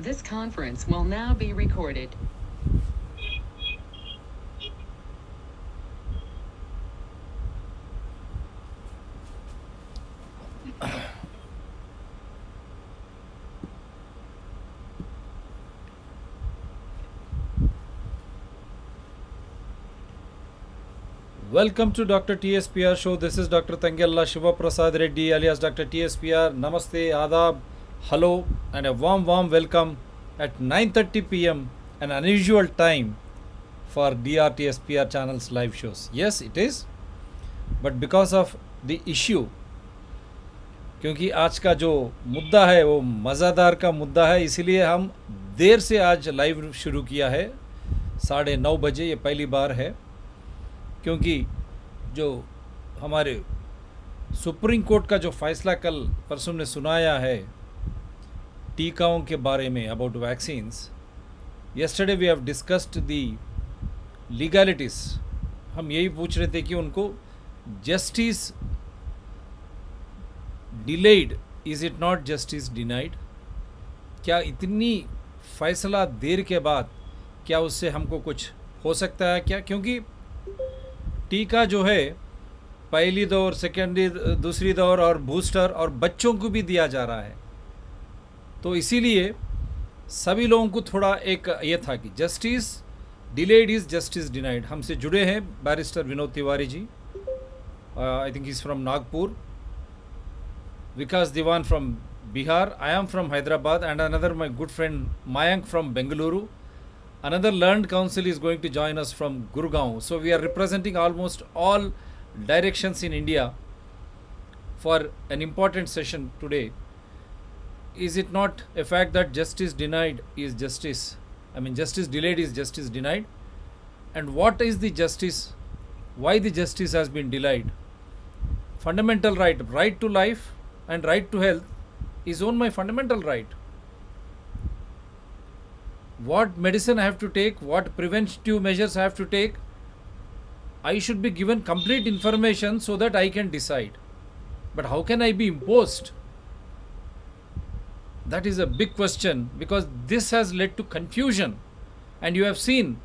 This conference will now be recorded. Welcome to Dr. TSPR show. This is Dr. Tangella Shiva Prasad Reddy alias Dr. TSPR. Namaste, Adab, hello, and a warm welcome at 9:30 p.m. an unusual time for DRTSPR channel's live shows. Yes, it is, but because of the issue, क्योंकि आज का जो मुद्दा है वो मज़ेदार का मुद्दा है, इसीलिए हम देर से आज लाइव शुरू किया है 9:30 बजे. ये पहली बार है क्योंकि जो हमारे सुप्रीम कोर्ट का जो फैसला कल परसों ने सुनाया है टीकाओं के बारे में about vaccines. Yesterday we have discussed the legalities. हम यही पूछ रहे थे कि उनको justice delayed, is it not justice denied? क्या इतनी फैसला देर के बाद क्या उससे हमको कुछ हो सकता है क्या? क्योंकि टीका जो है पहली दौर, सेकेंडरी, दूसरी दौर और बूस्टर और बच्चों को भी दिया जा रहा है, तो इसीलिए सभी लोगों को थोड़ा एक ये था कि justice delayed is justice denied. हमसे जुड़े हैं barrister Vinod Tiwari ji, I think is from Nagpur, Vikas Diwan from Bihar, I am from Hyderabad, and another my good friend Mayank from Bengaluru. Another learned counsel is going to join us from Gurgaon. So we are representing almost all directions in India for an important session today. Is it not a fact that justice denied is justice? I mean, justice delayed is justice denied. And what is the justice? Why the justice has been delayed? Fundamental right, right to life and right to health is on my fundamental right. What medicine I have to take, what preventive measures I have to take, I should be given complete information so that I can decide. But how can I be imposed? That is a big question, because this has led to confusion. And you have seen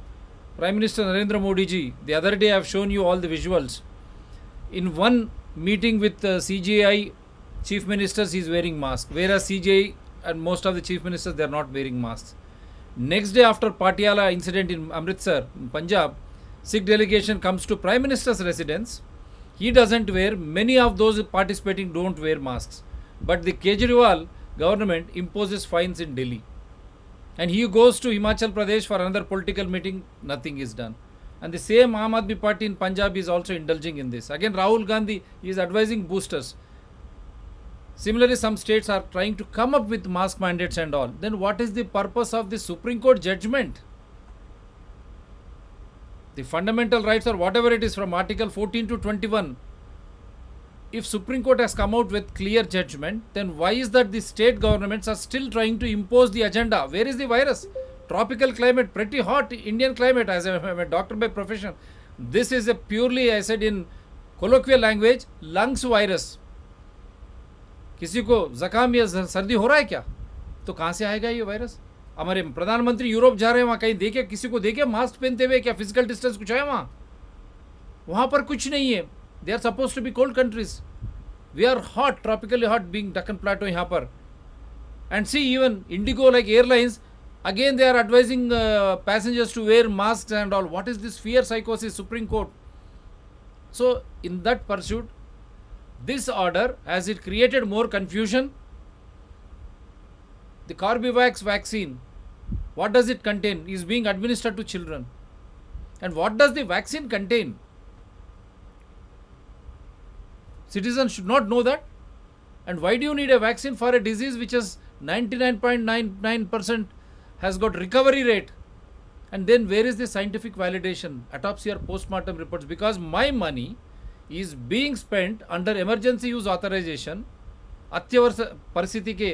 Prime Minister Narendra Modi ji, the other day I have shown you all the visuals. In one meeting with CGI chief ministers, he is wearing mask, whereas CGI and most of the chief ministers, they are not wearing masks. Next day after Patiala incident in Amritsar, Punjab, Sikh delegation comes to Prime Minister's residence. He doesn't wear, many of those participating don't wear masks. But the Kejriwal government imposes fines in Delhi. And he goes to Himachal Pradesh for another political meeting, nothing is done. And the same Aam Aadmi Party in Punjab is also indulging in this. Again, Rahul Gandhi is advising boosters. Similarly, some states are trying to come up with mask mandates and all. Then what is the purpose of the Supreme Court judgment? The fundamental rights, or whatever it is, from Article 14 to 21, if Supreme Court has come out with clear judgment, then why is that the state governments are still trying to impose the agenda? Where is the virus? Tropical climate, pretty hot Indian climate, as I'm a doctor by profession. This is a purely, I said in colloquial language, lungs virus. किसी को ज़ुकाम या सर्दी हो रहा है क्या? तो कहाँ से आएगा ये वायरस? हमारे प्रधानमंत्री यूरोप जा रहे हैं, वहाँ कहीं देखे, किसी को देखे मास्क पहनते हुए? क्या फिजिकल डिस्टेंस कुछ है वहाँ? वहाँ पर कुछ नहीं है. They are suppose to be cold countries. We are hot, tropically hot being Deccan plateau यहाँ पर. And see even IndiGo like airlines, again they are advising passengers to wear masks and all. What is this fear psychosis, Supreme Court? So in that pursuit, this order, as it created more confusion, the Corbevax vaccine, what does it contain, is being administered to children. And what does the vaccine contain? Citizens should not know that. And why do you need a vaccine for a disease which is 99.99% has got recovery rate? And then where is the scientific validation, autopsy or post-mortem reports? Because my money is being spent under emergency use authorization. अत्यवश्य परिस्थिति के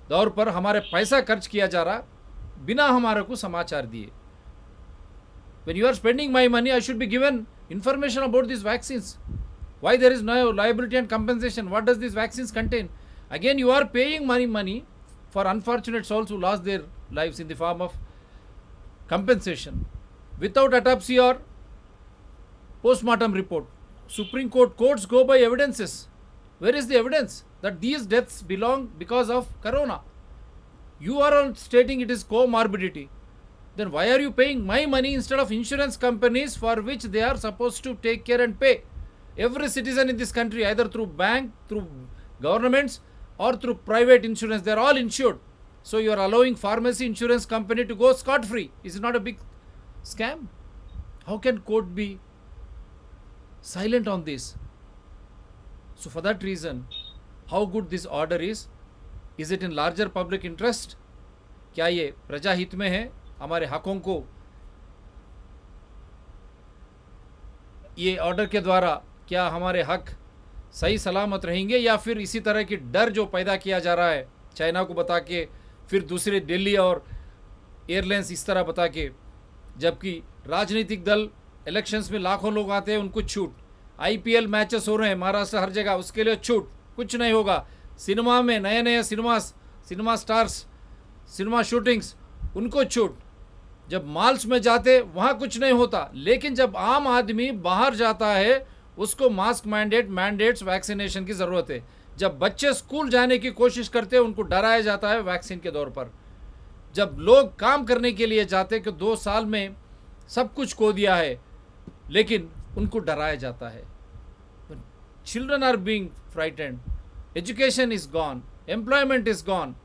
दौर पर हमारे पैसा खर्च किया जा रहा बिना हमारे को समाचार दिए. When you are spending my money, I should be given information about these vaccines. Why there is no liability and compensation? What does these vaccines contain? Again, you are paying money for unfortunate souls who lost their lives in the form of compensation without autopsy or post-mortem report. Supreme Court courts go by evidences. Where is the evidence that these deaths belong because of corona? You are all stating it is comorbidity. Then why are you paying my money instead of insurance companies for which they are supposed to take care and pay? Every citizen in this country, either through bank, through governments, or through private insurance, they are all insured. So you are allowing pharmacy insurance company to go scot-free. Is it not a big scam? How can court be silent on this? So for that reason, how good this order is it in larger public interest? क्या ये प्रजा हित में है? हमारे हकों को ये order के द्वारा क्या हमारे हक सही सलामत रहेंगे, या फिर इसी तरह की डर जो पैदा किया जा रहा है चाइना को बता के, फिर दूसरे दिल्ली और एयरलाइंस इस तरह बता के, जबकि राजनीतिक दल इलेक्शंस में लाखों लोग आते हैं उनको छूट, आईपीएल मैचेस हो रहे हैं महाराष्ट्र हर जगह उसके लिए छूट, कुछ नहीं होगा, सिनेमा में नए नए सिनेमा स्टार्स सिनेमा शूटिंग्स उनको छूट, जब मॉल्स में जाते वहाँ कुछ नहीं होता, लेकिन जब आम आदमी बाहर जाता है उसको मास्क मैंडेट्स वैक्सीनेशन की ज़रूरत है, जब बच्चे स्कूल जाने की कोशिश करते हैं उनको डराया जाता है वैक्सीन के दौर पर, जब लोग काम करने के लिए जाते कि 2 साल में सब कुछ खो दिया है लेकिन उनको डराया जाता है. Children are being frightened, education is gone, employment is gone,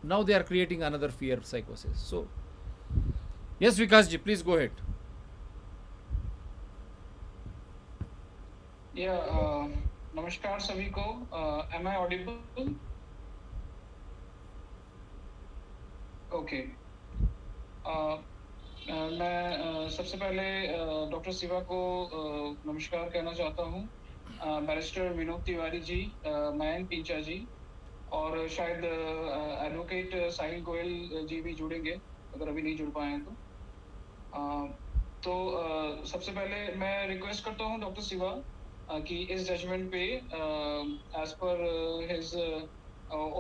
now they are creating another fear psychosis. So yes, Vikash ji, please go ahead. Yeah, नमस्कार सभी को. Am I audible? Okay. मैं सबसे पहले डॉक्टर शिवा को नमस्कार कहना चाहता हूँ. बैरिस्टर विनोद तिवारी जी, मयंक पिंचा जी, और शायद एडवोकेट साहिल गोयल जी भी जुड़ेंगे अगर अभी नहीं जुड़ पाए हैं तो सबसे पहले मैं रिक्वेस्ट करता हूं डॉक्टर शिवा कि इस जजमेंट पे as per his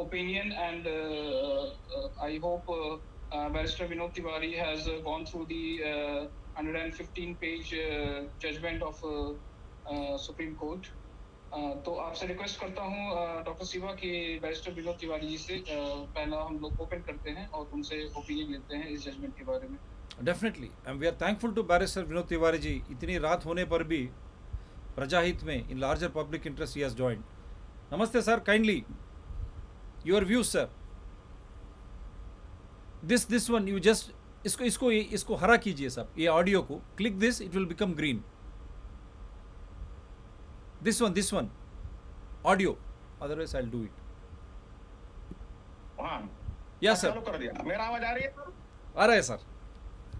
opinion and I hope barrister Vinod Tiwari has gone through the 115 page judgment of supreme court. तो आपसे रिक्वेस्ट करता हूँ डॉक्टर शिवा कि बैरिस्टर विनोद तिवारी जी से पहला हम लोग ओपन करते हैं और उनसे ओपिनियन लेते हैं इस जजमेंट के बारे में. Definitely and we are thankful to barrister Vinod Tiwari ji, इतनी रात होने पर भी प्रजाहित में in larger public interest he has joined. नमस्ते sir, kindly your views sir. This one you just इसको हरा कीजिए सब, ये ऑडियो को click this, it will become green. This one, audio. Otherwise, I'll do it. हाँ. Yes, sir. चालू कर दिया. मेरा आवाज आ रही है सर? आ रहा है सर.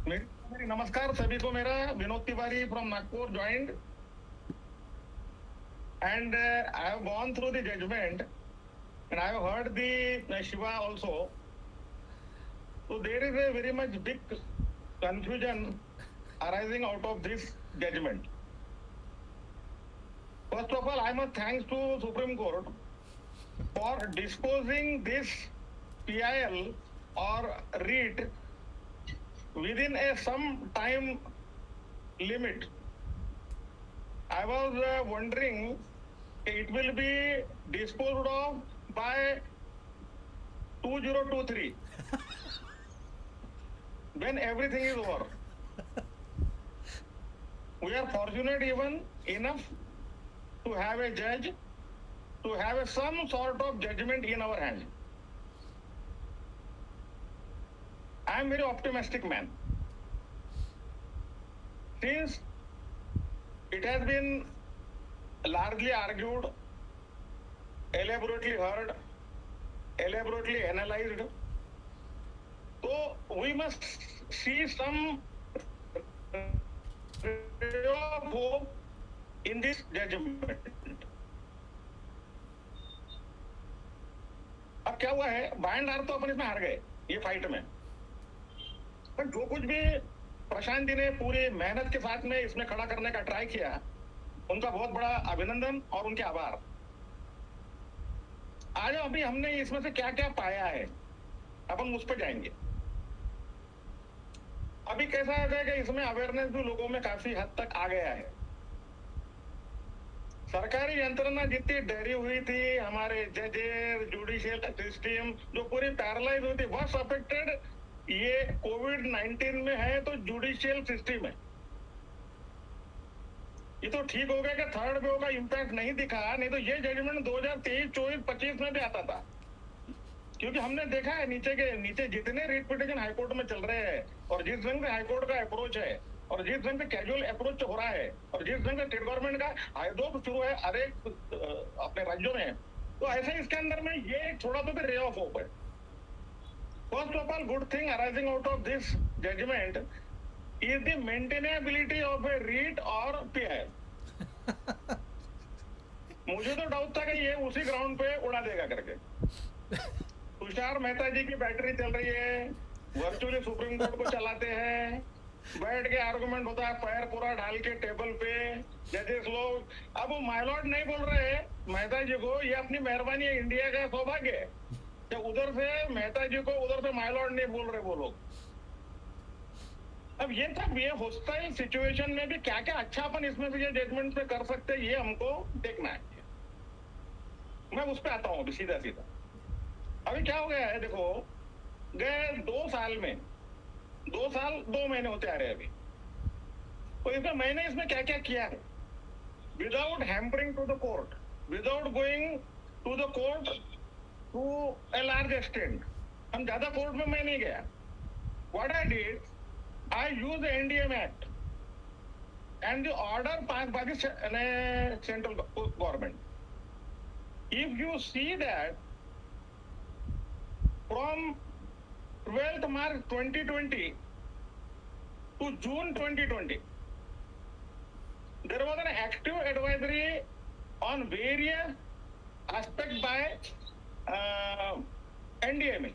मेरी नमस्कार सभी को. मेरा Vinod Tiwari from Nagpur joined, and I have gone through the judgment, and I have heard the Shiva also. So there is a very much big confusion arising out of this judgment. First of all, I must thanks to Supreme Court for disposing this PIL or writ within some time limit. I was wondering it will be disposed of by 2023 when everything is over. We are fortunate even enough to have a judge, to have some sort of judgment in our hand. I am very optimistic man. Since it has been largely argued, elaborately heard, elaborately analyzed, so we must see some ray of hope in this judgment. अब क्या हुआ है, bye and large तो अपन इसमें हार गए ये fight में, पर जो कुछ भी प्रशांत जी ने पूरी मेहनत के साथ में इसमें खड़ा करने का ट्राई किया, उनका बहुत बड़ा अभिनंदन और उनके आभार. आज अभी हमने इसमें से क्या क्या पाया है, अपन उस पर जाएंगे। अभी कैसा है कि इसमें अवेयरनेस भी लोगों में काफी हद तक आ गया है। सरकारी यंत्रणा जितनी डरी हुई थी, हमारे जजेस, जुडिशियल सिस्टम जो पूरी पैरालाइज हुई थी, वॉज अफेक्टेड। ये कोविड-19 में है तो जुडिशियल सिस्टम है। ये तो ठीक हो गया कि थर्ड वेव का इम्पैक्ट नहीं दिखा, नहीं तो ये जजमेंट 2023, 24, 25 में भी आता था। क्योंकि हमने देखा है नीचे जितने रिट पिटीशन हाईकोर्ट में चल रहे हैं, और जिस ढंग से हाईकोर्ट का अप्रोच है, और जिस ढंग से कैजुअल अप्रोच हो रहा है, और जिस ढंग से स्टेट गवर्नमेंट का हाईडोप शुरू है हर एक अपने राज्यों में, तो ऐसे इसके अंदर में ये थोड़ा तो भी रे ऑफ होप है। First of all, good thing arising out of this judgment is the maintainability of a REIT और PIL। मुझे तो डाउट था कि ये उसी ग्राउंड पे उड़ा देगा करके। तुषार मेहता जी की बैटरी चल रही है, वर्चुअली सुप्रीम कोर्ट को चलाते हैं, बैठ के आर्गुमेंट होता है, पैर पूरा ढाल के टेबल पे जजेस लोग। अब वो माइलॉर्ड नहीं बोल रहे हैं मेहता जी को, ये अपनी मेहरबानी है, इंडिया का सौभाग्य है कि उधर से मेहता जी को, उधर से माइलॉर्ड नहीं बोल रहे वो लोग। अब ये हॉस्टाइल सिचुएशन में भी क्या क्या अच्छा अपन इसमें से ये जजमेंट में कर सकते हैं, ये हमको देखना है। मैं उस पे आता हूँ अभी सीधा। अभी क्या हो गया है, देखो गए 2 साल में 2 साल 2 महीने होते आ रहे हैं अभी, तो इसमें मैंने इसमें क्या क्या किया है, without hampering to the court, without going to the court to a large extent. हम ज्यादा कोर्ट में मैं नहीं गया। What I did, I use the NDM Act and the order passed by the central government. If you see that from 12th March 2020 to June 2020, there was an active advisory on various aspects by NDMA.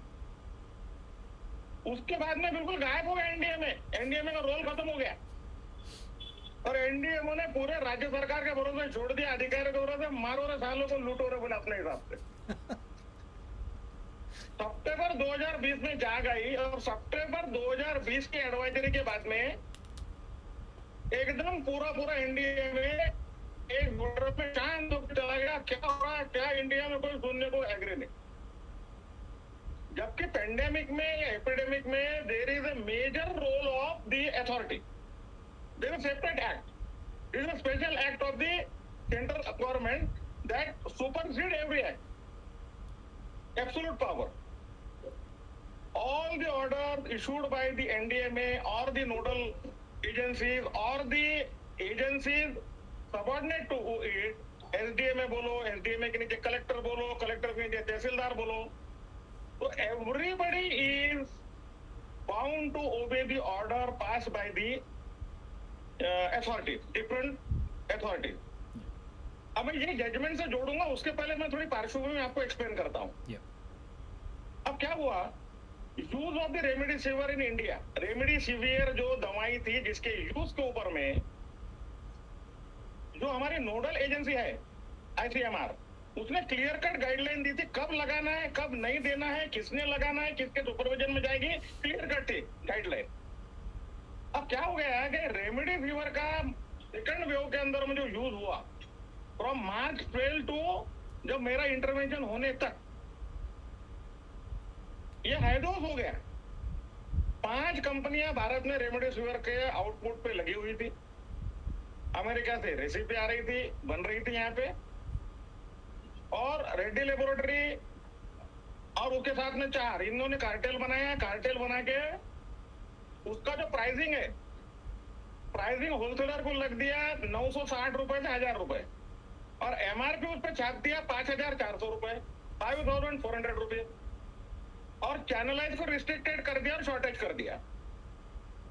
उसके बाद में बिल्कुल गायब हो गया NDMA का role खत्म हो गया, और एनडीएमओ ने पूरे राज्य सरकार के भरोसे छोड़ दिया, अधिकारी के भरोसे, मारो रे सालों को लूटो रे बोले अपने हिसाब से। सितंबर 2020 में जा गई, और सितंबर 2020 के एडवाइजरी के बाद में एकदम पूरा एनडीएमए एक बॉर्डर पे शांत होकर चला गया। क्या हो रहा है, क्या इंडिया में कोई सुनने को एग्री नहीं। जबकि पेंडेमिक में या एपिडेमिक में there is a major role of the authority, there is separate act, this is a special act of the central government that supersede every act, absolute power. all the orders issued by the NDMA or the nodal agencies or the agencies subordinate to it, SDMA बोलो, SDMA के नीचे collector बोलो, collector के नीचे तहसीलदार बोलो, तो everybody is bound to obey the order passed by the authorities, different authorities. अब मैं ये जजमेंट से जोड़ूंगा, उसके पहले मैं थोड़ी पार्श्वभूमि में आपको एक्सप्लेन करता हूँ। अब क्या हुआ, use of the remdesivir in India, remdesivir जो दवाई थी जिसके यूज के ऊपर में जो हमारी नोडल एजेंसी है आईसीएमआर, उसने क्लियर कट गाइडलाइन दी थी, कब लगाना है, कब नहीं देना है, किसने लगाना है, किसके सुपरविजन में जाएगी, क्लियर कट थी गाइडलाइन। अब क्या हो गया है कि रेमडेसिविर का सेकंड वेव के अंदर में जो यूज हुआ फ्रॉम मार्च 12 टू जब मेरा इंटरवेंशन होने तक, ये हाइडोस हो गया। 5 कंपनियां भारत में रेमडेसिविर के आउटपुट पे लगी हुई थी, अमेरिका से रेसिपी आ रही थी, बन रही थी यहाँ पे, और रेड्डी लेबोरेटरी और उसके साथ में 4 इन्होंने कार्टेल बनाया। कार्टेल बना के उसका जो प्राइसिंग है, प्राइसिंग होलसेलर को लग दिया 960 रुपए से 1000 रुपए, और एमआरपी उस पर छाप दिया 5400 रुपए, 5400 रुपए, और चैनलाइज को रिस्ट्रिक्टेड कर दिया और शॉर्टेज कर दिया,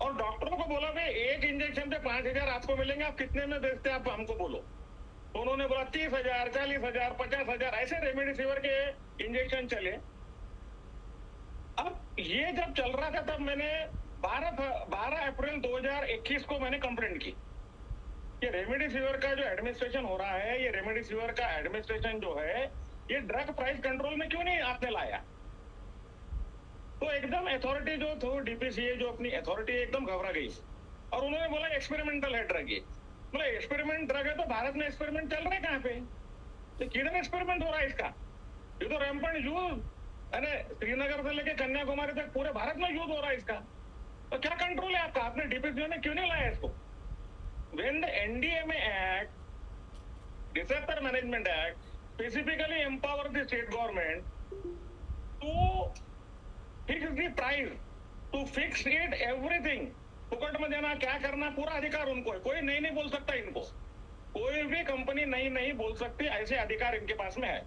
और डॉक्टरों को बोला भाई एक इंजेक्शन पे 5000 आपको मिलेंगे, आप कितने में बेचते हैं आप हमको बोलो। तो उन्होंने बोला 30,000, 40,000, 50,000 ऐसे रेमडेसिविर के इंजेक्शन चले। अब ये जब चल रहा था तब मैंने 12 अप्रैल 2021 को मैंने कंप्लेंट की, ये रेमडेसिविर का जो एडमिनिस्ट्रेशन हो रहा है, ये रेमडेसिविर का एडमिनिस्ट्रेशन जो है ये ड्रग प्राइस कंट्रोल में क्यों नहीं आपने लाया? तो एकदम अथॉरिटी जो थी डीपीसीए जो अपनी अथॉरिटी एकदम घबरा गई और उन्होंने बोला एक्सपेरिमेंटल है ड्रग ये। बोला एक्सपेरिमेंट ड्रग है तो भारत में एक्सपेरिमेंट चल रहा है कहाँ पे? तो किधर एक्सपेरिमेंट हो रहा है इसका? ये तो रैम्पेंट यूज है, श्रीनगर से लेके कन्याकुमारी तक पूरे भारत में यूज हो रहा है इसका। तो क्या कंट्रोल है आपका? आपने डीपीसीए में क्यों नहीं लाया इसको? When the NDMA Act, Disaster Management Act, specifically empower the state government to fix the price, to fix it everything. फुकट में देना, क्या करना, पूरा अधिकार उनको है। कोई नहीं बोल सकता इनको। कोई भी कंपनी नहीं बोल सकती, ऐसे अधिकार इनके पास में है।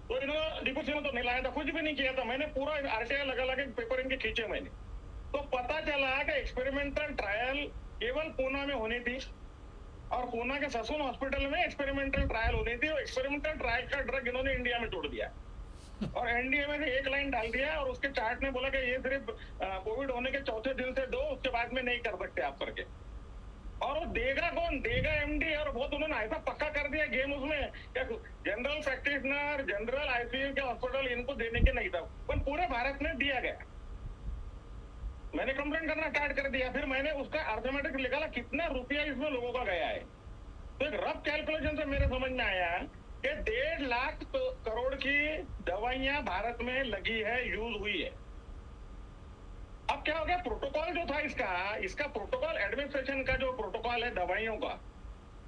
तो इन्होंने डीपीसी में तो नहीं लाया था, कुछ भी नहीं किया था। मैंने पूरा आरटीआई लगा के पेपर इनके खींचे मैंने। तो पता चला कि एक्सपेरिमेंटल ट्रायल केवल पूना में होनी थी और पूना के ससून हॉस्पिटल में एक्सपेरिमेंटल ट्रायल होनी थी और एक्सपेरिमेंटल ट्रायल का ड्रग इन्होंने इंडिया में छोड़ दिया और एनडीएमए से एक लाइन डाल दिया और उसके चार्ट ने बोला कि ये सिर्फ कोविड होने के चौथे दिन से दो, उसके बाद में नहीं कर सकते आप करके। और वो देगा कौन? देगा एमडी। और बहुत उन्होंने ऐसा पक्का कर दिया गेम उसमें, जनरल प्रैक्टिशनर, जनरल आईसीयू के हॉस्पिटल इनको देने के नहीं था, पर पूरे भारत में दिया गया। मैंने कंप्लेंट करना स्टार्ट कर दिया, फिर मैंने उसका अर्थमेटिक निकाला कितना रुपया इसमें लोगों का गया है। तो एक रफ कैलकुलेशन से मेरे समझ में आया कि 1.5 लाख करोड़ की दवाइयां भारत में लगी है, यूज हुई है। अब क्या हो गया? प्रोटोकॉल जो था इसका प्रोटोकॉल एडमिनिस्ट्रेशन का जो प्रोटोकॉल है दवाइयों का,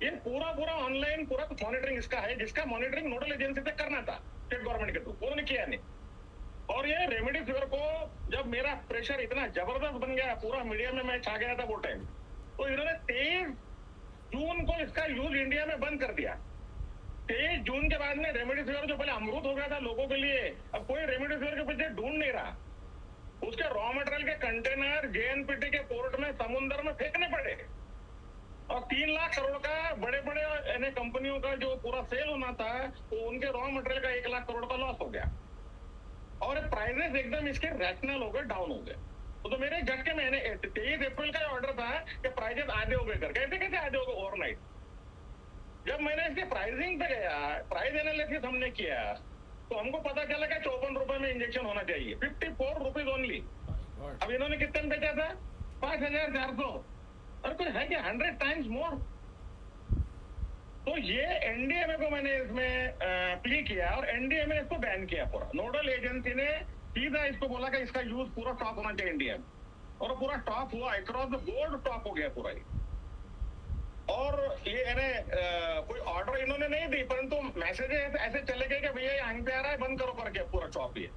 ये पूरा ऑनलाइन पूरा मॉनिटरिंग इसका है, जिसका मॉनिटरिंग नोडल एजेंसी से करना था स्टेट गवर्नमेंट के थ्रू, उन्होंने किया नहीं। और ये रेमडेसिविर को जब मेरा प्रेशर इतना जबरदस्त बन गया, पूरा मीडिया में मैं छा गया था वो टाइम, तो इन्होंने 23 जून को इसका यूज इंडिया में बंद कर दिया। 23 जून के बाद में रेमडेसिविर जो पहले अमृत हो गया था लोगों के लिए, अब कोई रेमडेसिविर के पीछे ढूंढ नहीं रहा। उसके रॉ मटेरियल के कंटेनर जेएनपीटी के पोर्ट में समुद्र में फेंकने पड़े और 3 लाख करोड़ का बड़े कंपनियों का जो पूरा सेल होना था, वो उनके रॉ मटेरियल का 1 लाख करोड़ का लॉस हो गया और प्राइसेस एकदम इसके रैशनल हो गए, डाउन हो गए। तो मेरे झटके मैंने 23 अप्रैल का ऑर्डर था कि प्राइसेस आधे हो गए कर, कैसे आधे हो गए ओवरनाइट। जब मैंने इसके प्राइसिंग पे गया, प्राइस एनालिसिस हमने किया, तो हमको पता चला कि 54 रुपए में इंजेक्शन होना चाहिए, 54 रुपीज ओनली। अब इन्होंने कितने में बेचा था? 5,400। और कुछ है क्या 100 टाइम्स मोर। तो ये एनडीएमए को मैंने इसमें प्ली किया और एनडीएमए इसको बैन किया पूरा। नोडल एजेंसी ने सीधा इसको बोला कि इसका यूज पूरा स्टॉप होना चाहिए इंडिया में, और पूरा स्टॉप हुआ, अक्रॉस द बोर्ड स्टॉप हो गया पूरा ये। और ये कोई ऑर्डर इन्होंने नहीं दी, परंतु मैसेजेस ऐसे चले गए कि भैया ये हैंग पे आ रहा है, बंद करो करके पूरा शॉप ये।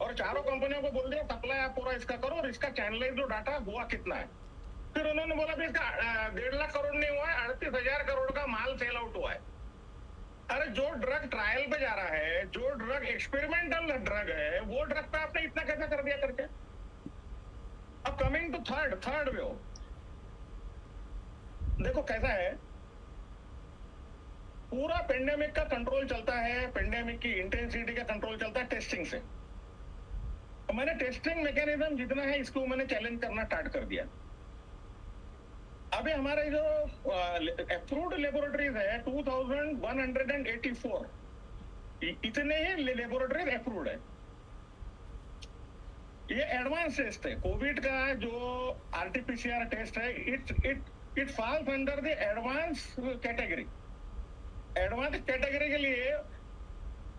और चारों कंपनियों को बोल दिया सप्लाई आप पूरा इसका करो और इसका चैनलाइज जो डाटा हुआ कितना है। फिर उन्होंने बोला भी इसका 1.5 लाख करोड़ नहीं हुआ है, 38,000 करोड़ का माल सेल आउट हुआ है। अरे जो ड्रग ट्रायल पे जा रहा है, जो ड्रग एक्सपेरिमेंटल ड्रग है, वो ड्रग पे आपने इतना कैसा कर दिया करके। अब कमिंग टू थर्ड वे, देखो कैसा है, पूरा पेंडेमिक का कंट्रोल चलता है, पेंडेमिक की इंटेंसिटी का कंट्रोल चलता है टेस्टिंग से। तो मैंने टेस्टिंग मैकेनिज्म जितना है इसको मैंने चैलेंज करना स्टार्ट कर दिया। अभी हमारे जो अप्रूव्ड लेबोरेटरीज है 2184, इतने ही लेबोरेटरीज अप्रूव्ड है। ये एडवांस टेस्ट है, कोविड का जो आरटीपीसीआर टेस्ट है, it falls under the advance category. Advance category के लिए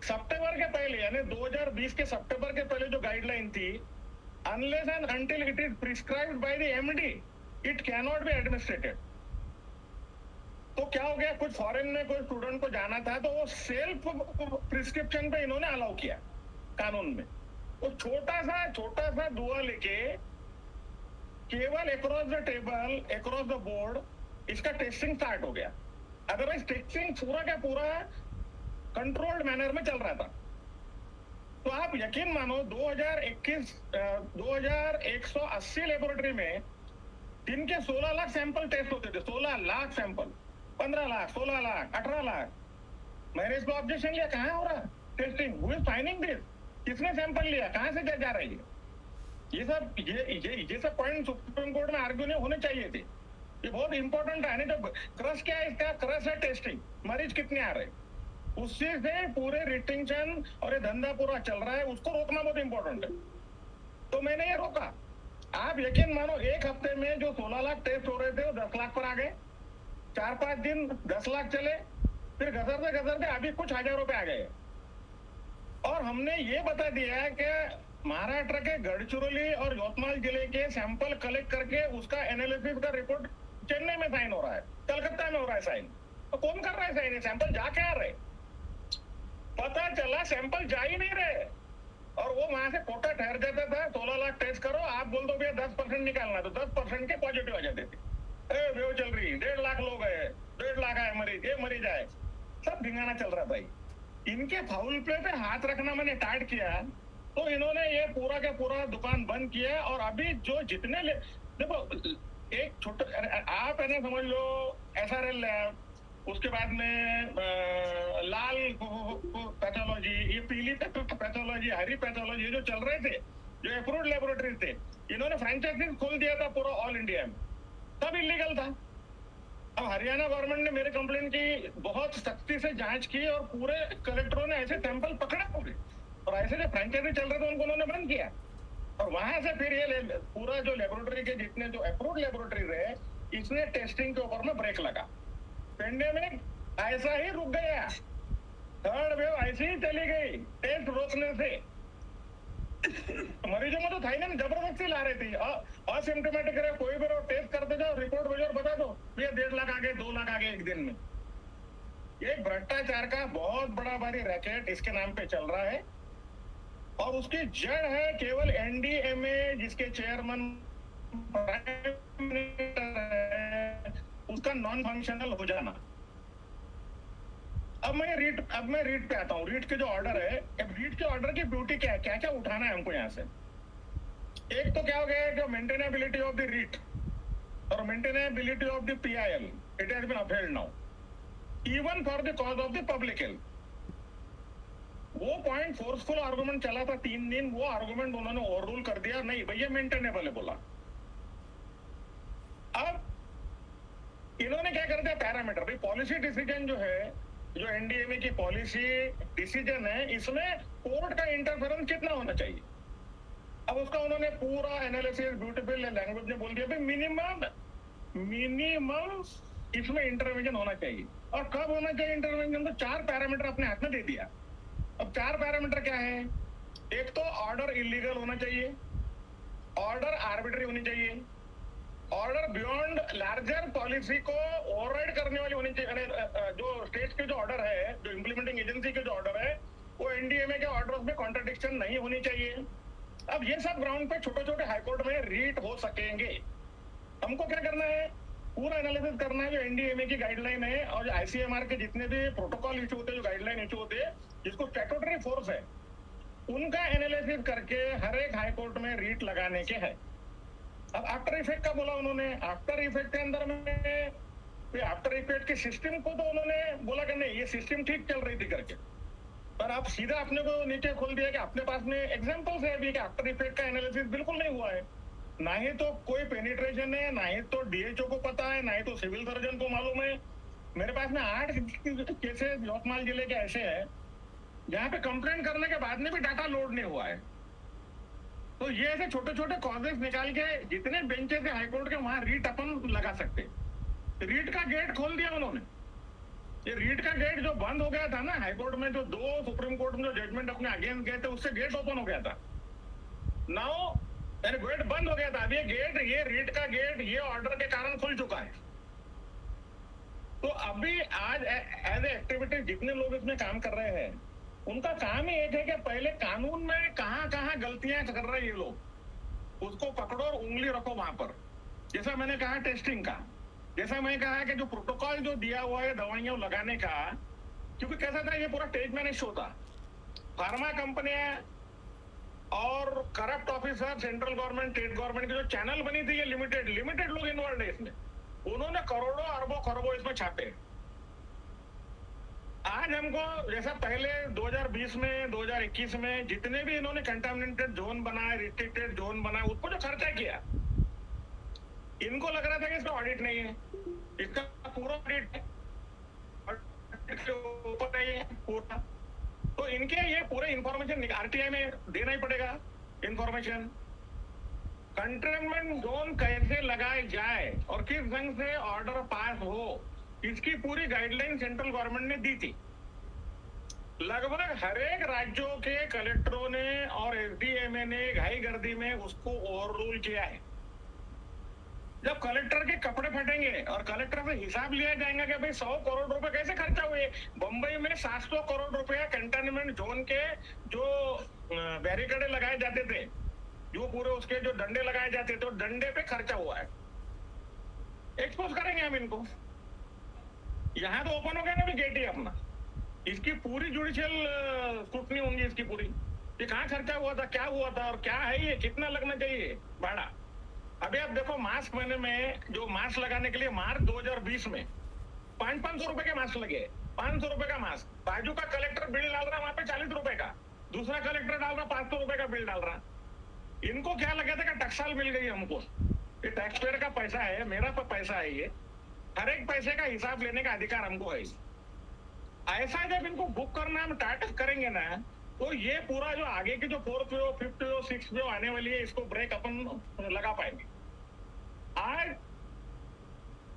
सितंबर के पहले, यानी 2020 के सितंबर के पहले जो गाइडलाइन थी, unless and until it is prescribed by the MD it can not be administrated. तो क्या हो गया, कुछ फॉरेन में कोई स्टूडेंट को जाना था तो वो सेल्फ प्रिस्क्रिप्शन पे इन्होंने अलाउ किया कानून में। वो छोटा सा दुआ लेके केवल across the table, across the board इसका टेस्टिंग स्टार्ट हो गया। अदरवाइज टेस्टिंग पूरा का पूरा कंट्रोल्ड मैनर में चल रहा था। तो आप यकीन मानो 2180 लेबोरेटरी में दिन के 16 लाख सैंपल टेस्ट होते थे, 16 लाख सैंपल, 15 लाख, 16 लाख, 18 लाख। मैंने इस पर ऑब्जेक्शन लिया, कहाँ हो रहा testing, who is fining this, किसने सैंपल लिया, कहाँ से जा रहा है ये सब पॉइंट सुप्रीम कोर्ट में आर्ग्यू नहीं होने चाहिए थे। ये बहुत इंपॉर्टेंट है। नहीं तो क्रश क्या है इसका? क्रश है टेस्टिंग, मरीज कितने आ रहे, उससे से पूरे रिटेंशन और ये धंधा पूरा चल रहा है, उसको रोकना बहुत इंपॉर्टेंट है। तो मैंने ये रोका। आप यकीन मानो, एक हफ्ते में जो 16 लाख टेस्ट हो रहे थे वो 10 लाख पर आ गए। 4-5 दिन 10 लाख चले, फिर घसरते अभी कुछ हजारों पे आ गए। और हमने ये बता दिया है कि महाराष्ट्र के गढ़चिरोली और यवतमाल जिले के सैंपल कलेक्ट करके उसका एनालिसिस का रिपोर्ट चेन्नई में साइन हो रहा है, कलकत्ता में हो रहा है साइन। तो कौन कर रहा है साइन? सैंपल जा क्या रहे? पता चला सैंपल जा ही नहीं रहे, और वो वहां से कोटा ठहर जाता था। 16 लाख टेस्ट करो, आप बोल दो भैया 10% निकालना, तो 10% के पॉजिटिव आ जाते थे। वेव चल रही, 1.5 लाख लोग है, 1.5 लाख आए मरीज, ये मरीज आए, सब ढिंगाना चल रहा भाई। इनके फाउल प्ले पे हाथ रखना मैंने स्टार्ट किया, तो इन्होंने ये पूरा का पूरा दुकान बंद किया। और अभी जो जितने देखो, एक छोटा आप है ना समझ लो SRL लैब, उसके बाद में लाल पैथोलॉजी, ये पीली पैथोलॉजी, हरी पैथोलॉजी जो चल रहे थे, जो अप्रूव्ड लेबोरेटरी थे, इन्होंने फ्रेंचाइजी खोल दिया था पूरा ऑल इंडिया में, सब इलीगल था। अब हरियाणा गवर्नमेंट ने मेरे कंप्लेन की बहुत सख्ती से जांच की, और पूरे कलेक्टरों ने ऐसे सैंपल पकड़ा पूरे, और ऐसे जो फ्रेंचाइजी चल रहे थे उनको उन्होंने बंद किया। और वहां से फिर ये पूरा जो लेबोरेटरी के जितने जो अप्रूव्ड लेबोरेटरी रहे, इसने टेस्टिंग के ऊपर में ब्रेक लगा। पेंडेमिक ऐसा ही रुक गया, थर्ड वेव ऐसी ही चली गई टेस्ट रोकने से। मरीजों में तो था ही ना, जबरदस्ती ला रही थी। असिम्टोमेटिक रहे कोई भी टेस्ट करते जाओ, रिपोर्ट भेजो और बता दो ये 1.5 लाख आ गए, 2 लाख आ गए एक दिन में। ये भ्रष्टाचार का बहुत बड़ा भारी रैकेट इसके नाम पे चल रहा है, और उसकी जड़ है केवल NDMA, जिसके चेयरमैन प्राइम मिनिस्टर है, उसका नॉन फंक्शनल हो जाना। अब मैं रीट पे आता हूँ। रीट के जो ऑर्डर है, अब रीट के ऑर्डर की ब्यूटी क्या है, क्या क्या उठाना है हमको यहाँ से। एक तो क्या हो गया है, जो मेंटेनेबिलिटी ऑफ द रीट और maintainability of the PIL, it has been upheld now even for the cause of the public health. वो पॉइंट फोर्सफुल आर्गुमेंट चला था 3 दिन, वो आर्गुमेंट उन्होंने ओवर रूल कर दिया, नहीं भैया मेंटेनेबल है बोला। अब इन्होंने क्या कर दिया, पैरामीटर भाई पॉलिसी डिसीजन जो है, जो NDMA की पॉलिसी डिसीजन है, इसमें कोर्ट का इंटरफेरेंस कितना होना चाहिए। अब उसका उन्होंने पूरा एनालिसिस ब्यूटीफुल लैंग्वेज में बोल दिया भाई मिनिमम इसमें इंटरवेंशन होना चाहिए। और कब होना चाहिए इंटरवेंशन, तो 4 पैरामीटर अपने हाथ में दे दिया। अब 4 पैरामीटर क्या है, एक तो ऑर्डर इलीगल होना चाहिए, ऑर्डर आर्बिट्री होनी चाहिए, ऑर्डर बियॉन्ड लार्जर पॉलिसी को ओवरराइड करने वाली होनी चाहिए। जो स्टेट के जो ऑर्डर है, जो इंप्लीमेंटिंग एजेंसी के जो ऑर्डर है, वो NDMA के ऑर्डर्स में कॉन्ट्रडिक्शन नहीं होनी चाहिए। अब ये सब ग्राउंड पे छोटे छोटे हाईकोर्ट में रीट हो सकेंगे। हमको क्या करना है, पूरा एनालिसिस करना है जो NDMA की गाइडलाइन है, और जो ICMR के जितने भी प्रोटोकॉल इशू होते हैं, जो गाइडलाइन इशू होते हैं, जिसको स्टैट्यूटरी फोर्स है, उनका एनालिसिस करके हर एक हाईकोर्ट में रीट लगाने के है। अब आफ्टर इफेक्ट का बोला उन्होंने, आफ्टर इफेक्ट के अंदर में आफ्टर इफेक्ट के सिस्टम को तो उन्होंने बोला कि नहीं ये सिस्टम ठीक चल रही थी करके, पर आप सीधा अपने को नीचे खोल दिया कि अपने पास में एग्जांपल्स है अभी कि आफ्टर इफेक्ट का एनालिसिस बिल्कुल नहीं हुआ है। ना ही तो कोई पेनिट्रेशन है, ना ही तो DHO को पता है, ना ही तो सिविल सर्जन को मालूम है। मेरे पास में 8 केसेस यवतमाल जिले के ऐसे हैं जहाँ पे कंप्लेंट करने के बाद में भी डाटा लोड नहीं हुआ है। तो ये ऐसे छोटे छोटे कॉजेस निकाल के जितने बेंचेस है हाईकोर्ट के, वहां रीट अपन लगा सकते। रीट का गेट खोल दिया उन्होंने। ये रीट का गेट जो बंद हो गया था ना हाईकोर्ट में, जो 2 सुप्रीम कोर्ट में जो जजमेंट अपने अगेंस्ट गए थे, उससे गेट ओपन हो गया था। नाउ गेट बंद हो गया था, अब ये गेट, ये रीट का गेट, ये ऑर्डर के कारण खुल चुका है। तो अभी आज एज ए एक्टिविटी जितने लोग इसमें काम कर रहे हैं, उनका काम ही एक है कि पहले कानून में कहां कहां गलतियां कर रहे हैं ये लोग, उसको पकड़ो और उंगली रखो वहां पर। जैसा मैंने कहा टेस्टिंग का, जैसा मैं कहा कि जो प्रोटोकॉल जो दिया हुआ है दवाइयां लगाने का, क्योंकि कैसा था ये पूरा स्टेज मैनेज शो था। फार्मा कंपनियां और corrupt officer, central government, state government की जो चैनल बनी थी, ये लिमिटेड लोग इन्वॉल्व है इसमें। उन्होंने करोड़ों अरबों खरबों इसमें छापे। आज हमको जैसा पहले 2020 में 2021 में जितने भी इन्होंने कंटामिनेटेड जोन बनाए, रिस्ट्रिक्टेड जोन बनाए, उसको जो खर्चा किया, इनको लग रहा था कि इसका ऑडिट नहीं है, इसका पूरा ऑडिट है, के ऊपर नहीं है पूरा, तो इनके ये पूरे इंफॉर्मेशन आरटीआई में देना ही पड़ेगा। इंफॉर्मेशन कंटेनमेंट जोन कैसे लगाए जाए और किस ढंग से ऑर्डर पास हो, इसकी पूरी गाइडलाइन सेंट्रल गवर्नमेंट ने दी थी। लगभग हर एक राज्यों के कलेक्टरों ने और एसडीएमए ने घाई गर्दी में उसको ओवर रूल किया है। जब कलेक्टर के कपड़े फटेंगे और कलेक्टर से हिसाब लिया जाएगा कि भाई 100 करोड़ रुपए कैसे खर्चा हुए, बंबई में 700 करोड़ रुपया कंटेनमेंट जोन के जो बैरिकेड लगाए जाते थे, जो पूरे उसके जो डंडे लगाए जाते थे, डंडे पे खर्चा हुआ है। एक्सपोज करेंगे हम इनको। यहाँ तो ओपन हो गया ना भी गेट ही अपना, इसकी पूरी जुडिशियल स्क्रूटनी होंगी इसकी पूरी, ये कहाँ खर्चा हुआ था, क्या हुआ था और क्या है, ये कितना लगना चाहिए भाड़ा। अभी आप देखो मास्क महीने में जो मास्क लगाने के लिए मार्च 2020 में 500 रुपए के मास्क लगे, 500 रुपए का मास्क, बाजू का कलेक्टर बिल डाल रहा वहां पे 40 रुपए का, दूसरा कलेक्टर डाल रहा 500 रुपए का बिल डाल रहा। इनको क्या लगा था कि टकसाल मिल गई हमको, ये टैक्स पेयर का पैसा है, मेरा पैसा है, ये हर एक पैसे का हिसाब लेने का अधिकार हमको है। ऐसा जब इनको बुक करना हम स्टार्ट करेंगे ना, तो ये पूरा जो आगे की जो 4th wave 5th wave 6th wave आने वाली है, इसको ब्रेक अपन लगा पाएंगे। आज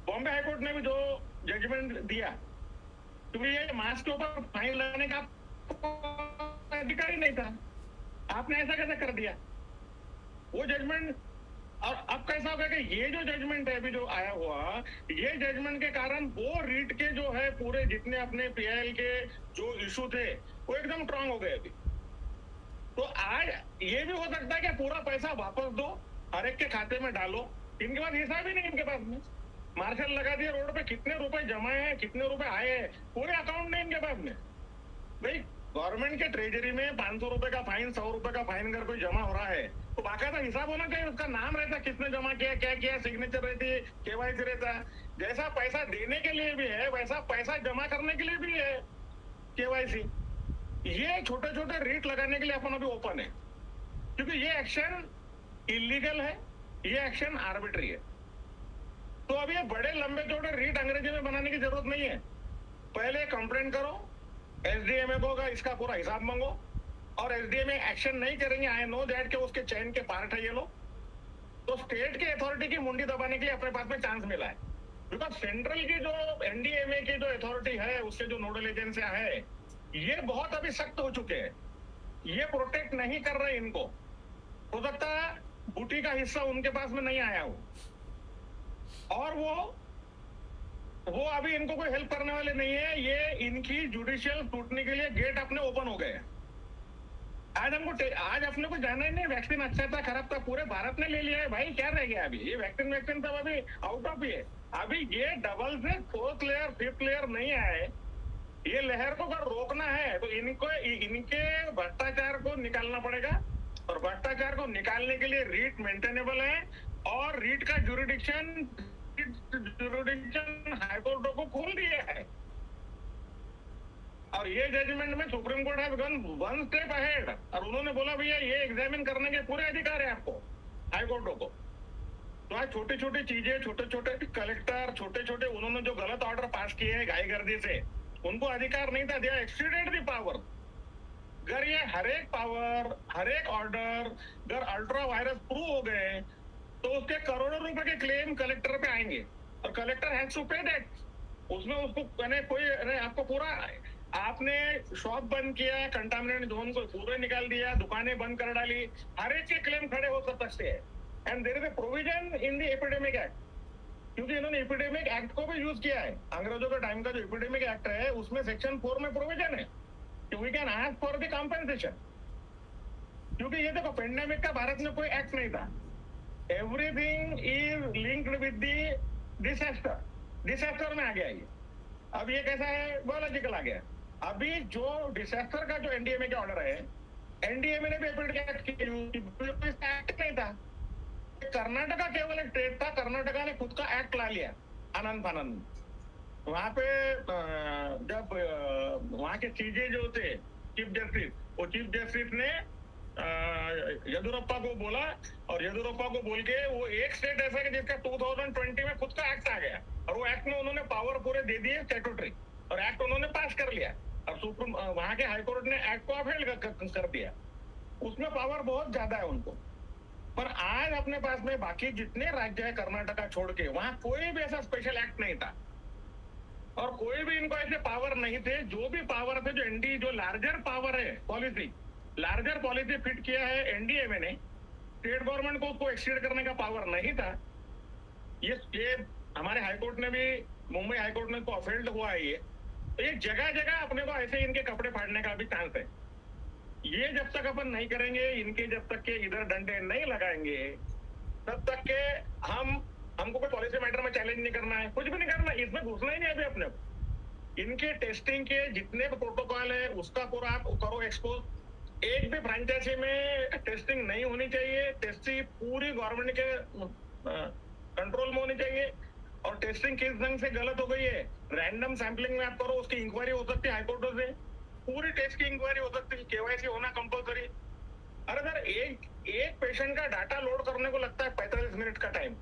बॉम्बे हाईकोर्ट ने भी जो जजमेंट दिया, क्योंकि ये मास्क के ऊपर फाइन लगाने का अधिकार ही नहीं था, आपने ऐसा कैसे कर दिया वो जजमेंट। और अब कैसा होगा कि ये जो जजमेंट है अभी जो आया हुआ, ये जजमेंट के कारण वो रीट के जो है पूरे जितने अपने पीआईएल के जो इशू थे वो एकदम स्ट्रांग हो गए अभी। तो आज ये भी हो सकता है कि पूरा पैसा वापस दो, हर एक के खाते में डालो, इनके पास हिसाब ही नहीं, इनके पास में मार्शल लगा दिया रोड पे, कितने रुपए जमा है, कितने रुपए आए हैं, पूरे अकाउंट नहीं इनके पास में। भाई गवर्नमेंट के ट्रेजरी में 500 रुपए का फाइन, 100 रुपए का फाइन अगर कोई जमा हो रहा है तो बाकायदा हिसाब होना चाहिए, उसका नाम रहता, किसने जमा किया, क्या किया, सिग्नेचर रहती है, केवाईसी रहता है। जैसा पैसा देने के लिए भी है वैसा पैसा जमा करने के लिए भी है केवाईसी। ये छोटे छोटे रेट लगाने के लिए अपन अभी ओपन है, क्योंकि ये एक्शन इलीगल है, ये एक्शन आर्बिट्री है। तो अभी ये बड़े लंबे चौड़े रीट अंग्रेजी में बनाने की जरूरत नहीं है। पहले कंप्लेंट करो, एसडीएमए को इसका पूरा हिसाब मांगो, और एसडीएमए एक्शन नहीं करेंगे, आई नो दैट के उसके चैन के पार्ट है ये लोग, तो स्टेट की अथॉरिटी की मुंडी दबाने के लिए अपने पास में चांस मिला है। बिकॉज सेंट्रल की जो एनडीएमए की जो अथॉरिटी है, उसके जो नोडल एजेंसियां है, ये बहुत अभी सख्त हो चुके हैं, ये प्रोटेक्ट नहीं कर रहे इनको। हो सकता है बूटी का हिस्सा उनके पास में नहीं आया हो, और वो अभी इनको कोई हेल्प करने वाले नहीं है। ये इनकी जुडिशियल स्क्रूटनी के लिए गेट अपने ओपन हो गए। आज अपने को जाना ही नहीं, वैक्सीन अच्छा था खराब था, पूरे भारत ने ले लिया है भाई, क्या रह गया अभी, ये वैक्सीन सब अभी आउट ऑफ ही है। अभी ये डबल से 4th लेयर 5th लेयर नहीं आए, ये लहर को अगर रोकना है तो इनके भ्रष्टाचार को निकालना पड़ेगा, और भ्रष्टाचार को निकालने के लिए रीट मेंटेनेबल है, और रीट का जुरिडिक्शन हाईकोर्टों को खोल दिया है। और ये जजमेंट में supreme court has gone 1 step ahead, और उन्होंने बोला भैया ये एग्जामिन करने के पूरे अधिकार है आपको, हाईकोर्टों को। तो आज छोटी छोटी चीजें, छोटे छोटे कलेक्टर, छोटे छोटे उन्होंने जो गलत ऑर्डर पास किए हैं घाई गर्दी से, उनको अधिकार नहीं था, दे एक्सीडेड द पावर। अगर ये हर एक पावर, हर एक ऑर्डर अगर अल्ट्रा वायरस प्रूव हो गए तो उसके करोड़ों रुपए के क्लेम कलेक्टर पे आएंगे, और कलेक्टर हैज टू पे दैट। उसमें उसको कोई आपको पूरा, आपने शॉप बंद किया, कंटामिनेटेड जोन को पूरे निकाल दिया, दुकानें बंद कर डाली, हर एक के क्लेम खड़े हो सकते हैं। And there is a provision in the epidemic act, क्योंकि इन्होंने एपिडेमिक एक्ट को भी यूज किया है। अंग्रेजों के टाइम का जो एपिडेमिक एक्ट है उसमें सेक्शन 4 में प्रोविजन है कि we can ask for the compensation. क्योंकि ये देखो, पेंडेमिक का भारत में कोई एक्ट नहीं था, everything is linked with the disaster में आ गया ये। अब ये कैसा है, बायोलॉजिकल आ गया। अभी जो डिसास्टर का जो एनडीएमए का ऑर्डर है, एनडीएमए ने भी एपिडेमिक एक्ट नहीं था, कर्नाटका केवल एक स्टेट था, कर्नाटका ने खुद का एक्ट ला लिया आनंद फानंद। वहां पे जब वहां के चीजें जो थे चीफ जस्टिस, वो चीफ जस्टिस ने येदियुरप्पा को बोला, और येदियुरप्पा को बोल के वो एक स्टेट ऐसा है जिसका 2020 में खुद का एक्ट आ गया, और वो एक्ट में उन्होंने पावर पूरे दे दिए स्टैट्यूटरी, और एक्ट उन्होंने पास कर लिया, और सुप्रीम वहां के हाईकोर्ट ने एक्ट को अपहेल्ड कर दिया। उसमें पावर बहुत ज्यादा है उनको। पर आज अपने पास में बाकी जितने राज्य है कर्नाटका छोड़ के, वहां कोई भी ऐसा स्पेशल एक्ट नहीं था, और कोई भी इनको ऐसे पावर नहीं थे। जो भी पावर थे, जो एनडी जो लार्जर पावर है पॉलिसी, लार्जर पॉलिसी फिट किया है एनडीएमए ने, स्टेट गवर्नमेंट को उसको एक्सीड करने का पावर नहीं था। ये हमारे हाईकोर्ट ने भी, मुंबई हाईकोर्ट में तो अफेल्ड हुआ है ये। तो ये जगह जगह अपने को ऐसे इनके कपड़े फाड़ने का भी चांस है। ये जब तक अपन नहीं करेंगे, इनके जब तक के इधर डंडे नहीं लगाएंगे, तब तक के हमको कोई पॉलिसी मैटर में चैलेंज नहीं करना है, कुछ भी नहीं करना, इसमें घुसना ही नहीं अभी अपने को। इनके टेस्टिंग के जितने भी प्रोटोकॉल है उसका पूरा आप करो एक्सपोज। एक भी फ्रेंचाइजी में टेस्टिंग नहीं होनी चाहिए, टेस्टिंग पूरी गवर्नमेंट के कंट्रोल में होनी चाहिए। और टेस्टिंग किस ढंग से गलत हो गई है, रैंडम सैंपलिंग में आप करो, उसकी इंक्वायरी हो सकती है हाईकोर्टों से, पूरी टेस्ट की इंक्वायरी हो सकती है, केवाईसी होना कंपलसरी। अरे सर, एक पेशेंट का डाटा लोड करने को लगता है 45 मिनट का टाइम,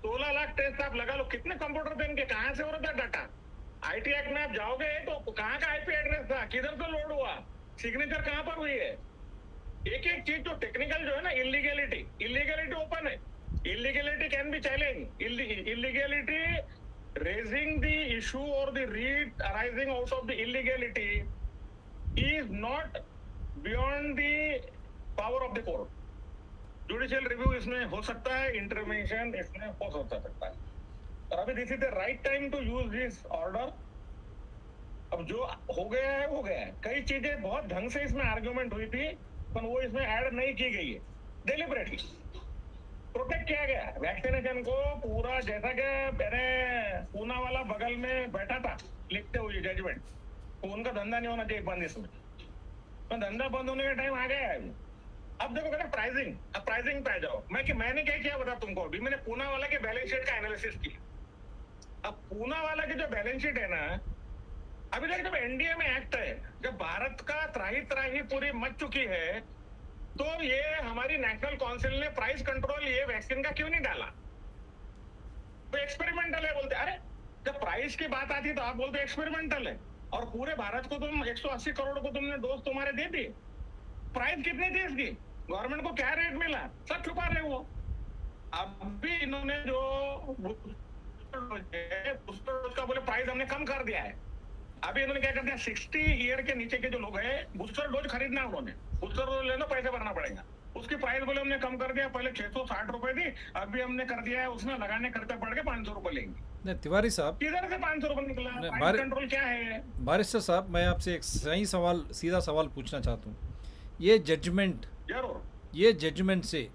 16 लाख टेस्ट आप लगा लो, कितने कंप्यूटर थे इनके, कहां से हो रहा था डाटा? आईटी एक्ट में आप जाओगे तो कहां का आईपी एड्रेस था, किधर से लोड हुआ, सिग्नेचर कहां पर हुई है, एक एक चीज जो टेक्निकल जो है ना, इलीगैलिटी ओपन है। Illegality can be challenge, illegality raising the issue or the read arising out of the illegality is not beyond the power of the court. Judicial review इसमें हो सकता है, intervention इसमें हो सकता है, और अभी this is the right time to use this order। अब जो हो गया है हो गया है। कई चीजें बहुत ढंग से इसमें आर्ग्यूमेंट हुई थी, पर वो इसमें ऐड नहीं की गई है, डेलिबरेटली प्रोटेक्ट किया गया वैक्सीनेशन को पूरा। जैसा कि मैंने पूना वाला बगल में बैठा था लिखते हुए जजमेंट, तो उनका धंधा नहीं होना चाहिए बंद इसमें, तो धंधा बंद होने का टाइम आ गया है। अब देखो कहते प्राइसिंग, अब प्राइसिंग पे आ जाओ। मैंने क्या किया बता तुमको, अभी मैंने पूना वाला के बैलेंस शीट का एनालिसिस किया। अब पूना वाला की जो बैलेंस शीट है ना, अभी तक जब एनडीए में एक्ट है, जब भारत का त्राही पूरी मच चुकी है, तो ये हमारी नेशनल काउंसिल ने प्राइस कंट्रोल ये वैक्सीन का क्यों नहीं डाला? तो एक्सपेरिमेंटल है बोलते। अरे जब प्राइस की बात आती तो आप बोलते एक्सपेरिमेंटल है, और पूरे भारत को तुम 180 करोड़ को तुमने डोज तुम्हारे दे दिए। प्राइस कितनी थी इसकी, गवर्नमेंट को क्या रेट मिला, सब छुपा रहे वो। अभी इन्होंने जो बूस्टर डोज का बोले प्राइस हमने कम कर दिया है। अभी इन्होंने क्या कर दिया, 60 ईयर के नीचे के जो लोग हैं बूस्टर डोज खरीदना, उन्होंने बूस्टर डोज लेना पैसे भरना पड़ेगा, उसकी प्राइस बोले हमने कम कर दिया, पहले 660 रुपए थी, अभी हमने कर दिया है उसमें लगाने खर्चा पड़ के 500 रुपए लेंगे। नहीं तिवारी साहब, किधर से 500 रुपए निकला? प्राइस कंट्रोल क्या है? बारिस्टर साहब, मैं आपसे एक सही सवाल, सीधा सवाल पूछना चाहता हूँ। ये जजमेंट, जरूर, ये जजमेंट से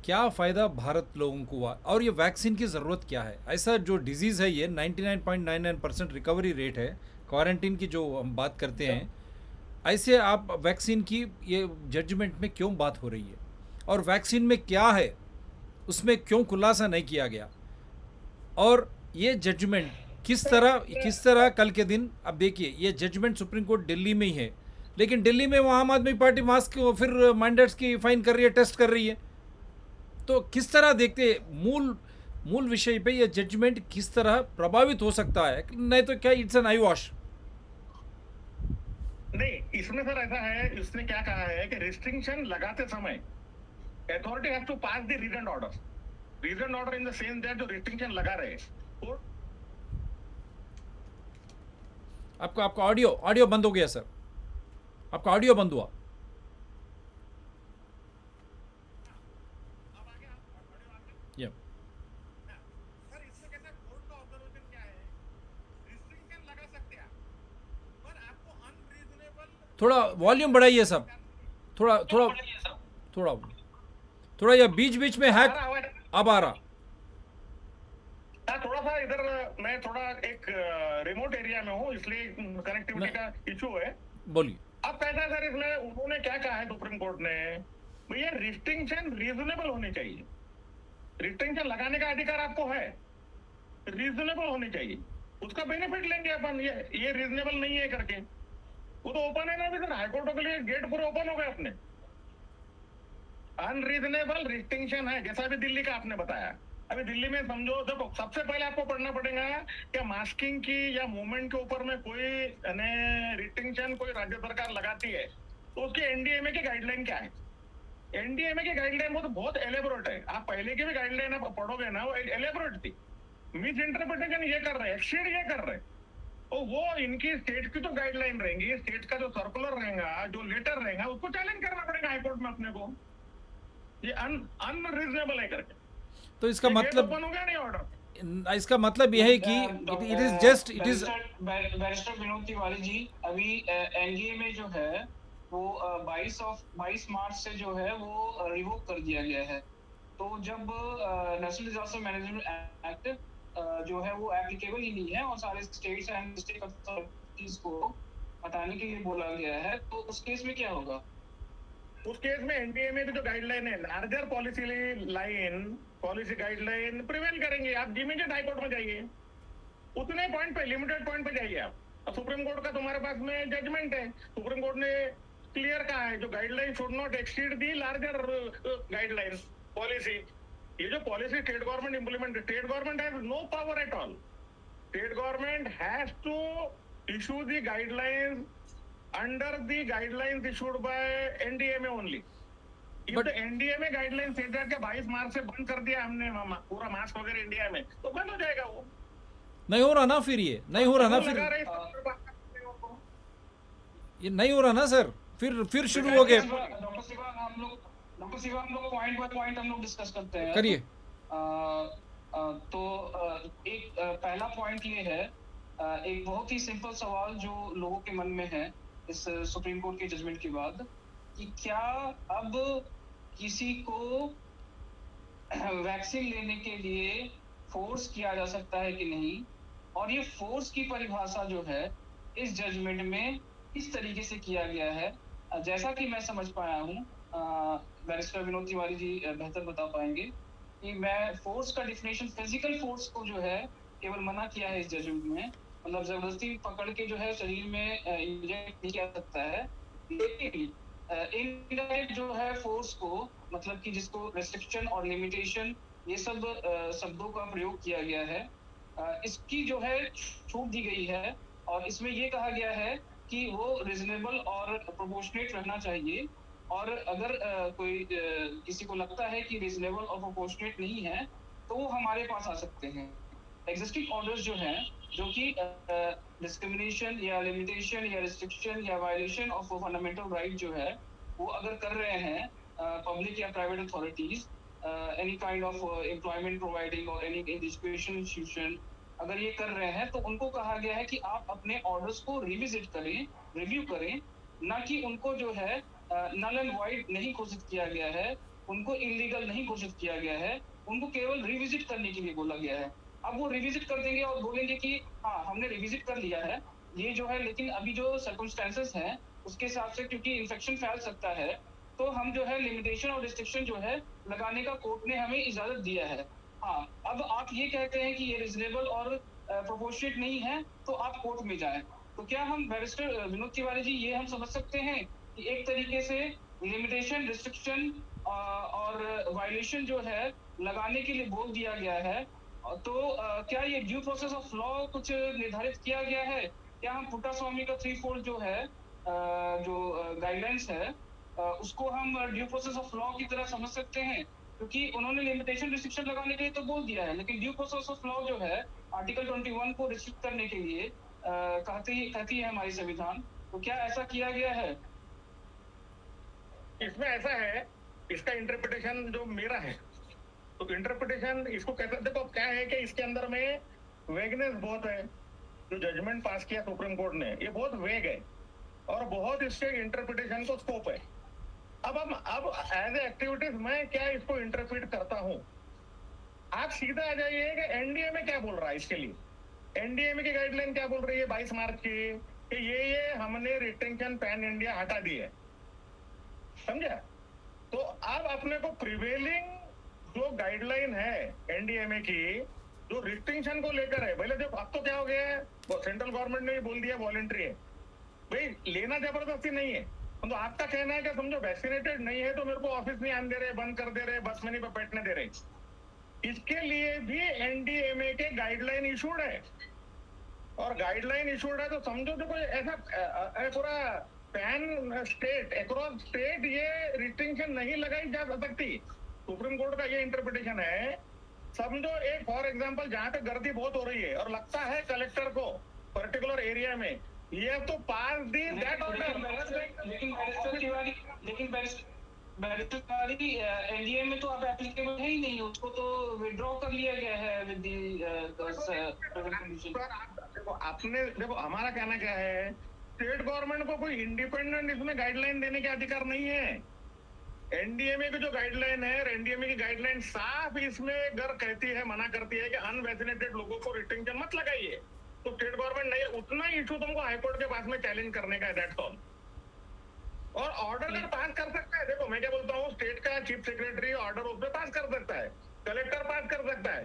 क्या फ़ायदा भारत लोगों को हुआ, और ये वैक्सीन की ज़रूरत क्या है? ऐसा जो डिजीज़ है, ये 99.99% रिकवरी रेट है, क्वारंटीन की जो हम बात करते हैं, ऐसे आप वैक्सीन की ये जजमेंट में क्यों बात हो रही है, और वैक्सीन में क्या है उसमें क्यों खुलासा नहीं किया गया, और ये जजमेंट किस तरह कल के दिन, अब देखिए ये जजमेंट सुप्रीम कोर्ट दिल्ली में ही है, लेकिन दिल्ली में वो आम आदमी पार्टी मास्क फिर मैंडेट्स की फाइन कर रही है, टेस्ट कर रही है। तो किस तरह देखते मूल विषय पे ये जजमेंट किस तरह प्रभावित हो सकता है? नहीं तो क्या इट्स एन आई वॉश? नहीं, इसमें सर ऐसा है, इसने क्या कहा है कि रिस्ट्रिक्शन लगाते समय authority has to pass the reason order in the same that जो रिस्ट्रिक्शन लगा रहे हैं। आपका ऑडियो बंद हो गया सर, आपका ऑडियो बंद हुआ। थोड़ा वॉल्यूम बढ़ाइए सब, थोड़ा या बीच में हैक अब आ रहा। थोड़ा सा इधर मैं थोड़ा एक रिमोट एरिया में हूँ, इसलिए कनेक्टिविटी का इशू है। बोलिए। अब कैसा सर, इसमें उन्होंने क्या कहा है सुप्रीम कोर्ट ने, भैया रिस्ट्रिक्शन रीजनेबल होनी चाहिए। रिस्ट्रिक्शन लगाने का अधिकार आपको है, रीजनेबल होनी चाहिए, उसका बेनिफिट लेंगे अपन। ये रीजनेबल नहीं है करके वो तो ओपन है ना अभी सर, हाईकोर्टों के लिए गेट पूरे ओपन हो गए अपने। अनरीजनेबल रिस्ट्रिक्शन है, जैसा अभी दिल्ली का आपने बताया। अभी दिल्ली में समझो, देखो सबसे पहले आपको पढ़ना पड़ेगा कि मास्किंग की या मूवमेंट के ऊपर में कोई रिस्ट्रिक्शन कोई राज्य सरकार लगाती है तो उसकी एनडीएमए की गाइडलाइन क्या है। एनडीएमए की गाइडलाइन वो तो बहुत एलेबोरेट है, आप पहले की भी गाइडलाइन आप पढ़ोगे ना, वो एलेबोरेट थी। मिस इंटरप्रिटेशन ये कर रहे हैं, एक्सीड ये कर रहे हैं, तो वो इनकी स्टेट की तो गाइडलाइन रहेंगी, स्टेट का जो सर्कुलर रहेगा, जो लेटर रहेगा, उसको चैलेंज करना पड़ेगा हाईकोर्ट में अपने को, ये अनरीजनेबल है करके। तो इसका मतलब हो गया नहीं ऑर्डर, इसका मतलब यह है कि it is just it is barrister Vinod Tiwari ji, अभी एनडीए में जो है वो 22 मार्च से जो है वो रिवोक कर दिया गया है। तो जब नेशनल डिजास्टर मैनेजमेंट एक्ट जो है वो एप्लीकेबल ही नहीं है और सारे स्टेट्स एंड स्टेट अथॉरिटीज को हटाने के लिए बोला गया है, तो उस केस में क्या होगा? उस केस में एनडीए में भी जो गाइडलाइन है, लार्जर पॉलिसी गाइडलाइन प्रिवेल करेंगे। आप इमीडिएट हाईकोर्ट में जाइए, उतने पॉइंट पे, लिमिटेड पॉइंट पे जाइए आप। सुप्रीम कोर्ट का तुम्हारे पास में जजमेंट है, सुप्रीम कोर्ट ने क्लियर कहा है जो guideline should not exceed the larger guideline policy. ये जो policy state government implement, state government has no power at all. State government has to issue the guidelines under the guidelines issued by NDMA only. If But- the NDMA guidelines say that 22 मार्च से बंद कर दिया हमने पूरा mask वगैरह India में, तो बंद हो जाएगा वो। नहीं हो रहा ना, फिर ये नहीं हो रहा ना, फिर ये नहीं हो रहा ना सर, फिर शुरू हो गए। डॉक्टर शिवा हम लोग पॉइंट बाय पॉइंट हम लोग डिस्कस करते हैं। करिए। तो एक पहला पॉइंट ये है, एक बहुत ही सिंपल सवाल जो लोगों के मन में है इस सुप्रीम कोर्ट के जजमेंट के बाद, कि क्या अब किसी को वैक्सीन लेने के लिए फोर्स किया जा सकता है कि नहीं, और ये फोर्स की परिभाषा जो है इस जजमेंट में इस तरीके से किया गया है। जैसा कि मैं समझ पाया हूँ, बैरिस्टर विनोद तिवारी जी बेहतर बता पाएंगे कि मैं फोर्स का डिफिनेशन, फिजिकल फोर्स को जो है केवल मना किया है इस जजमेंट में, मतलब जबरदस्ती पकड़ के जो है शरीर में इंजेक्ट नहीं किया सकता है, लेकिन इनडायरेक्ट जो है फोर्स को, मतलब कि जिसको रेस्ट्रिक्शन और लिमिटेशन ये सब शब्दों का प्रयोग किया गया है, इसकी जो है छूट दी गई है। और इसमें ये कहा गया है कि वो रिजनेबल और प्रोपोर्शनेट रहना चाहिए, और अगर कोई किसी को लगता है कि रिजनेबल और प्रोपोर्शनेट नहीं है तो वो हमारे पास आ सकते हैं। एग्जिस्टिंग ऑर्डर्स जो हैं, जो कि डिस्क्रिमिनेशन या लिमिटेशन या रिस्ट्रिक्शन या वायलेशन ऑफ फंडामेंटल राइट जो है वो अगर कर रहे हैं पब्लिक या private authorities, any kind of employment providing और एनी एजुकेशन इंस्टीट्यूशन, अगर ये कर रहे हैं तो उनको कहा गया है कि आप अपने ऑर्डर्स को रिविजिट करें, रिव्यू करें, ना कि उनको जो है नल एंड वाइड नहीं घोषित किया गया है, उनको इलीगल नहीं घोषित किया गया है, उनको केवल रिविजिट करने के लिए बोला गया है। अब वो रिविजिट कर देंगे और बोलेंगे कि हाँ हमने रिविजिट कर लिया है ये जो है, लेकिन अभी जो सर्कमस्टेंसेस हैं उसके हिसाब से क्योंकि इन्फेक्शन फैल सकता है, तो हम जो है लिमिटेशन और रिस्ट्रिक्शन जो है लगाने का कोर्ट ने हमें इजाजत दिया है। हाँ, अब आप ये कहते हैं कि ये रिजनेबल और प्रोपोर्शनेट नहीं है तो आप कोर्ट में जाएं, तो क्या हम बैरिस्टर विनोद तिवारी जी ये हम समझ सकते हैं कि एक तरीके से लिमिटेशन, रिस्ट्रिक्शन और वायलेशन जो है लगाने के लिए बोल दिया गया है, तो क्या ये ड्यू प्रोसेस ऑफ लॉ कुछ निर्धारित किया गया है? क्या हम पुट्टा स्वामी का 3-4 जो है जो गाइडलाइंस है उसको हम ड्यू प्रोसेस ऑफ लॉ की तरह समझ सकते हैं? क्योंकि उन्होंने लिमिटेशन रिस्ट्रिक्शन लगाने के लिए तो बोल दिया है, लेकिन ड्यू प्रोसेस ऑफ लॉ जो है आर्टिकल 21 को रिस्ट्रिक्ट करने के लिए कहती है हमारी संविधान, तो क्या ऐसा किया गया है? इसमें ऐसा है, इसका इंटरप्रिटेशन जो मेरा है, तो इंटरप्रिटेशन इसको कैसे, देखो क्या है कि इसके अंदर में वेगनेस बहुत है। जो जजमेंट पास किया सुप्रीम कोर्ट ने ये बहुत वेग है और बहुत इससे इंटरप्रिटेशन को स्कोप है। अब एज ए एक्टिविटीज मैं क्या इसको इंटरप्रिट करता हूँ, आप सीधा आ जाइए कि एनडीएमए क्या बोल रहा है इसके लिए। एनडीएमए की गाइडलाइन क्या बोल रही है 22 मार्च की, कि ये हमने रिस्ट्रिक्शन पैन इंडिया हटा दी है, समझा। तो अब अपने को प्रिवेलिंग जो गाइडलाइन है एनडीएमए की, जो रिस्ट्रिक्शन को लेकर है, पहले देखो अब तो क्या हो गया है, सेंट्रल गवर्नमेंट ने भी बोल दिया वॉलंटरी है, भाई लेना जबरदस्ती नहीं है, तो आपका कहना है कि समझो वैक्सीनेटेड नहीं है तो मेरे को ऑफिस नहीं आने दे रहे, बंद कर दे रहे, बस में नहीं बैठने दे रहे। इसके लिए भी एनडीएमए के गाइडलाइन इशूड है, और गाइडलाइन इशूड है तो समझो तो कोई ऐसा पूरा पैन स्टेट अक्रॉस स्टेट ये रिस्ट्रिक्शन नहीं लगाई जा सकती। सुप्रीम कोर्ट का ये इंटरप्रिटेशन है। समझो एक फॉर एग्जांपल जहां पे गर्दी बहुत हो रही है और लगता है कलेक्टर को पर्टिकुलर एरिया में ये तो पास दी दैट ऑर्डर। लेकिन बैरिस्टर तिवारी एनडीए में तो अब एप्लीकेबल है ही नहीं, उसको तो विड्रॉ कर लिया गया है विद देखो हमारा कहना क्या है, स्टेट गवर्नमेंट को कोई इंडिपेंडेंट इसमें गाइडलाइन देने के अधिकार नहीं है। एनडीएमए की जो गाइडलाइन है, एनडीएमए की गाइडलाइन साफ इसमें कहती है, मना करती है कि अनवैक्सीनेटेड लोगों को रिस्ट्रिक्शन मत लगाइए। तो स्टेट गवर्नमेंट नहीं, उतना इशू तुमको हाईकोर्ट के पास में चैलेंज करने का है, दैट्स ऑल। और ऑर्डर अगर पास कर सकता है, देखो मैं क्या बोलता हूँ, स्टेट का चीफ सेक्रेटरी ऑर्डर उस पर पास कर सकता है, कलेक्टर पास कर सकता है,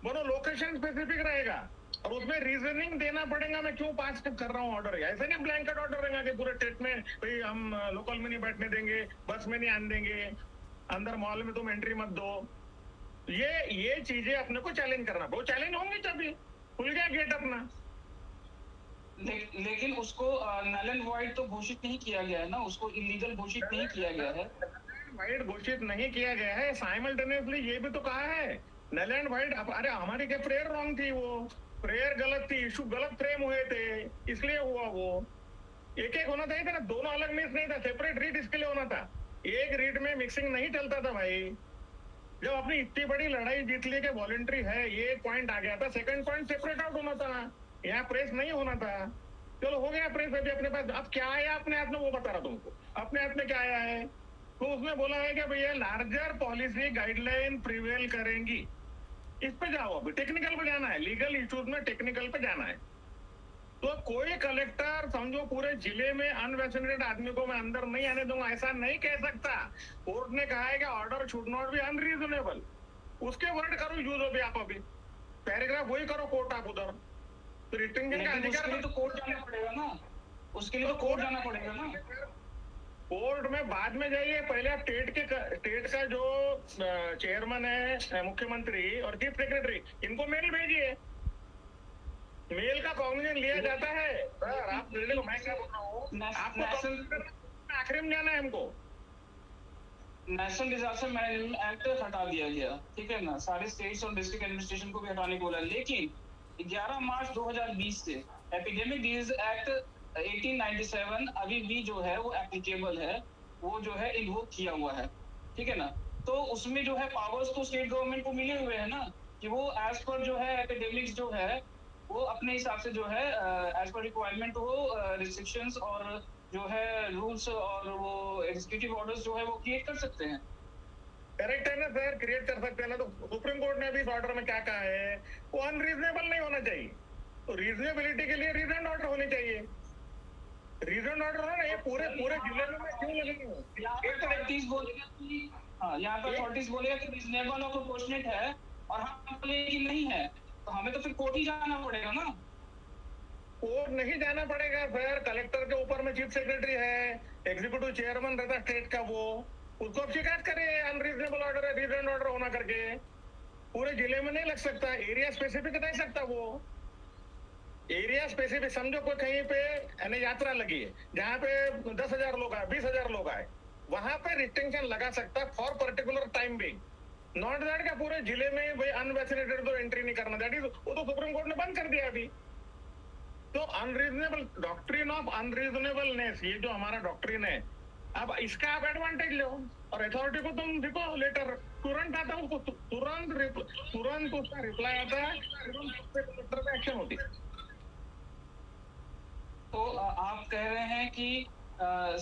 दोनों लोकेशन स्पेसिफिक रहेगा और उसमें रीजनिंग देना पड़ेगा मैं क्यों पास कर रहा हूँ ऑर्डर। ऐसे नहीं ब्लैंकेट ऑर्डर रहेगा कि पूरे स्टेट में भाई हम लोकल में नहीं बैठने देंगे, बस में नहीं आने देंगे, अंदर मॉल में तुम एंट्री मत दो। ये चीजें अपने को चैलेंज करना, वो चैलेंज होंगे तभी खुल गया गेट अपना। लेकिन उसको नल एंड वॉइड तो घोषित नहीं किया गया है ना, उसको इलीगल घोषित नहीं किया गया है। वाइड घोषित नहीं किया गया है, साइमल्टेनियसली ये भी तो कहा है नल एंड वाइड। अरे हमारी क्या प्रेयर रॉन्ग थी, वो प्रेयर गलत थी, इशू गलत फ्रेम हुए थे, इसलिए हुआ। वो एक होना चाहिए था ना, दोनों अलग मिक्स नहीं था, सेपरेट रीड इसके लिए होना था। एक रीड में मिक्सिंग नहीं चलता था भाई। जब अपनी इतनी बड़ी लड़ाई जीत ली कि वॉलंटरी है, ये पॉइंट आ गया था, सेकंड पॉइंट सेपरेट आउट होना था, यहाँ प्रेस नहीं होना था। चलो हो गया प्रेस अभी अपने पास। अब क्या आया अपने हाथ में वो बता रहा तुमको, अपने हाथ में क्या आया है। तो उसमें बोला है कि भैया लार्जर पॉलिसी गाइडलाइन प्रिवेल करेंगी, इस पे जाओ। अभी टेक्निकल पे जाना है, लीगल इश्यूज में टेक्निकल पे जाना है। तो कोई कलेक्टर समझो पूरे जिले में अनवैक्सीनेटेड आदमी को मैं अंदर नहीं आने दूंगा ऐसा नहीं कह सकता। कोर्ट ने कहा है कि order should not be unreasonable, उसके वर्ड करो यूज अभी आप, अभी पैराग्राफ वही करो कोर्ट आप उधर। तो रिस्ट्रिक्शन का अधिकार तो कोर्ट जाना पड़ेगा ना, उसके लिए तो कोर्ट जाना पड़ेगा ना। कोर्ट में बाद में जाइए, पहले आप स्टेट का जो चेयरमैन है, मुख्यमंत्री और चीफ सेक्रेटरी, इनको मेल भेजिए। मेल का कॉग्निशन लिया जाता है। सर आप देखो मैं क्या बोल रहा हूँ, आपको आखिरी में जाना है हमको। नेशनल डिजास्टर मैनेजमेंट एक्ट हटा दिया गया, ठीक है ना, सारे स्टेट्स और डिस्ट्रिक्ट एडमिनिस्ट्रेशन को भी हटाने को बोला। लेकिन 11 मार्च 2020 से एपिडेमिक डिजीज एक्ट 1897 अभी भी जो है वो एप्लीकेबल है, वो जो है इन्वोक किया हुआ है, ठीक है ना। तो उसमें जो है पावर्स तो स्टेट गवर्नमेंट को मिले हुए हैं ना, कि वो एज पर जो है एपिडेमिक्स जो है वो अपने हिसाब से जो है एज पर रिक्वायरमेंट वो रिस्ट्रिक्शंस और जो है रूल्स और वो एग्जीक्यूटिव ऑर्डर्स जो है वो क्रिएट कर सकते हैं। करेक्ट है ना सर, क्रिएट कर सकते हैं ना। तो सुप्रीम कोर्ट ने भी इस ऑर्डर में क्या कहा है, वो अनरीजनेबल नहीं होना चाहिए। तो रीजनेबिलिटी के लिए रीजन ऑर्डर होने चाहिए। रीजन ऑर्डर है ना, ये पूरे जिले में क्यों लगेंगे। यहाँ पर अथॉरिटीज बोलेगा कि यहाँ पर अथॉरिटीज बोलेगा कि रीजनेबल और प्रोपोर्शनेट है, और हम बोले कि नहीं है, तो हमें तो फिर कोर्ट ही जाना पड़ेगा ना। कोर्ट नहीं जाना पड़ेगा सर, कलेक्टर के ऊपर में चीफ सेक्रेटरी है, एग्जीक्यूटिव चेयरमैन रहता स्टेट का, वो उसको अब शिकायत करे अनरीजनेबल ऑर्डर है, रीजन ऑर्डर होना करके। पूरे जिले में नहीं लग सकता, एरिया स्पेसिफिक नहीं सकता। वो एरिया स्पेसिफिक समझो, कोई कहीं पे यात्रा लगी है जहाँ पे 10,000 लोग आए, 20,000 लोग आए, वहां पे रिस्ट्रिक्शन लगा सकता है for particular time being. Not that का पूरे जिले में भाई अनवैक्सीनेटेड तो एंट्री नहीं करना, दैट इज वो तो सुप्रीम कोर्ट ने बंद कर दिया अभी। तो अनरीजनेबल, डॉक्ट्रिन ऑफ अनरीजनेबलनेस, ये जो हमारा डॉक्ट्रिन है, अब इसका आप एडवांटेज लो और अथॉरिटी को तुम देखो लेटर तुरंत आता है, उसको तुरंत उसका रिप्लाई आता है, तुरंत कलेक्टर पे एक्शन होती है। तो आप कह रहे हैं कि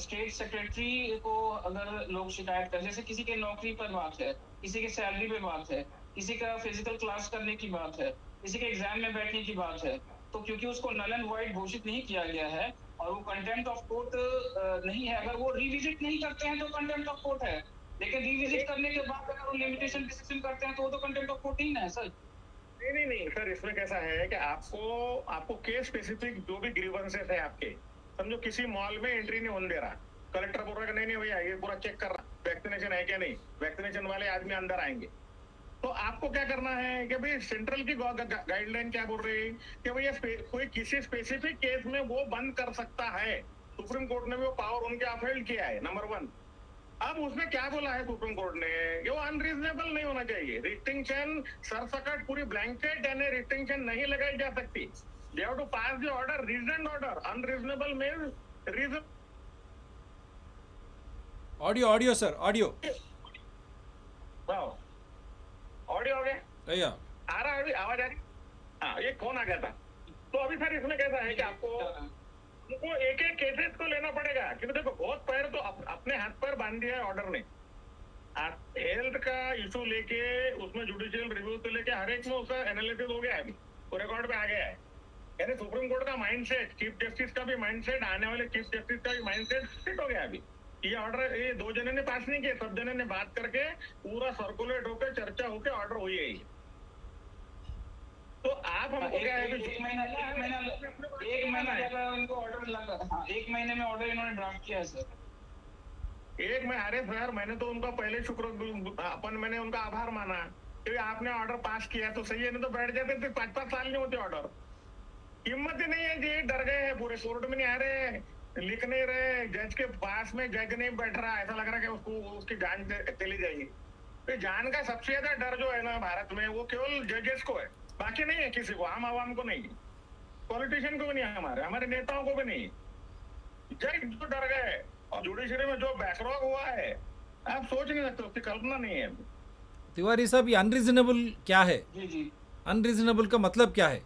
स्टेट सेक्रेटरी को अगर लोग शिकायत कर, जैसे किसी के नौकरी पर बात है, किसी के सैलरी पे बात है, किसी का फिजिकल क्लास करने की बात है, किसी के एग्जाम में बैठने की बात है, तो क्योंकि उसको नल एंड वॉइड घोषित नहीं किया गया है और वो कंटेम्प्ट ऑफ कोर्ट नहीं है, अगर वो रिविजिट नहीं करते हैं तो कंटेम्प्ट ऑफ कोर्ट है। लेकिन रिविजिट करने के बाद अगर वो लिमिटेशन डिसीजन करते हैं तो वो तो कंटेम्प्ट ऑफ कोर्ट ही ना है सर। नहीं सर, इसमें कैसा है कि आपको केस स्पेसिफिक जो भी ग्रीवेंसेस है आपके, समझो किसी मॉल में एंट्री नहीं होने दे रहा, कलेक्टर बोल रहा है कि नहीं नहीं भैया ये पूरा चेक कर रहा, वैक्सीनेशन है क्या नहीं, वैक्सीनेशन वाले आदमी अंदर आएंगे। तो आपको क्या करना है कि भाई सेंट्रल की गाइडलाइन क्या बोल रही है कि भैया कोई किसी स्पेसिफिक केस में वो बंद कर सकता है। सुप्रीम कोर्ट ने भी वो पावर उनके अपहेल्ड किया है, नंबर 1। अब उसमें क्या बोला है सुप्रीम कोर्ट ने कि वो अनरीजनेबल नहीं होना चाहिए। रिस्ट्रिक्शन सरसकट पूरी ब्लैंकेट यानी रिस्ट्रिक्शन नहीं लगाई जा सकती। They have to pass the order, reasoned order. Unreasonable means reason. Audio sir, audio audio हो गया, भैया आ रहा है अभी आवाज आ रही? हाँ, ये कौन आ गया था? तो अभी सर इसमें कैसा है कि आपको उनको एक एक केसेस को लेना पड़ेगा, क्योंकि देखो बहुत पैर तो अपने हाथ पर बांध दिया है ऑर्डर ने। हेल्थ का इशू लेके उसमें जुडिशियल रिव्यू से लेके हर एक में उसका एनालिसिस हो गया है, वो रिकॉर्ड पे आ गया है। यानी सुप्रीम कोर्ट का माइंडसेट, चीफ जस्टिस का भी माइंडसेट, आने वाले चीफ जस्टिस का भी माइंडसेट फिट हो गया अभी। ये ऑर्डर ये 2 जने ने पास नहीं किए, सब जने ने बात करके पूरा सर्कुलेट होकर चर्चा होकर ऑर्डर हुई है। तो आप हमको क्या है एक महीना लगा उनको ऑर्डर लगा। हाँ, 1 महीने में ऑर्डर इन्होंने ड्राफ्ट किया है सर। एक में अरे सर मैंने तो उनका पहले मैंने उनका आभार माना कि आपने ऑर्डर पास किया तो सही है, नहीं तो बैठ जाते थे 5-5 साल नहीं होते ऑर्डर। हिम्मत ही नहीं है जी, डर गए हैं पूरे, कोर्ट में नहीं आ रहे, लिख नहीं रहे, जज के पास में जज नहीं बैठ रहा, ऐसा लग रहा है कि उसको उसकी जान चली जाएगी। तो जान का सबसे ज्यादा डर जो है ना भारत में वो केवल जजेस को है, बाकी नहीं है किसी को, आम आवाम को नहीं, पॉलिटिशियन को भी नहीं, हमारे नेताओं को भी नहीं। जज जो डर गए और जुडिशरी में जो बैकलॉग हुआ है आप सोच नहीं सकते, उसकी कल्पना नहीं है। तिवारी साहब, ये अनरीजनेबल क्या है? जी जी, अनरीजनेबल का मतलब क्या है?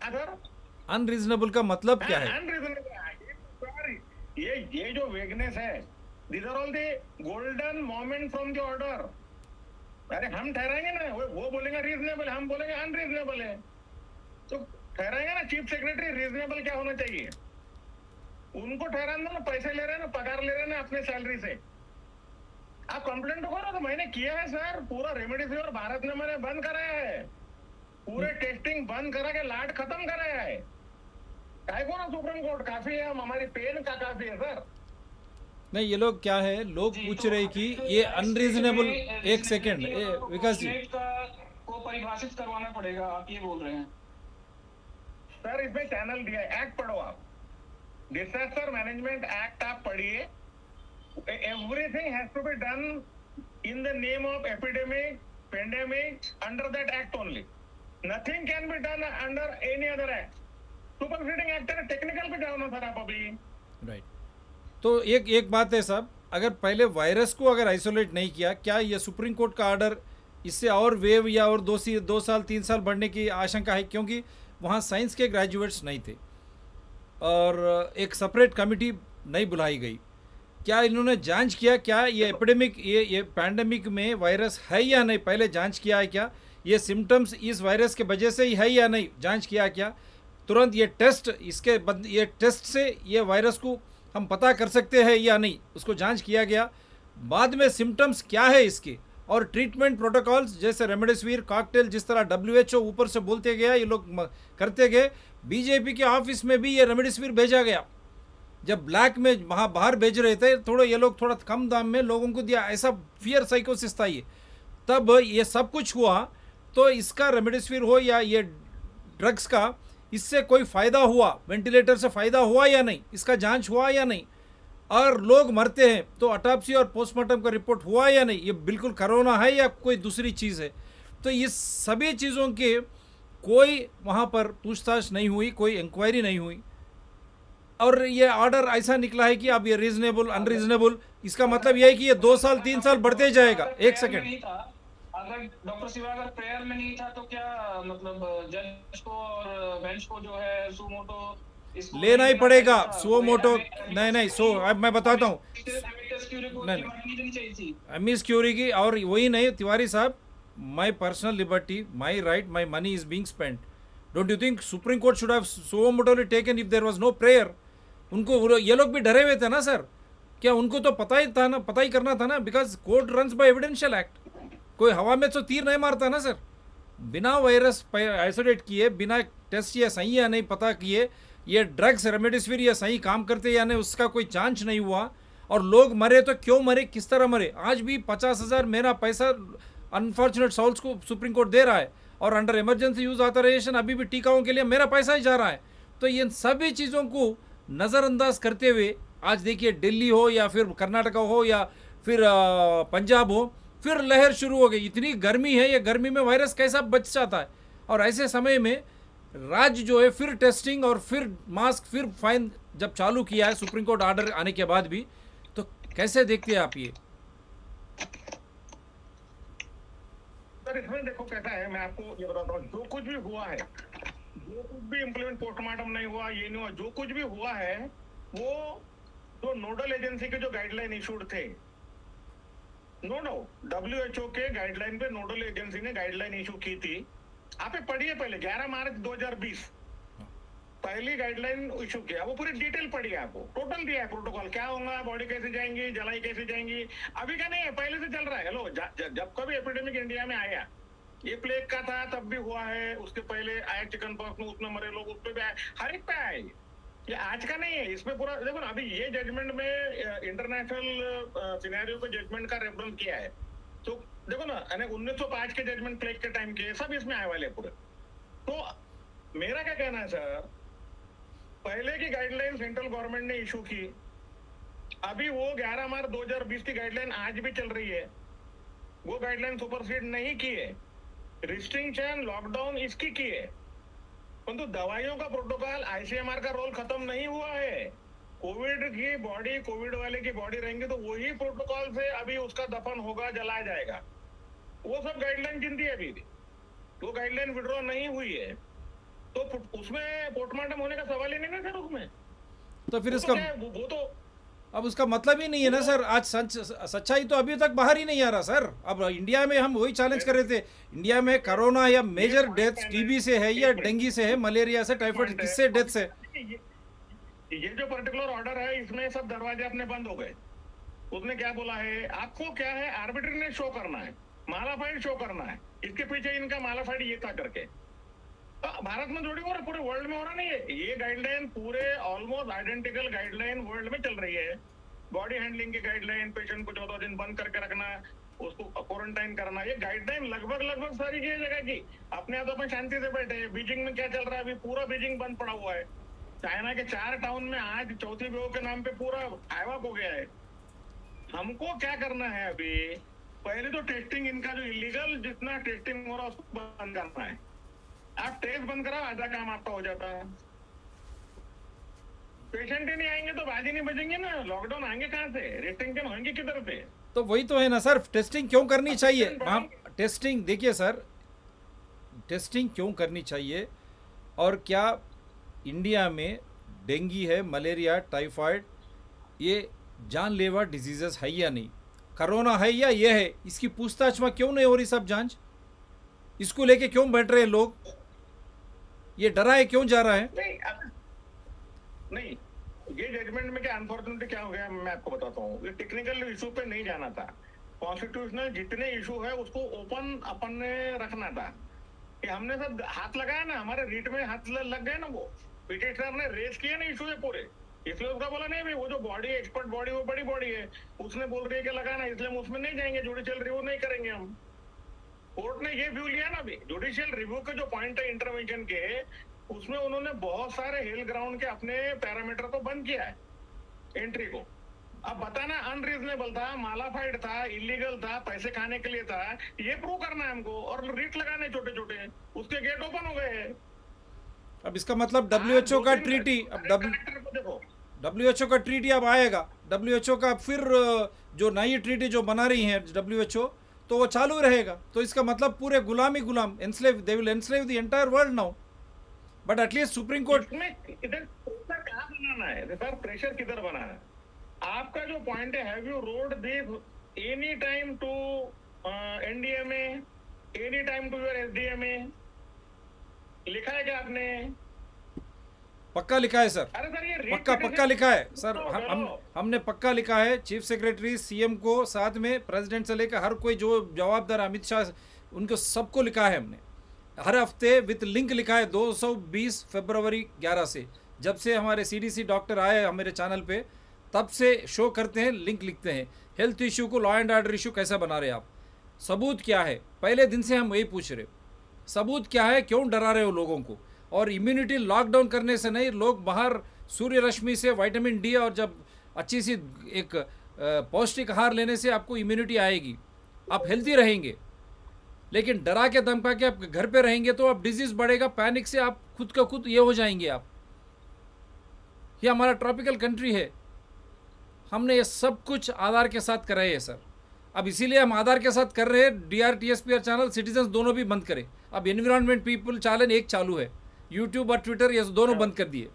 अनरीजनेबल का मतलब क्या है? ये जो वेगनेस है, these are all the golden moment from the order। अरे हम ठहराएंगे ना, वो बोलेंगे रीजनेबल, हम बोलेंगे अनरीजनेबल है, तो ठहराएंगे ना चीफ सेक्रेटरी रीजनेबल क्या होना चाहिए। उनको ठहराने दो ना, पैसे ले रहे हैं ना, पगार ले रहे हैं ना अपने सैलरी से। आप कंप्लेंट तो करो, तो मैंने किया है सर, पूरा रेमडेसिविर भारत ने मैंने बंद कराया है, पूरे टेस्टिंग बंद करा के लाट खत्म कराया है। काय को ना सुप्रीम कोर्ट काफी है, हमारी पेन का काफी है सर। नहीं, ये लोग क्या है, लोग पूछ रहे कि ये अनरीजनेबल। एक सेकेंड विकास जी को परिभाषित करवाना पड़ेगा, आप ये बोल रहे हैं सर। इसमें चैनल दिया है, एक्ट पढ़ो आप, डिजास्टर मैनेजमेंट एक्ट आप पढ़िए। Everything has to be done in the name of epidemic pandemic under that act only. Nothing can be done under any other act. Superseding act है, technical पे जाओ ना सर आप अभी। राइट। तो एक बात है साहब, अगर पहले वायरस को अगर आइसोलेट नहीं किया, क्या ये सुप्रीम कोर्ट का ऑर्डर इससे और वेव या और 2 साल 3 साल बढ़ने की आशंका है? क्योंकि वहाँ साइंस के ग्रेजुएट्स नहीं थे और एक सेपरेट कमेटी नहीं बुलाई गई। क्या इन्होंने जांच किया, क्या ये एपिडेमिक ये पैंडेमिक में वायरस है या नहीं? पहले जांच किया है क्या? ये सिम्टम्स इस वायरस के वजह से ही है या नहीं? जांच किया क्या? तुरंत ये टेस्ट से ये वायरस को हम पता कर सकते हैं या नहीं, उसको जांच किया गया। बाद में सिम्टम्स क्या है इसके, और ट्रीटमेंट प्रोटोकॉल्स जैसे रेमडेसिविर कॉकटेल, जिस तरह WHO ऊपर से बोलते गया, ये लोग करते गए। बीजेपी के ऑफिस में भी ये रेमडेसिविर भेजा गया, जब ब्लैक में वहाँ बाहर भेज रहे थे, ये लोग थोड़ा कम दाम में लोगों को दिया, ऐसा फियर साइकोसिस था ये। तब ये सब कुछ हुआ, तो इसका रेमडेसिविर हो या ये ड्रग्स का, इससे कोई फ़ायदा हुआ, वेंटिलेटर से फ़ायदा हुआ या नहीं, इसका जांच हुआ या नहीं? और लोग मरते हैं तो ऑटोप्सी और पोस्टमार्टम का रिपोर्ट हुआ या नहीं? ये बिल्कुल कोरोना है या कोई दूसरी चीज़ है? तो ये सभी चीज़ों के कोई वहाँ पर पूछताछ नहीं हुई, कोई इंक्वायरी नहीं हुई, और ये ऑर्डर ऐसा निकला है कि अब ये रीजनेबल अनरीजनेबल, इसका मतलब ये है कि ये 2 साल 3 साल बढ़ते जाएगा। एक सेकेंड, अगर डॉक्टर शिवा अगर प्रेयर में नहीं था तो क्या मतलब जज को और बेंच को जो है सुमोटो लेना ही पड़ेगा? सुमोटो नहीं, सो अब मैं बताता हूँ, एमिस क्यूरी की, और वही नहीं तिवारी साहब, my personal liberty, my right, my money is being spent. Don't you think supreme court should have suo motuly taken if there was no prayer? उनको, ये लोग भी डरे हुए थे ना सर, क्या उनको तो पता ही करना था ना, because court runs by evidential act. कोई हवा में तो तीर नहीं मारता ना सर। बिना वायरस आइसोलेट किए, बिना टेस्ट या सही या नहीं पता किए, ये ड्रग्स रेमडेसिविर या सही काम करते या नहीं, उसका कोई जांच नहीं हुआ, और लोग मरे तो क्यों मरे, किस तरह मरे। आज भी 50,000 मेरा पैसा अनफॉर्चुनेट सोल्स को सुप्रीम कोर्ट दे रहा है, और अंडर इमरजेंसी यूज ऑथराइजेशन अभी भी टीकाओं के लिए मेरा पैसा ही जा रहा है। तो इन सभी चीज़ों को नज़रअंदाज करते हुए आज देखिए दिल्ली हो या फिर कर्नाटका हो या फिर पंजाब हो, फिर लहर शुरू हो गई। इतनी गर्मी है, ये गर्मी में वायरस कैसा बच जाता है। और ऐसे समय में राज्य जो है फिर टेस्टिंग और फिर मास्क फिर फाइन जब चालू किया है सुप्रीम कोर्ट ऑर्डर आने के बाद भी, तो कैसे देखते हैं आप ये? सर इसमें देखो कैसा है, मैं आपको ये बताता हूँ, जो कुछ भी हुआ है, जो कुछ भी इम्प्लीमेंट पोस्टमार्टम नहीं हुआ, ये नहीं हुआ, जो कुछ भी हुआ है वो जो नोडल एजेंसी के जो गाइडलाइन इशूड थे, नो WHO के गाइडलाइन पे नोडल एजेंसी ने गाइडलाइन इशू की थी। आप ये पढ़िए पहले 11 मार्च 2020 पहली गाइडलाइन इशू किया, वो पूरी डिटेल पढ़िए, आपको टोटल दिया है प्रोटोकॉल, क्या होगा, बॉडी कैसे जाएंगी, जलाई कैसे जाएंगी। अभी का नहीं है, पहले से चल रहा है। हेलो, जब कभी एपिडेमिक इंडिया में आया, ये प्लेग का था तब भी हुआ है, उसके पहले आया चिकन पॉक्स में, उसमें मरे लोग, उस पे भी आए, हर एक पे आए। ये आज का नहीं है, इसमें पूरा देखो ना। अभी ये जजमेंट में इंटरनेशनल सिनेरियो पे जजमेंट का रेफरेंस किया है, तो देखो ना, 1905 के जजमेंट प्लेग के टाइम के सब इसमें आए वाले पूरे। तो मेरा क्या कहना है सर, पहले की गाइडलाइन सेंट्रल गवर्नमेंट ने इशू की, अभी वो 11 मार्च 2020 की गाइडलाइन आज भी चल रही है, वो गाइडलाइन सुपरसीड नहीं की है। रिस्ट्रिक्शन लॉकडाउन इसकी की है, परंतु दवाइयों का प्रोटोकॉल, ICMR का रोल खत्म नहीं हुआ है। कोविड की बॉडी, कोविड वाले की बॉडी रहेंगे तो वही प्रोटोकॉल से अभी उसका दफन होगा, जलाया जाएगा, वो सब गाइडलाइन जिंदी है अभी भी, वो गाइडलाइन विड्रॉ नहीं हुई है। तो उसमें पोस्टमार्टम होने का सवाल ही नहीं ना सर उसमें। तो फिर वो इसका वो तो अब उसका मतलब ही नहीं है ना सर। आज सच्चाई तो अभी तक बाहर ही नहीं आ रहा सर। अब इंडिया में हम वही चैलेंज कर रहे थे, इंडिया में कोरोना या मेजर डेथ्स टीबी से है या डेंगू से है, मलेरिया से, टाइफाइड, किससे डेथ्स है? ये जो पर्टिकुलर ऑर्डर है, इसमें सब दरवाजे अपने बंद हो गए। उसने क्या बोला है, आपको क्या है, आर्बिट्रेरीनेस शो करना है, मालाफाइड शो करना है, इसके पीछे इनका मालाफाइड ये था करके। तो भारत में थोड़ी हो रहा, पूरे वर्ल्ड में हो रहा नहीं है। ये गाइडलाइन पूरे ऑलमोस्ट आइडेंटिकल गाइडलाइन वर्ल्ड में चल रही है। बॉडी हैंडलिंग की गाइडलाइन, पेशेंट को 14 दिन बंद करके रखना, उसको क्वारंटाइन करना, ये गाइडलाइन लगभग सारी ये जगह की। अपने आप अपन शांति से बैठे हैं। बीजिंग में क्या चल रहा है, अभी पूरा बीजिंग बंद पड़ा हुआ है। चाइना के 4 टाउन में आज चौथी वेव के नाम पे पूरा हाईवा हो गया है। हमको क्या करना है अभी, पहले तो टेस्टिंग, इनका जो इलीगल जितना टेस्टिंग हो रहा है उसको बंद करना है। आप टेस्ट बंद कराओ, आधा काम आपका हो जाता है। पेशेंट ही नहीं आएंगे तो बाजी नहीं बजेंगे ना, लॉकडाउन आएंगे कहाँ से, रेस्ट्रिक्शन होंगे किधर से? तो वही तो है ना सर, टेस्टिंग क्यों करनी चाहिए? हम टेस्टिंग, देखिए सर, टेस्टिंग क्यों करनी चाहिए, और क्या इंडिया में डेंगू है, मलेरिया, टाइफाइड, ये जानलेवा डिजीजेस है या नहीं, कोरोना है या ये है, इसकी पूछताछ में क्यों नहीं हो रही सब जांच? इसको लेके क्यों बैठ रहे हैं लोग? ये डराए क्यों जा रहा है? नहीं, ये जजमेंट में क्या अनफॉर्चुनेटली क्या हो गया, मैं आपको बताता हूँ। ये टेक्निकल इशू पे नहीं जाना था, कॉन्स्टिट्यूशनल जितने इशू है उसको ओपन अपन ने रखना था। कि हमने सब हाथ लगाया ना, हमारे रीट में हाथ लग गए ना, वो पिटिशनर ने रेज किए ना इशू है पूरे, इसलिए उसका बोला नहीं भाई वो जो बॉडी, एक्सपर्ट बॉडी, वो बड़ी बॉडी है, उसने बोल रही है कि लगाना, इसलिए हम उसमें नहीं जाएंगे, जुडिशियल रिव्यू नहीं करेंगे हम। कोर्ट ने ये व्यू लिया ना, अभी जुडिशियल रिव्यू के जो पॉइंट है इंटरवेंशन के, उसमें उन्होंने बहुत सारे हिल ग्राउंड के अपने पैरामीटर को बंद किया है एंट्री को। अब बताना अनरीजनेबल था, मालाफाइड था, इलीगल था, पैसे खाने के लिए था, ये प्रूव करना है हमको, और रीट लगाने छोटे छोटे, उसके गेट ओपन हो गए हैं। अब इसका मतलब WHO का ट्रीटी, अब WHO का ट्रीटी अब आएगा, WHO का फिर जो नई ट्रीटी जो बना रही है WHO, तो वो चालू रहेगा। तो इसका मतलब पूरे गुलाम enslave, they will enslave the entire world now. But at least supreme court में इधर प्रेशर कहाँ बनाना है सर, प्रेशर किधर बनाना है? आपका जो पॉइंट है, have you wrote this any time to NDMA, any time to your SDMA, लिखा है क्या आपने? पक्का लिखा है सर। अरे सर, ये पक्का लिखा है सर। हमने पक्का लिखा है, चीफ सेक्रेटरी, CM को, साथ में प्रेसिडेंट से लेकर हर कोई जो जवाबदार, अमित शाह, उनको सबको लिखा है हमने, हर हफ्ते विथ लिंक लिखा है। 220 फरवरी 11 से, जब से हमारे CDC डॉक्टर आए हमारे चैनल पे, तब से शो करते हैं, लिंक लिखते हैं, हेल्थ इशू को लॉ एंड ऑर्डर इशू कैसा बना रहे आप, सबूत क्या है, पहले दिन से हम वही पूछ रहे, सबूत क्या है, क्यों डरा रहे हो लोगों को। और इम्यूनिटी लॉकडाउन करने से नहीं, लोग बाहर सूर्य रश्मि से विटामिन डी और जब अच्छी सी एक पौष्टिक आहार लेने से आपको इम्यूनिटी आएगी, आप हेल्थी रहेंगे। लेकिन डरा के धमका के आप घर पे रहेंगे तो आप डिजीज बढ़ेगा, पैनिक से आप खुद का खुद ये हो जाएंगे आप। ये हमारा ट्रॉपिकल कंट्री है, हमने ये सब कुछ आधार के साथ कराए है सर। अब इसीलिए हम आधार के साथ कर रहे हैं, DRTSPR चैनल सिटीजन्स दोनों भी बंद करें। अब एनवायरमेंट पीपल चैनल एक चालू है, यूट्यूब और ट्विटर ये दोनों बंद कर दिए।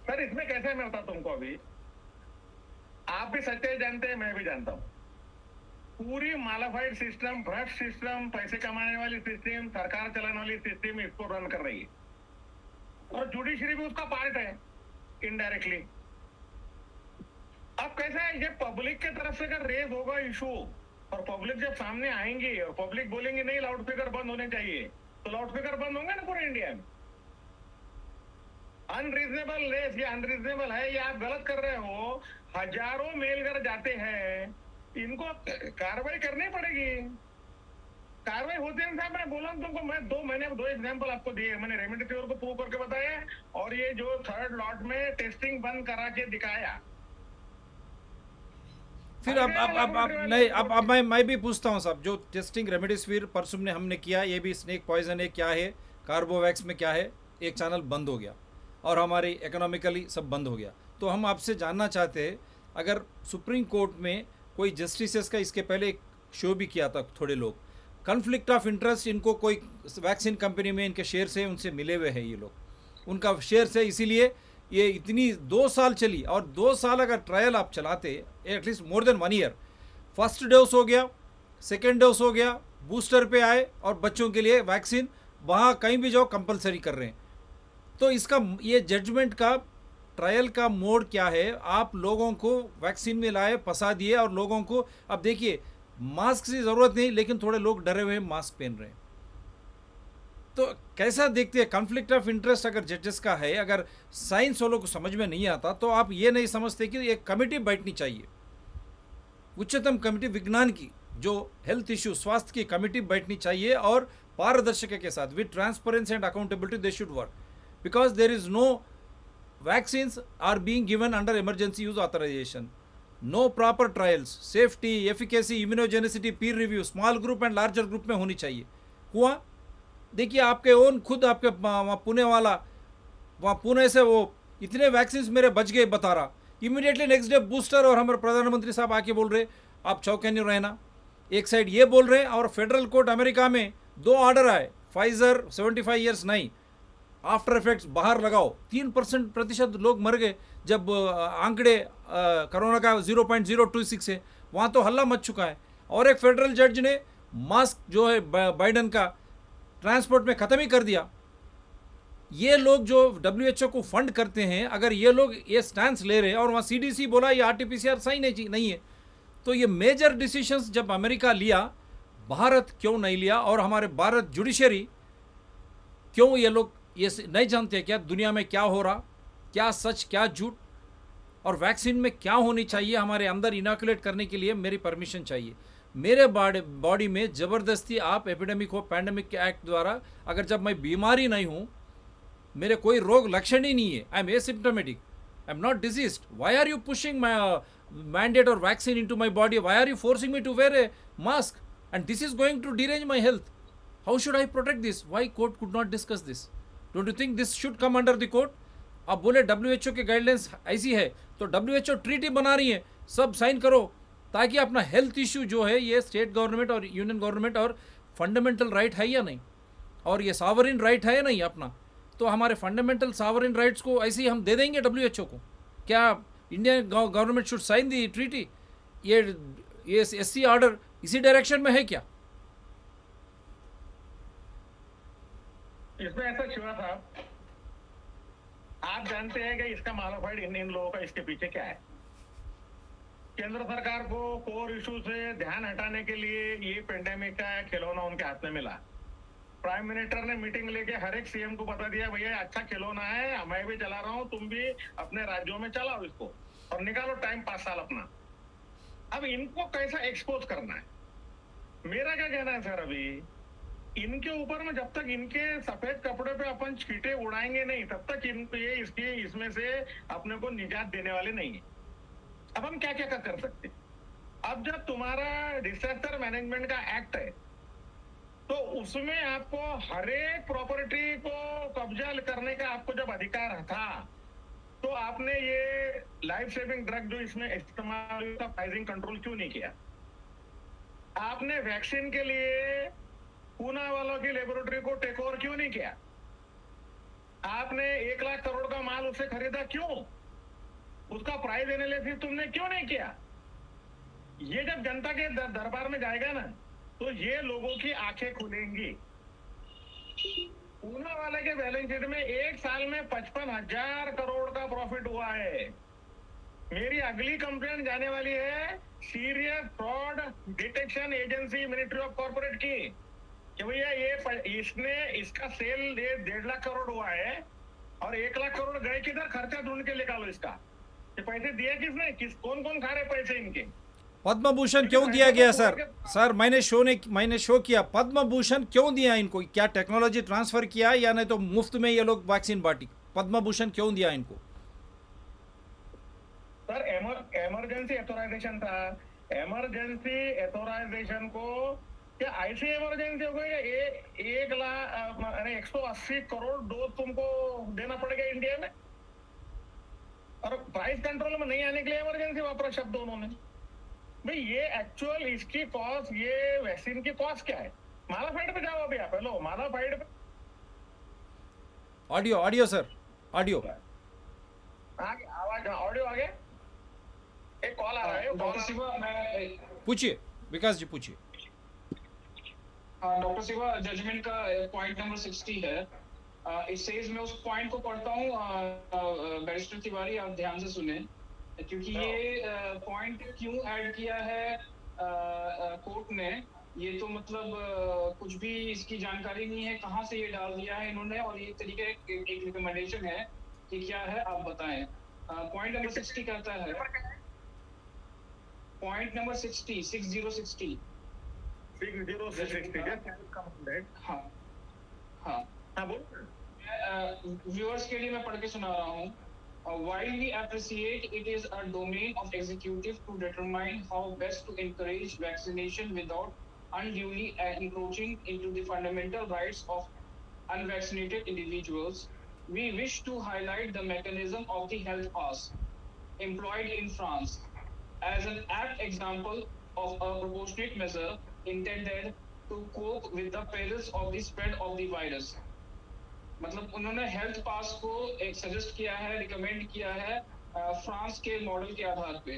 सर इसमें कैसे मैं बता तुमको, अभी आप भी सच्चाई जानते हैं, मैं भी जानता हूँ, पूरी मालाफाइड सिस्टम, भ्रष्ट सिस्टम, पैसे कमाने वाली सिस्टम, सरकार चलाने वाली सिस्टम इसको रन कर रही है, और जुडिशरी भी उसका पार्ट है इनडायरेक्टली। अब कैसा है, ये पब्लिक के तरफ से अगर रेज होगा इशू, और पब्लिक जब सामने आएंगे और पब्लिक बोलेंगे नहीं लाउड स्पीकर बंद होने चाहिए, तो लाउड स्पीकर बंद होंगे ना पूरे इंडिया में। अनरीजनेबल रेस, ये अनरीजनेबल है, ये आप गलत कर रहे हो। हजारों मेलगर जाते हैं, इनको कार्रवाई करनी पड़ेगी। कार्रवाई होती है साहब, मैं बोला तुमको, मैं दो एग्जांपल आपको दिए, मैंने रेमडेसिविर को प्रूव करके बताया, और ये जो थर्ड लॉट में टेस्टिंग बंद करा के दिखाया। फिर अब नहीं, अब मैं भी पूछता हूँ साहब, जो टेस्टिंग रेमडेसिविर परसों ने हमने किया, ये भी स्नेक पॉइजन है, क्या है, कार्बोवैक्स में क्या है, एक चैनल बंद हो गया और हमारी इकोनॉमिकली सब बंद हो गया। तो हम आपसे जानना चाहते हैं, अगर सुप्रीम कोर्ट में कोई जस्टिसेस का, इसके पहले एक शो भी किया था थोड़े लोग, कन्फ्लिक्ट ऑफ इंटरेस्ट, इनको कोई वैक्सीन कंपनी में इनके शेयर से उनसे मिले हुए हैं, ये लोग उनका शेयर से, इसीलिए ये इतनी 2 साल चली। और 2 साल अगर ट्रायल आप चलाते, at least more than 1 year, first dose हो गया, सेकेंड डोज हो गया, बूस्टर पे आए, और बच्चों के लिए वैक्सीन वहाँ कहीं भी जाओ कंपलसरी कर रहे हैं। तो इसका ये जजमेंट का ट्रायल का मोड क्या है, आप लोगों को वैक्सीन में लाए, फंसा दिए, और लोगों को अब देखिए मास्क की ज़रूरत नहीं, लेकिन थोड़े लोग डरे हुए मास्क पहन रहे हैं। तो कैसा देखते हैं, कॉन्फ्लिक्ट ऑफ इंटरेस्ट अगर जजेस का है, अगर साइंस वालों को समझ में नहीं आता, तो आप ये नहीं समझते कि एक कमेटी बैठनी चाहिए, उच्चतम कमेटी विज्ञान की, जो हेल्थ इशू, स्वास्थ्य की कमेटी बैठनी चाहिए, और पारदर्शिता के साथ with transparency and accountability they should work, because there is no vaccines are being given under emergency use authorization, no proper trials, safety, efficacy, immunogenicity, peer review, small group and larger group में होनी चाहिए। हुआ देखिए, आपके own खुद आपके वहाँ पुणे वाला, वहाँ पुणे से वो इतने वैक्सीन्स मेरे बच गए बता रहा, इमीडिएटली नेक्स्ट डे बूस्टर, और हमारे प्रधानमंत्री साहब आके बोल रहे आप चौकन्ने रहना। एक साइड ये बोल रहे हैं, और फेडरल कोर्ट अमेरिका में 2 ऑर्डर आए, फाइजर 75 ईयर्स नहीं, आफ्टर इफेक्ट्स बाहर लगाओ। 3% लोग मर गए जब आंकड़े कोरोना का 0.026 है, वहाँ तो हल्ला मच चुका है। और एक फेडरल जज ने मास्क जो है बाइडन का ट्रांसपोर्ट में ख़त्म ही कर दिया। ये लोग जो WHO को फंड करते हैं, अगर ये लोग ये स्टैंड ले रहे हैं, और वहाँ CDC बोला ये RT-PCR सही नहीं है, तो ये मेजर डिसीजंस जब अमेरिका लिया, भारत क्यों नहीं लिया? और हमारे भारत जुडिशरी क्यों ये लोग ये नहीं जानते क्या दुनिया में क्या हो रहा, क्या सच क्या झूठ, और वैक्सीन में क्या होनी चाहिए हमारे अंदर इनोकुलेट करने के लिए मेरी परमिशन चाहिए। मेरे बॉडी में ज़बरदस्ती आप एपिडेमिक हो, पैंडेमिक एक्ट द्वारा, अगर जब मैं बीमारी नहीं हूँ, मेरे कोई रोग लक्षण ही नहीं है, I am asymptomatic, I am not diseased, why are you pushing my mandate और vaccine into my body, why are you forcing me to wear a mask, and this is going to derange my health, how should I protect this? Why court could not discuss this? Don't you think this should come under the court? अब बोले WHO की guidelines ऐसी है, तो WHO treaty बना रही है, सब साइन करो, ताकि अपना हेल्थ इशू जो है, ये स्टेट गवर्नमेंट और यूनियन गवर्नमेंट और फंडामेंटल राइट है या नहीं, और ये सॉवरेन राइट है या नहीं अपना, तो हमारे फंडामेंटल सॉवरेन राइट्स को ऐसे ही हम दे देंगे WHO को? क्या Indian government should sign the treaty? ये SC ऑर्डर इसी डायरेक्शन में है क्या? इसमें ऐसा शिवा साहब, आप जानते हैं कि इसका मालाफाइड इन लोगों का इसके पीछे क्या है? केंद्र सरकार को कोर इशू से ध्यान हटाने के लिए ये पेंडेमिक का खिलौना उनके हाथ में मिला, प्राइम मिनिस्टर ने मीटिंग लेके हर एक सीएम को बता दिया भैया अच्छा खिलौना है, मैं भी चला रहा हूँ, तुम भी अपने राज्यों में चलाओ इसको और निकालो टाइम 5 साल अपना। अब इनको कैसा एक्सपोज करना है, मेरा क्या कहना है सर, अभी इनके ऊपर में जब तक इनके सफेद कपड़े पे अपन छींटे उड़ाएंगे नहीं, तब तक इनको ये इसमें से अपने को निजात देने वाले नहीं है। अब हम क्या क्या कर सकते हैं? अब जब तुम्हारा डिजास्टर मैनेजमेंट का एक्ट है, तो उसमें आपको हर एक प्रॉपर्टी को कब्जा करने का आपको जब अधिकार था, तो आपने ये लाइफ सेविंग ड्रग जो इसमें इस्तेमाल का प्राइसिंग कंट्रोल क्यों नहीं किया? आपने वैक्सीन के लिए पूना वालों की लेबोरेटरी को टेक ओवर क्यों नहीं किया? आपने 1 लाख करोड़ का माल उससे खरीदा क्यों? उसका प्राइस एनालिसिस तुमने क्यों नहीं किया? ये जब जनता के दरबार में जाएगा ना, तो ये लोगों की आंखें खुलेंगी। पूना वाले के बैलेंस शीट में एक साल में 55,000 करोड़ का प्रॉफिट हुआ है। मेरी अगली कंप्लेंट जाने वाली है serious fraud detection agency ministry of corporate की, कि भैया ये इसका सेल 1.5 लाख करोड़ हुआ है और 1 लाख करोड़ गए किधर? खर्चा ढूंढ के निकालो इसका। ये पैसे दिए किसने? कौन कौन खा रहे पैसे इनके? पद्म भूषण क्यों दिया गया सर? सर मैंने शो किया, पद्म भूषण क्यों दिया इनको? क्या टेक्नोलॉजी ट्रांसफर किया या नहीं तो मुफ्त में ये लोग वैक्सीन बांटी? पद्म भूषण क्यों दिया इनको? सर एमरजेंसी एथोराइजेशन था। एमरजेंसी एथोराइजेशन को क्या ऐसी इमरजेंसी हो गई? 180 करोड़ डोज तुमको देना पड़ेगा इंडिया में, और प्राइस कंट्रोल में नहीं आने के लिए इमरजेंसी वापरा शब्द उन्होंने। भाई ये एक्चुअल इसकी कॉस्ट, ये वैक्सीन की कॉस्ट क्या है? मालाफाइड पे जाओ अभी आप। हेलो, मालाफाइड पे ऑडियो सर, ऑडियो आगे आवाज, ऑडियो आगे। एक कॉल आ रहा है। डॉक्टर शिवा, मैं पूछिए, विकास जी पूछिए। डॉक्टर शिवा, जजमेंट का पॉइंट नंबर 60 है। इट सेज, मैं उस पॉइंट को पढ़ता हूँ। बैरिस्टर तिवारी, आप ध्यान से सुने, क्योंकि ये पॉइंट क्यों ऐड किया है कोर्ट ने, ये तो मतलब कुछ भी इसकी जानकारी नहीं है, कहाँ से ये डाल दिया है इन्होंने, और ये तरीके एक रिकमेंडेशन है कि क्या है, आप बताएं। पॉइंट नंबर 60 कहता है, पॉइंट नंबर 60 6060 हाँ हाँ हाँ बोल। व्यूअर्स के लिए मैं पढ़ के सुना रहा हूँ। While we appreciate it is a domain of executive to determine how best to encourage vaccination without unduly encroaching into the fundamental rights of unvaccinated individuals, we wish to highlight the mechanism of the health pass employed in France as an apt example of a proportionate measure intended to cope with the perils of the spread of the virus. मतलब उन्होंने health पास को एक suggest किया है, recommend किया है France के model के आधार पे।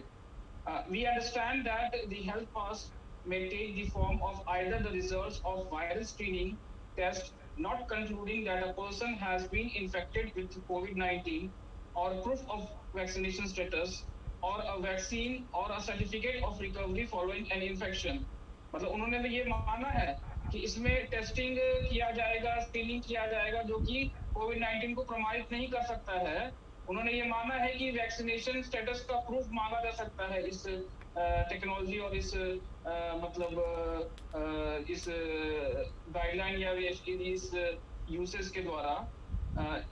We understand that the health pass may take the form of either the results of viral screening test not concluding that a person has been infected with COVID-19 or proof of vaccination status or a vaccine or a certificate of recovery following an infection। मतलब उन्होंने भी ये माना है कि इसमें testing किया जाएगा, स्क्रीनिंग किया जाएगा, जो कि कोविड-19 को प्रमाणित नहीं कर सकता है। उन्होंने ये माना है कि वैक्सीनेशन स्टेटस का प्रूफ मांगा जा सकता है इस टेक्नोलॉजी और इस इस गाइडलाइन या इस यूसेज के द्वारा।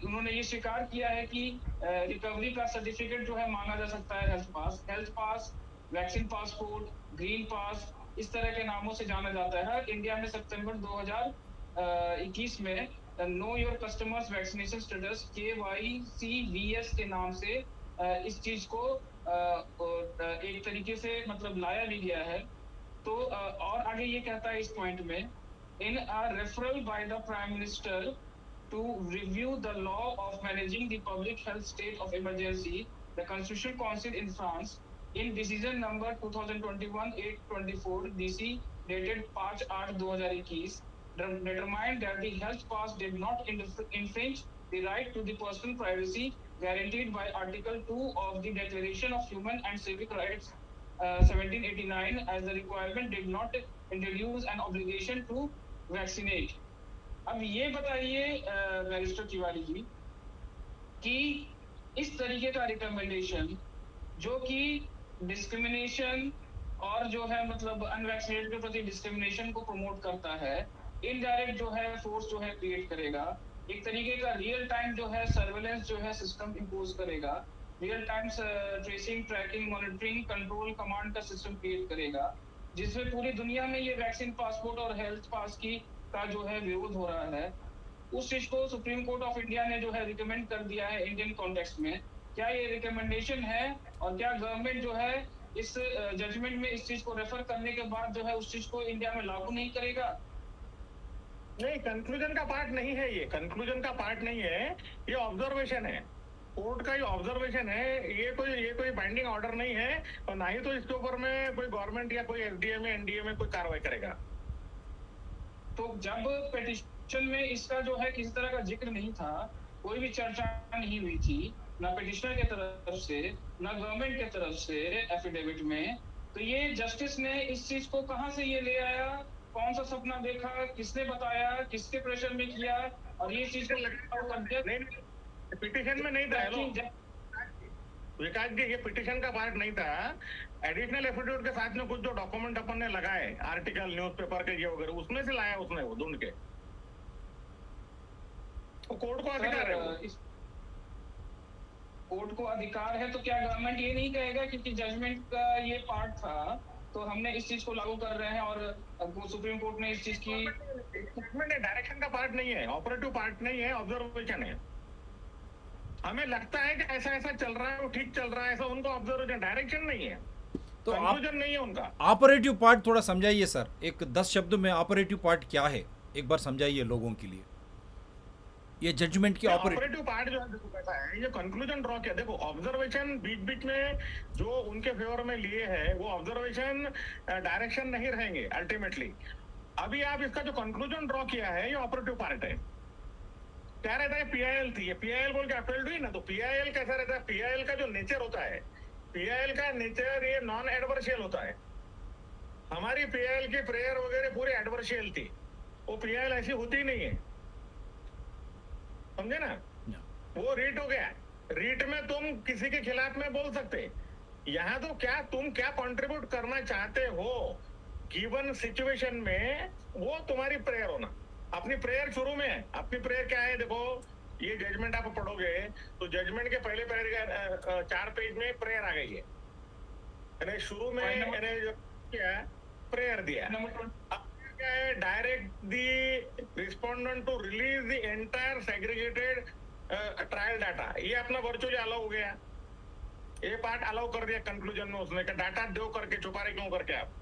उन्होंने ये स्वीकार किया है कि रिकवरी का सर्टिफिकेट जो है मांगा जा सकता है हेल्थ पास, वैक्सीन पासपोर्ट, ग्रीन पास, इस तरह के नामों से जाना जाता है। इंडिया में सितंबर 2021 में know your customers vaccination status KYCVS के नाम से इस चीज को एक तरीके से मतलब लाया भी गया है। तो और आगे ये कहता है इस पॉइंट में, in a referral by the prime minister to review the law of managing the public health state of emergency, the Constitutional Council in France, in decision number 2021-824 DC dated 5/8/2021, determined that the health pass did not infringe the right to the personal privacy guaranteed by Article 2 of the Declaration of Human and Civic Rights 1789, as the requirement did not introduce an obligation to vaccinate. अब ये बताइए barrister Tiwari ji कि इस तरीके का recommendation जो कि discrimination और जो है मतलब अनवैक्सीनेटेड के प्रति डिस्क्रिमिनेशन को प्रमोट करता है, इनडायरेक्ट जो है फोर्स जो है क्रिएट करेगा, एक तरीके का रियल टाइम जो है सर्वेलेंस जो है सिस्टम इंपोज करेगा, real time tracing, tracking, monitoring, control, command का सिस्टम क्रिएट करेगा, जिसमें पूरी दुनिया में ये वैक्सीन पासपोर्ट और हेल्थ पास की का जो है विरोध हो रहा है। उस चीज को सुप्रीम कोर्ट ऑफ इंडिया ने जो है रिकमेंड कर दिया है इंडियन कॉन्टेक्स्ट में। क्या ये रिकमेंडेशन है और क्या गवर्नमेंट जो है इस जजमेंट में इस चीज को रेफर करने के बाद जो है उस चीज को इंडिया में लागू नहीं करेगा? नहीं, कंक्लूजन का पार्ट नहीं है, ये कंक्लूजन का पार्ट नहीं है, ये ऑब्जर्वेशन है, कोर्ट का ये ऑब्जर्वेशन है, ये कोई बाइंडिंग ऑर्डर नहीं है, और ना ही तो इसके ऊपर में कोई गवर्नमेंट या कोई एसडीए में एनडीए में कोई कार्रवाई करेगा। तो जब पिटिशन में इसका जो है किसी तरह का जिक्र नहीं था, कोई भी चर्चा नहीं हुई थी, ना पिटिशनर के तरफ से ना गवर्नमेंट के तरफ से एफिडेविट में, तो ये जस्टिस ने इस चीज को कहां से ये ले आया? कौन सा सपना देखा? किसने बताया? किसके प्रेशर में किया? और ये चीज को पिटिशन में नहीं था। हेलो विकास जी, ये पिटिशन का पार्ट नहीं था, एडिशनल एफिडेविट के साथ में कुछ जो डॉक्यूमेंट अपन ने लगाए, आर्टिकल, न्यूज़पेपर के ये वगैरह, उसमें से लाया उसने वो ढूंढ के। तो कोर्ट को अधिकार है, कोर्ट को अधिकार है, तो क्या गवर्नमेंट ये नहीं कहेगा क्योंकि जजमेंट का ये पार्ट था तो हमने इस चीज को लागू कर रहे हैं, और सुप्रीम कोर्ट ने इस चीज की जजमेंट डायरेक्शन का पार्ट नहीं है, ऑपरेटिव पार्ट नहीं है, ऑब्जर्वेशन है। हमें लगता है कि ऐसा ऐसा चल रहा है, वो ठीक चल रहा है, ऐसा उनका ऑब्जर्वेशन, डायरेक्शन नहीं है, तो कंक्लूजन नहीं है उनका। ऑपरेटिव पार्ट थोड़ा समझाइए सर, एक 10 शब्दों में ऑपरेटिव पार्ट क्या है, एक बार समझाइए लोगों के लिए, ये जजमेंट की ऑपरेटिव पार्ट जो है देखो कैसा है, ये कंक्लूजन ड्रॉ किया। देखो ऑब्जर्वेशन बीच बीच में जो उनके फेवर में लिए हैं, वो ऑब्जर्वेशन डायरेक्शन नहीं रहेंगे अल्टीमेटली। अभी आप इसका जो कंक्लूजन ड्रॉ किया है, ये ऑपरेटिव पार्ट है। क्या रहता है, पीआईएल थी, ये पीआईएल बोल के अपील्ड हुई ना, तो पीआईएल कैसा रहता है, पीआईएल का जो नेचर होता है, पीआईएल का नेचर ये नॉन एडवर्शियल होता है। हमारी पीआईएल की प्रेयर वगैरह पूरी एडवर्शियल थी, वो पीआईएल ऐसी होती नहीं है, समझे ना। वो रीट हो गया, रीट में तुम किसी के खिलाफ में बोल सकते, यहाँ तो क्या तुम क्या कंट्रीब्यूट करना चाहते हो गिवन सिचुएशन में, वो तुम्हारी प्रेयर होना। अपनी प्रेयर शुरू में है, अपनी प्रेयर क्या है, देखो ये जजमेंट आप पढ़ोगे तो जजमेंट के पहले 4 पेज में प्रेयर आ गई है, शुरू में क्या प्रेयर दिया। क्या है, direct the respondent to release the entire segregated trial data, ये अपना वर्चुअली अलाउ हो गया, ये पार्ट अलाउ कर दिया कंक्लूजन में उसने, डाटा दो करके छुपा रहे क्यों करके आप,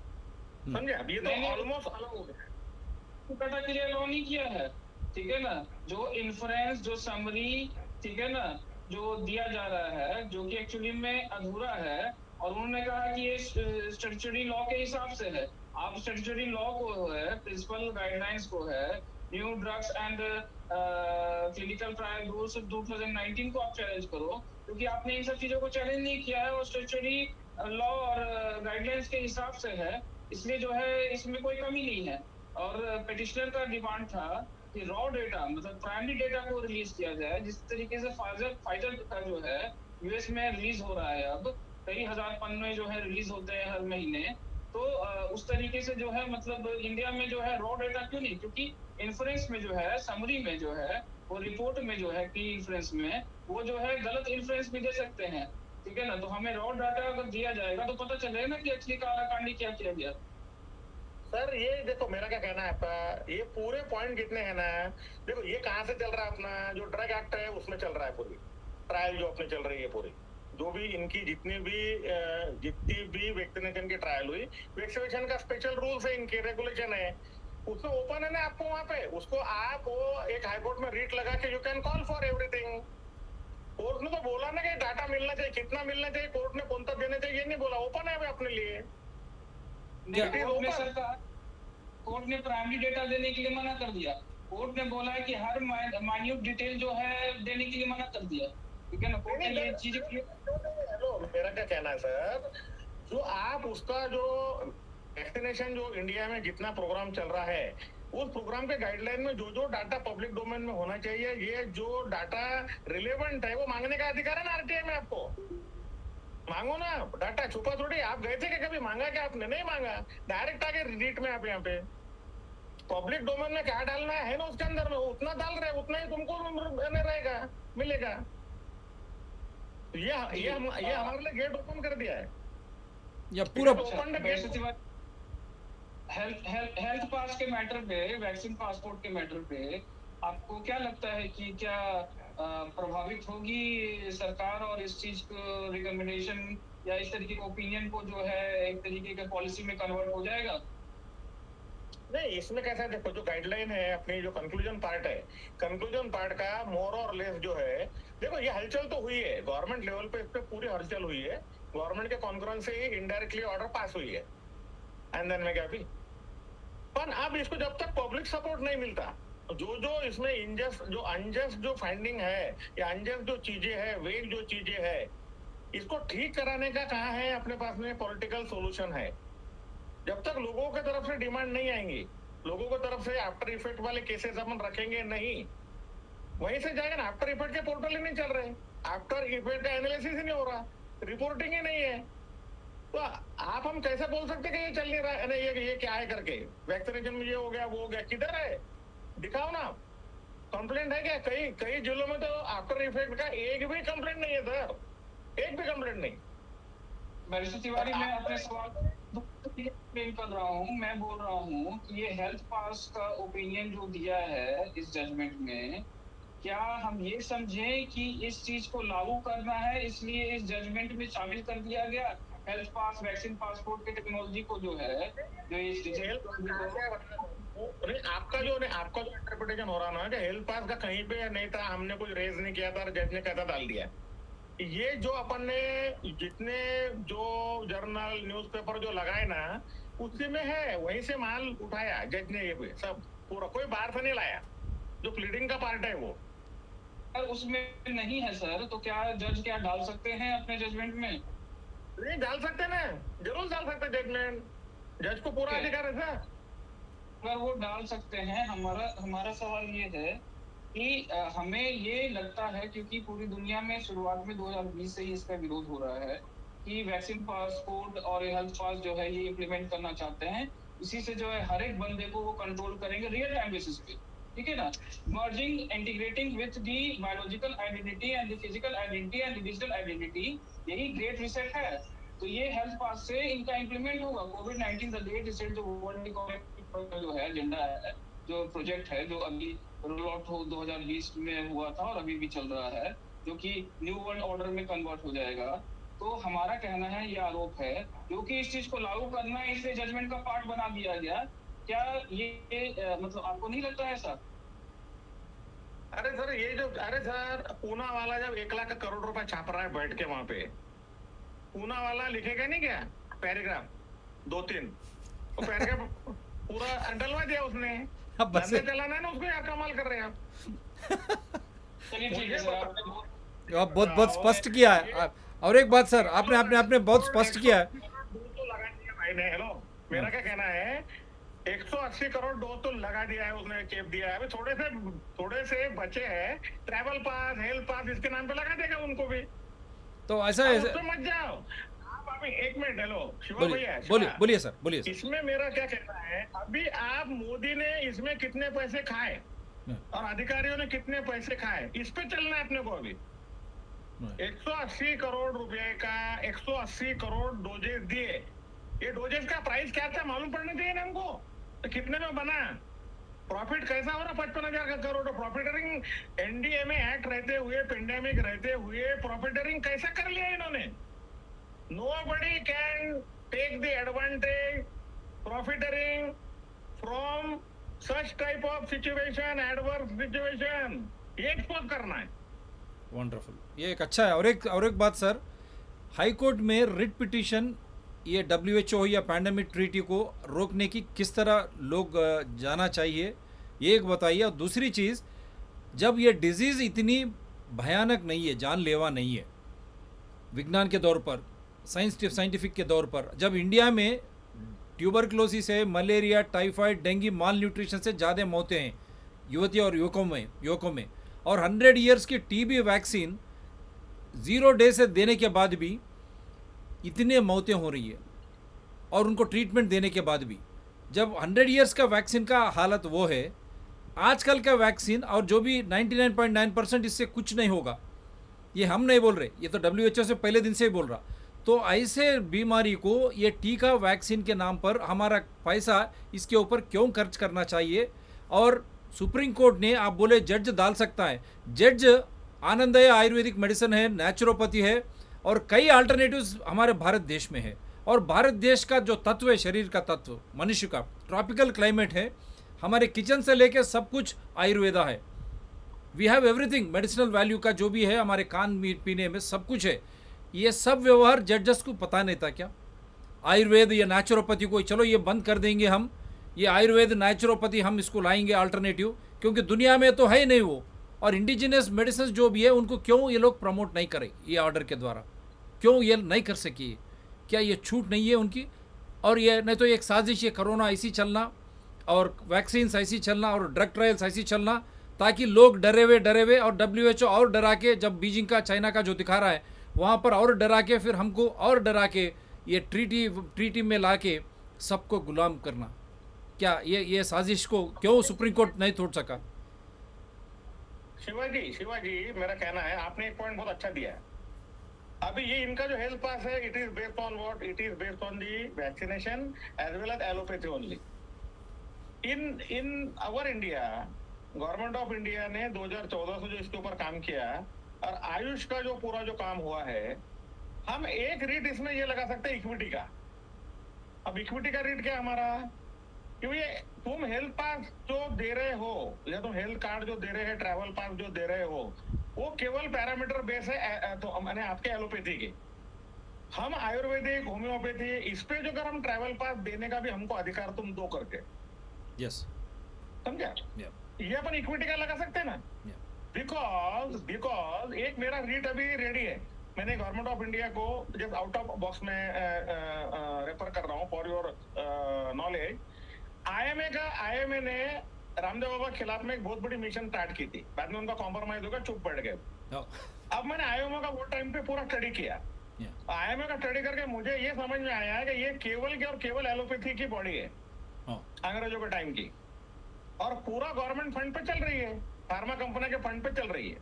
समझे। अब ये तो ऑलमोस्ट अलाउ हो गया, डाटा के लिए अलाउ नहीं किया है, ठीक है ना। जो इन्फ्रेंस, जो समरी, ठीक है ना, जो दिया जा रहा है, जो कि एक्चुअली में अधूरा है, और उन्होंने कहा कि ये स्टैट्यूटरी लॉ के हिसाब से है। आप स्टैट्यूटरी लॉ को है, प्रिंसिपल गाइडलाइंस को है, new drugs and clinical trial rules 2019 को आप चैलेंज करो, क्योंकि आपने इन सब चीजों को चैलेंज नहीं किया है और स्टैट्यूटरी लॉ और गाइडलाइंस के हिसाब से है, इसलिए जो है इसमें कोई कमी नहीं है। और पिटिशनर का डिमांड था कि रॉ डेटा, मतलब प्राइमरी डेटा को रिलीज किया जाए, जिस तरीके से फाइजर का जो है यूएस में रिलीज हो रहा है, अब कई हजार पन्ने जो है रिलीज होते हैं हर महीने, तो उस तरीके से जो है मतलब इंडिया में जो है रॉ डेटा क्यों नहीं, क्योंकि इन्फ्रेंस में जो है, समरी में जो है, वो रिपोर्ट में जो है की इन्फ्रेंस में वो जो है गलत इन्फ्रेंस भी दे सकते हैं, ठीक है ना। तो हमें रॉ डाटा अगर दिया जाएगा तो पता चलेगा ना कि एक्चुअली कालाकांडी क्या किया गया। सर ये देखो मेरा क्या कहना है आपका, ये पूरे पॉइंट कितने हैं ना, देखो ये कहाँ से चल रहा है, अपना जो ड्रग एक्ट है उसमें चल रहा है, पूरी ट्रायल जो अपने चल रही है, पूरी जो भी इनकी जितनी भी वैक्सीनेशन की ट्रायल हुई, वैक्सीनेशन का स्पेशल रूल्स है, इनके रेगुलेशन है, उसमें ओपन है ना आपको, वहां पे उसको आप वो एक हाईकोर्ट में रीट लगा के you can call for everything. Court ने तो बोला ना कि डाटा मिलना चाहिए, कितना मिलना चाहिए, कोर्ट ने कौन सा देना चाहिए, ये नहीं बोला, ओपन है अपने लिए। कोर्ट ने प्राइमरी डेटा देने के लिए मना कर दिया, कोर्ट ने बोला है कि हर माइन्यूट डिटेल जो है देने के लिए मना कर दिया, ठीक है ना। कोर्ट ने ये चीजें, हेलो मेरा क्या कहना है सर, जो आप उसका जो वैक्सीनेशन जो इंडिया में जितना प्रोग्राम चल रहा है, उस प्रोग्राम के गाइडलाइन में जो जो डाटा पब्लिक डोमेन में होना चाहिए, ये जो डाटा रिलेवेंट है वो मांगने का अधिकार है ना आरटीआई में। आपको मांगो ना डाटा, छुपा थोड़ी। आप गए थे कि कभी मांगा? क्या आपने नहीं मांगा, डायरेक्ट आगे रीट में आप यहाँ पे पब्लिक डोमेन में क्या डालना है ना उसके अंदर में उतना डाल रहे, उतना ही तुमको रहेगा, मिलेगा। ये हमारे लिए गेट ओपन कर दिया है, या पूरा हेल्थ पास के मैटर पे, वैक्सीन पासपोर्ट के मैटर पे आपको क्या लगता है कि क्या प्रभावित होगी सरकार और इस चीज को रिकमेंडेशन या इस तरीके के ओपिनियन को जो है एक तरीके के पॉलिसी में कन्वर्ट हो जाएगा? नहीं, इसमें कैसा है, देखो जो गाइडलाइन है अपनी, जो कंक्लूजन पार्ट है, कंक्लूजन पार्ट का मोर और लेस जो है, देखो ये हलचल तो हुई है गवर्नमेंट लेवल पे, इस पे पूरी हलचल हुई है, गवर्नमेंट के कॉन्फ्रेंस से ही इनडायरेक्टली ऑर्डर पास हुई है, एंड देन में क्या भी। पर अब इसको जब तक पब्लिक सपोर्ट नहीं मिलता, जो इसमें जो अनजस्ट जो फाइंडिंग है या अनजस्ट जो चीजें है, वेग जो चीजें है, इसको ठीक कराने का कहाँ है अपने पास में पॉलिटिकल सोल्यूशन है। जब तक लोगों की तरफ से डिमांड नहीं आएंगी, लोगों की तरफ से आफ्टर इफेक्ट वाले केसेस अपन रखेंगे नहीं, वहीं से जाएगा ना। आफ्टर इफेक्ट के पोर्टल ही नहीं चल रहे, आफ्टर इफेक्ट का एनालिसिस ही नहीं हो रहा, रिपोर्टिंग ही नहीं है, तो आप हम कैसे बोल सकते कि ये चल नहीं रहा है, नहीं ये क्या है करके, वैक्सीनेशन में ये हो गया वो हो गया, किधर है दिखाओ ना। कंप्लेंट है क्या? कई जिलों में तो आफ्टर इफेक्ट का एक भी कंप्लेंट नहीं है सर, एक भी कंप्लेंट नहीं। बैरिस्टर तिवारी, मैं अपने सवाल कर रहा हूँ, मैं बोल रहा हूँ कि ये हेल्थ पास का ओपिनियन जो दिया है इस जजमेंट में, क्या हम ये समझें कि इस चीज को लागू करना है इसलिए इस जजमेंट में शामिल कर दिया गया हेल्थ पास, वैक्सीन पासपोर्ट की टेक्नोलॉजी को जो है, जो इस आपका जो इंटरप्रिटेशन हो रहा ना कि हेल्थ पास का कहीं पे नहीं था, हमने कुछ रेज नहीं किया था और जज ने कहता डाल दिया। ये जो अपन ने जितने जो जर्नल न्यूज़पेपर जो लगाए ना, उसी में है, वहीं से माल उठाया जज ने, ये सब पूरा, कोई बाहर से नहीं लाया, जो प्लीडिंग का पार्ट है वो। अगर उसमें नहीं है सर, तो क्या जज क्या डाल सकते हैं अपने जजमेंट में? नहीं डाल सकते ना, जरूर डाल सकते जजमेंट, जज को पूरा अधिकार है सर। अगर वो डाल सकते हैं, हमारा सवाल ये है कि हमें ये लगता है, क्योंकि पूरी दुनिया में शुरुआत में 2020 से ही इसका विरोध हो रहा है कि वैक्सीन पासपोर्ट और हेल्थ पास जो है ये इम्प्लीमेंट करना चाहते हैं, इसी से जो है हर एक बंदे को वो कंट्रोल करेंगे रियल टाइम बेसिस पे, ठीक है ना, merging integrating with the biological identity and the physical identity and the digital identity, यही ग्रेट रीसेट है। तो ये हेल्थ पास से इनका इम्प्लीमेंट होगा। कोविड-19 द ग्रेट रीसेट जो वर्ल्ड इकोनॉमिक जो है एजेंडा है, जो प्रोजेक्ट है, जो अभी रोल आउट हो 2020 में हुआ था और अभी भी चल रहा है, जो कि न्यू वर्ल्ड ऑर्डर में कन्वर्ट हो जाएगा। तो हमारा कहना है, ये आरोप है, क्योंकि इस चीज को लागू करना है इसलिए जजमेंट का पार्ट बना दिया गया। क्या ये मतलब आपको नहीं लगता है ऐसा? अरे सर पूना वाला जब 1 लाख करोड़ रुपए छाप रहा है बैठ के वहां पे, पूना वाला लिखेगा नहीं क्या पैराग्राफ 2-3, वो पैराग्राफ पूरा डलवा दिया उसने, अब बस चलाना है ना उसको, यार कमाल कर रहे हैं आप। चलिए ठीक है सर, आप बहुत स्पष्ट किया है। और एक बात सर, आपने बहुत स्पष्ट किया है। डोज तो लगा दिया भाई ने, हेलो मेरा क्या कहना है, 180 करोड़ डोज तो लगा दिया है उसने, चेप दिया है, अभी थोड़े से बचे हैं, ट्रैवल पास, हेल्थ पास, इसके नाम पे लगा देगा उनको भी। तो ऐसा मत जाओ आप, अभी 1 मिनट, हेलो शिवा भैया, बोलिए सर। इसमें मेरा क्या कहना है, अभी आप मोदी ने इसमें कितने पैसे खाए और अधिकारियों ने कितने पैसे खाए, इस पे चलना है अपने को। अभी 180 करोड़ रुपए का 180 करोड़ डोजेस दिए, ये डोजेस का प्राइस क्या था मालूम पड़ना चाहिए ना हमको, तो कितने में बना, प्रॉफिट कैसा हो रहा, 55,000 करोड़ प्रॉफिटरिंग, एनडीएमए एक्ट रहते हुए, पेंडेमिक रहते हुए प्रॉफिटरिंग कैसा कर लिया इन्होंने। Nobody can take the advantage profiteering from such type of situation, adverse situation, ये एक्सपोज करना है। वंडरफुल, ये एक अच्छा है। और एक बात सर, हाई कोर्ट में रिट पिटीशन, ये WHO या पैंडेमिक ट्रीटी को रोकने की किस तरह लोग जाना चाहिए, ये एक बताइए। और दूसरी चीज़, जब ये डिजीज़ इतनी भयानक नहीं है, जानलेवा नहीं है, विज्ञान के दौर पर, साइंटिफिक के दौर पर, जब इंडिया में ट्यूबरक्लोसिस है, मलेरिया, टाइफाइड, डेंगू, माल न्यूट्रिशन से ज़्यादा मौतें हैं युवती और युवकों में। और 100 ईयर्स की टीबी वैक्सीन 0 डे से देने के बाद भी इतने मौतें हो रही है, और उनको ट्रीटमेंट देने के बाद भी। जब 100 ईयर्स का वैक्सीन का हालत वो है, आजकल का वैक्सीन और जो भी 99.9% इससे कुछ नहीं होगा, ये हम नहीं बोल रहे, ये तो WHO से पहले दिन से ही बोल रहा। तो ऐसे बीमारी को ये टीका वैक्सीन के नाम पर हमारा पैसा इसके ऊपर क्यों खर्च करना चाहिए? और सुप्रीम कोर्ट ने, आप बोले जज डाल सकता है, जज आनंदय आयुर्वेदिक मेडिसिन है, नेचुरोपैथी है, और कई अल्टरनेटिव्स हमारे भारत देश में है। और भारत देश का जो तत्व है, शरीर का तत्व, मनुष्य का ट्रॉपिकल क्लाइमेट है, हमारे किचन से लेके सब कुछ आयुर्वेदा है। We have everything, medicinal value का जो भी है हमारे खान पीने में सब कुछ है। ये सब व्यवहार जजेस को पता नहीं था क्या? आयुर्वेद या नेचुरोपैथी को चलो ये बंद कर देंगे हम, ये आयुर्वेद नेचुरोपैथी हम इसको लाएंगे अल्टरनेटिव, क्योंकि दुनिया में तो है ही नहीं वो। और इंडिजिनस मेडिसिन जो भी है उनको क्यों ये लोग प्रमोट नहीं करें ये ऑर्डर के द्वारा? क्यों ये नहीं कर सके? क्या ये छूट नहीं है उनकी? और ये नहीं तो एक साजिश, ये कोरोना ऐसी चलना और वैक्सीन ऐसी चलना और ड्रग ट्रायल्स ऐसी चलना ताकि लोग डरे हुए और WHO और डरा के, जब बीजिंग का चाइना का जो दिखा रहा है वहाँ पर और डरा के, फिर हमको और डरा के ये ट्रीटी में ला के सबको गुलाम करना, क्या ये साजिश को क्यों सुप्रीम कोर्ट नहीं तोड़ सका? शिवाजी मेरा कहना है, आपने एक पॉइंट बहुत अच्छा दिया है। अभी ये इनका जो हेल्थ पास है, it is based on what? It is based on the vaccination as well as allopathy only. In our India, government of India ने 2014 से जो इसके ऊपर काम किया, और आयुष का जो पूरा जो काम हुआ है, हम एक रेट इसमें ये लगा सकते हैं इक्विटी का। अब इक्विटी का रेट क्या हमारा? क्योंकि तुम हेल्थ पास जो दे रहे हो या तुम हेल्थ कार्ड जो दे रहे हैं, ट्रैवल पास जो दे रहे हो, वो केवल पैरामीटर बेस है, तो मैंने आपके एलोपैथी के, हम आयुर्वेदिक, होम्योपैथी, इस पे जो अगर हम ट्रैवल पास देने का भी हमको अधिकार तुम दो करके, यस, समझा? ये अपन इक्विटी का लगा सकते हैं ना? बिकॉज एक मेरा रीट अभी रेडी है, मैंने गवर्नमेंट ऑफ इंडिया को जब आउट ऑफ बॉक्स में रेफर कर रहा हूँ फॉर योर नॉलेज। आईएमए ने रामदेव बाबा के खिलाफ में एक बहुत बड़ी मिशन स्टार्ट की थी, बाद में उनका कॉम्प्रोमाइज होकर चुप बैठ गए। अब मैंने आईएमए का वो टाइम पे पूरा स्टडी किया। आईएमए का स्टडी करके मुझे ये समझ में आया है कि ये केवल एलोपैथी की बॉडी है अंग्रेजों के टाइम की, और पूरा गवर्नमेंट फंड पे चल रही है, फार्मा कंपनी के फंड पे चल रही है।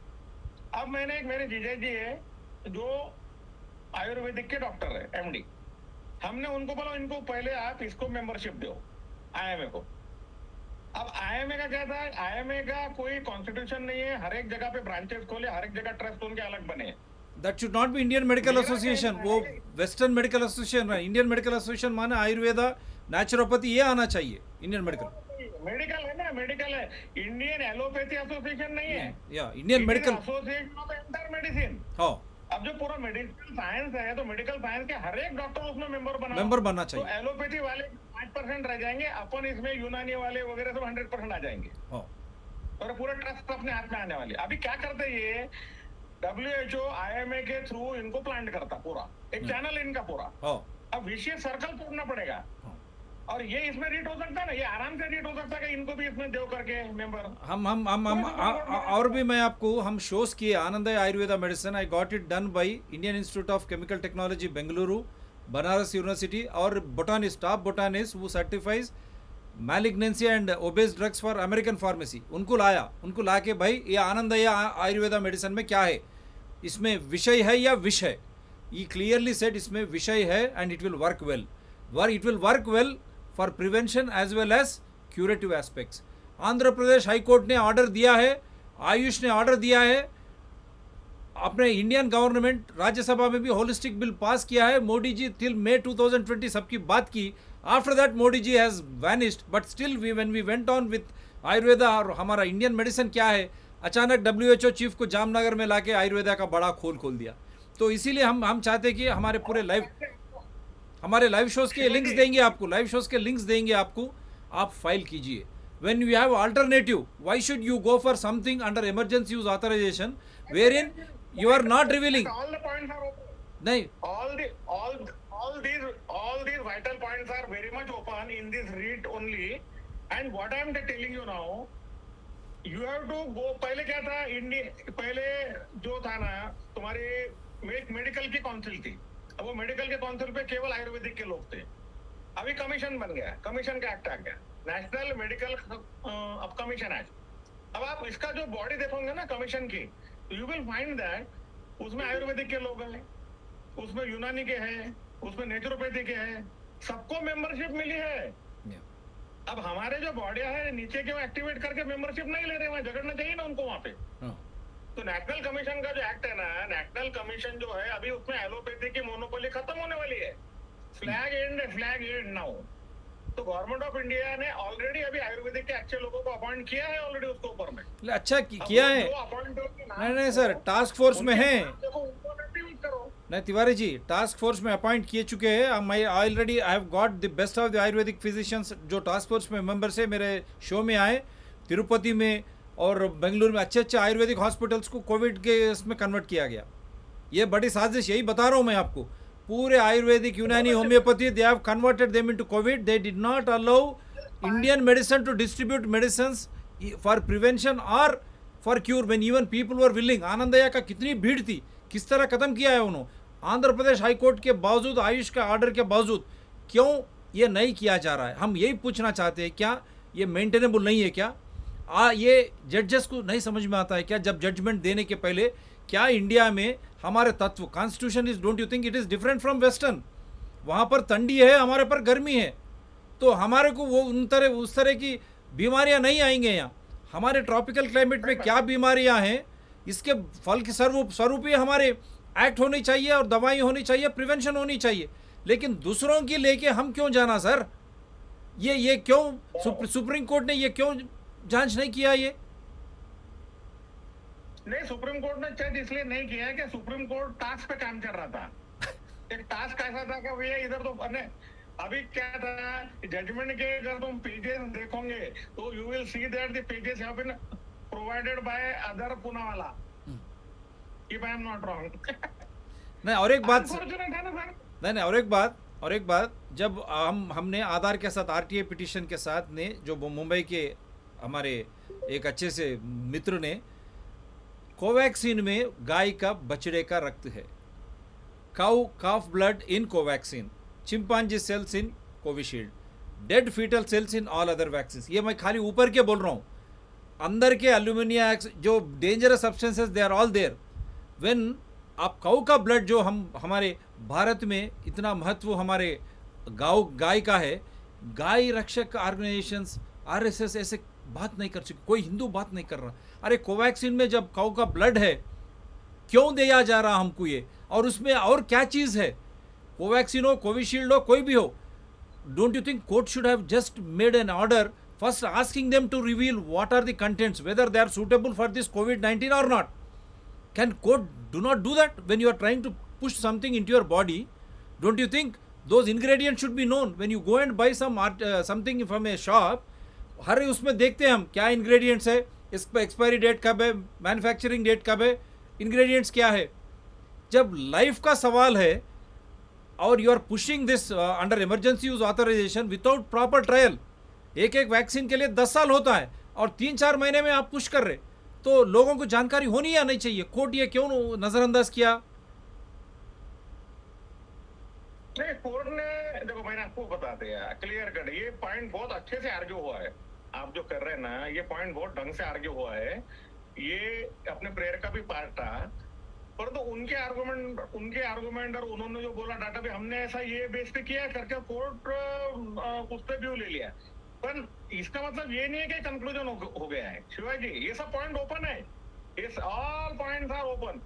अब मेरे जीजा जी है जो आयुर्वेदिक के डॉक्टर है, एमडी, हमने उनको बोला इनको पहले आप इसको मेंबरशिप दो आईएमए को। अब आईएमए का क्या था? आईएमए का कोई कॉन्स्टिट्यूशन नहीं है, हर एक जगह पे ब्रांचेस खोले, हर एक जगह ट्रस्ट उनके अलग बने। That should not be Indian medical association, वो वेस्टर्न मेडिकल एसोसिएशन है। इंडियन मेडिकल एसोसिएशन माने आयुर्वेदा, नेचुरोपैथी, ये आना चाहिए इंडियन मेडिकल है ना, मेडिकल है। इंडियन एलोपैथी एसोसिएशन नहीं है, या Indian medical association of entire medicine. अब जो पूरा मेडिकल साइंस है, तो मेडिकल साइंस के हर एक डॉक्टर उसमें मेंबर बनना चाहिए। तो एलोपैथी वाले 5% रह जाएंगे, अपन इसमें यूनानी वाले वगैरह सब 100% आ जाएंगे, और पूरा ट्रस्ट अपने हाथ में आने वाली। अभी क्या करते ये WHO IMA के थ्रू इनको प्लान करता, पूरा एक चैनल इनका पूरा। अब विशेष सर्कल तोड़ना पड़ेगा, और ये इसमें रीट हो सकता है ना, ये आराम से रीट हो सकता है कि इनको भी इसमें देव करके मेंबर। हम और भी मैं आपको हम शोज किए, Anand Ayurveda medicine, I got it done by Indian institute of chemical technology Bengaluru, Banaras university, और बोटानिस्ट, टॉप बोटानिस्ट वो certifies malignancy and obese drugs for American pharmacy, उनको ला के भाई ये आनंद आयुर्वेदा मेडिसिन में क्या है, इसमें विषय है या विष है? ये क्लियरली सेड इसमें विषय है, and it will work well for prevention as well as curative aspects. Andhra Pradesh high court ने ऑर्डर दिया है, आयुष ने ऑर्डर दिया है, अपने इंडियन गवर्नमेंट राज्यसभा में भी होलिस्टिक बिल पास किया है। मोदी जी टिल May 2020 सबकी बात की, after that Modi ji has vanished, but still when we went on with Ayurveda और हमारा इंडियन मेडिसिन क्या है, अचानक WHO चीफ को जामनगर में लाके आयुर्वेदा का बड़ा खोल दिया। तो इसीलिए हम चाहते कि हमारे पूरे लाइव शोज के लिंक्स देंगे आपको, आप फाइल कीजिए। When you have alternative, why should you go for something under emergency use authorization wherein you are not revealing? All the points are open. नहीं, all all these vital points are very much open in this read only. And what I am telling you now, you have to go. पहले क्या था, पहले जो था ना, तुम्हारी medical की काउंसिल थी. अब वो मेडिकल के काउंसिल पे केवल आयुर्वेदिक के लोग थे. अभी कमीशन बन गया, कमीशन का एक्ट आ गया, नेशनल मेडिकल अब कमीशन एक्ट. अब आप इसका जो बॉडी देखोगे ना कमीशन की, यू विल फाइंड दैट उसमें आयुर्वेदिक के लोग हैं, उसमें यूनानी के हैं, उसमें नेचुरोपैथी के हैं, सबको मेंबरशिप मिली है. अब हमारे जो बॉडियां है नीचे के वो एक्टिवेट करके मेंबरशिप नहीं ले रहे, वहां झगड़ना चाहिए ना उनको वहां पे. तो नेशनल कमीशन का जो एक्ट है ना, नेशनल कमीशन जो है अभी उसमें एलोपैथी की मोनोपोली खत्म होने वाली है. Flag and now. तो गवर्नमेंट ऑफ इंडिया ने ऑलरेडी अभी आयुर्वेदिक के अच्छे लोगों को अपॉइंट किया है ऑलरेडी उसके ऊपर में. अच्छा किया है. नहीं सर, टास्क फोर्स में है. नहीं तिवारी जी, टास्क फोर्स में अपॉइंट किए चुके हैं. मैं already I have got the best of the Ayurvedic physicians जो टास्क फोर्स में मेंबर्स है, मेरे शो में आए. तिरुपति में और बेंगलुरु में अच्छे आयुर्वेदिक हॉस्पिटल्स को कोविड के इसमें कन्वर्ट किया गया. ये बड़ी साजिश, यही बता रहा हूँ मैं आपको. पूरे Ayurvedic, Unani, homeopathy, they have converted them into covid. They did not allow Indian medicine to distribute medicines for prevention और for cure when even people were willing. Anandaiah का कितनी भीड़ थी, किस तरह खत्म किया है उन्होंने. आंध्र प्रदेश हाई कोर्ट के बावजूद, आयुष का ऑर्डर के बावजूद क्यों ये नहीं किया जा रहा है? हम यही पूछना चाहते हैं, क्या ये मेंटेनेबल नहीं है? क्या ये जजेस को नहीं समझ में आता है क्या? जब जजमेंट देने के पहले क्या इंडिया में हमारे तत्व, constitution is, don't you think it is different from western? वहाँ पर ठंडी है, हमारे पर गर्मी है, तो हमारे को वो उस तरह की बीमारियाँ नहीं आएंगे. यहाँ हमारे ट्रॉपिकल क्लाइमेट में क्या बीमारियाँ हैं, इसके फल के स्वरूप ही हमारे एक्ट होनी चाहिए और दवाई होनी चाहिए, प्रिवेंशन होनी चाहिए. लेकिन दूसरों की लेके हम क्यों जाना सर? ये क्यों सुप्रीम कोर्ट ने ये क्यों जांच नहीं किया? ये नहीं, सुप्रीम कोर्ट ने शायद इसलिए नहीं किया कि सुप्रीम कोर्ट टास्क पे काम कर रहा था. एक टास्क ऐसा था कि भैया इधर तो अभी क्या था, जजमेंट के अगर तुम पेजेस देखोगे तो you will see that the pages have been provided by other Poonawala, if I am not wrong. नहीं, और एक बात नहीं, और एक बात जब हमने आधार के साथ, आरटीए पिटीशन के साथ ने, जो मुंबई के हमारे एक अच्छे से मित्र ने, कोवैक्सीन में गाय का बछड़े का रक्त है, cow calf blood in Covaxin, chimpanzee cells in Covishield, dead foetal cells in all other vaccine. ये मैं खाली ऊपर के बोल रहा हूँ. अंदर के एल्यूमिनिया जो dangerous substances, they are all there. When आप काउ का ब्लड, जो हमारे भारत में इतना महत्व हमारे गाय का है, गाय रक्षक ऑर्गेनाइजेशंस, आरएसएस ऐसे बात नहीं कर सके, कोई हिंदू बात नहीं कर रहा. अरे कोवैक्सीन में जब काउ का ब्लड है, क्यों दिया जा रहा हमको ये? और उसमें और क्या चीज़ है? कोवैक्सीन हो, कोविशील्ड हो, कोई भी हो, don't you think court should have just made an order first asking them to reveal what are the contents, whether they are suitable for this COVID-19 और not? Can court do not do that when you are trying to push something into your body? Don't you think those ingredients should be known when you go and buy something from a shop? हर उसमें देखते हैं हम क्या ingredients है, इस पर expiry date कब है, मैन्युफैक्चरिंग डेट कब है, ingredients क्या है. जब लाइफ का सवाल है और you are pushing this under emergency use authorisation without proper trial, एक वैक्सीन के लिए 10 साल होता है और 3-4 महीने में आप पुश कर रहे, तो लोगों को जानकारी होनी या नहीं चाहिए? कोर्ट ये क्यों नजरअंदाज किया? नहीं, कोर्ट ने, देखो मैंने आपको बताते हैं क्लियर कट, ये पॉइंट बहुत अच्छे से आर्ग्यू हुआ है. आप जो कर रहे हैं ना, ये पॉइंट बहुत ढंग से आर्ग्यू हुआ है. ये अपने प्रेयर का भी पार्ट था, पर तो उनके आर्गुमेंट और उन्होंने जो बोला डाटा भी हमने ऐसा ये बेस पे किया करके कोर्ट उस पर व्यू ले लिया. पर इसका मतलब ये नहीं है कि कंक्लूजन हो गया है. शिवाजी, ये सब पॉइंट ओपन है, ये ऑल पॉइंट्स आर ओपन.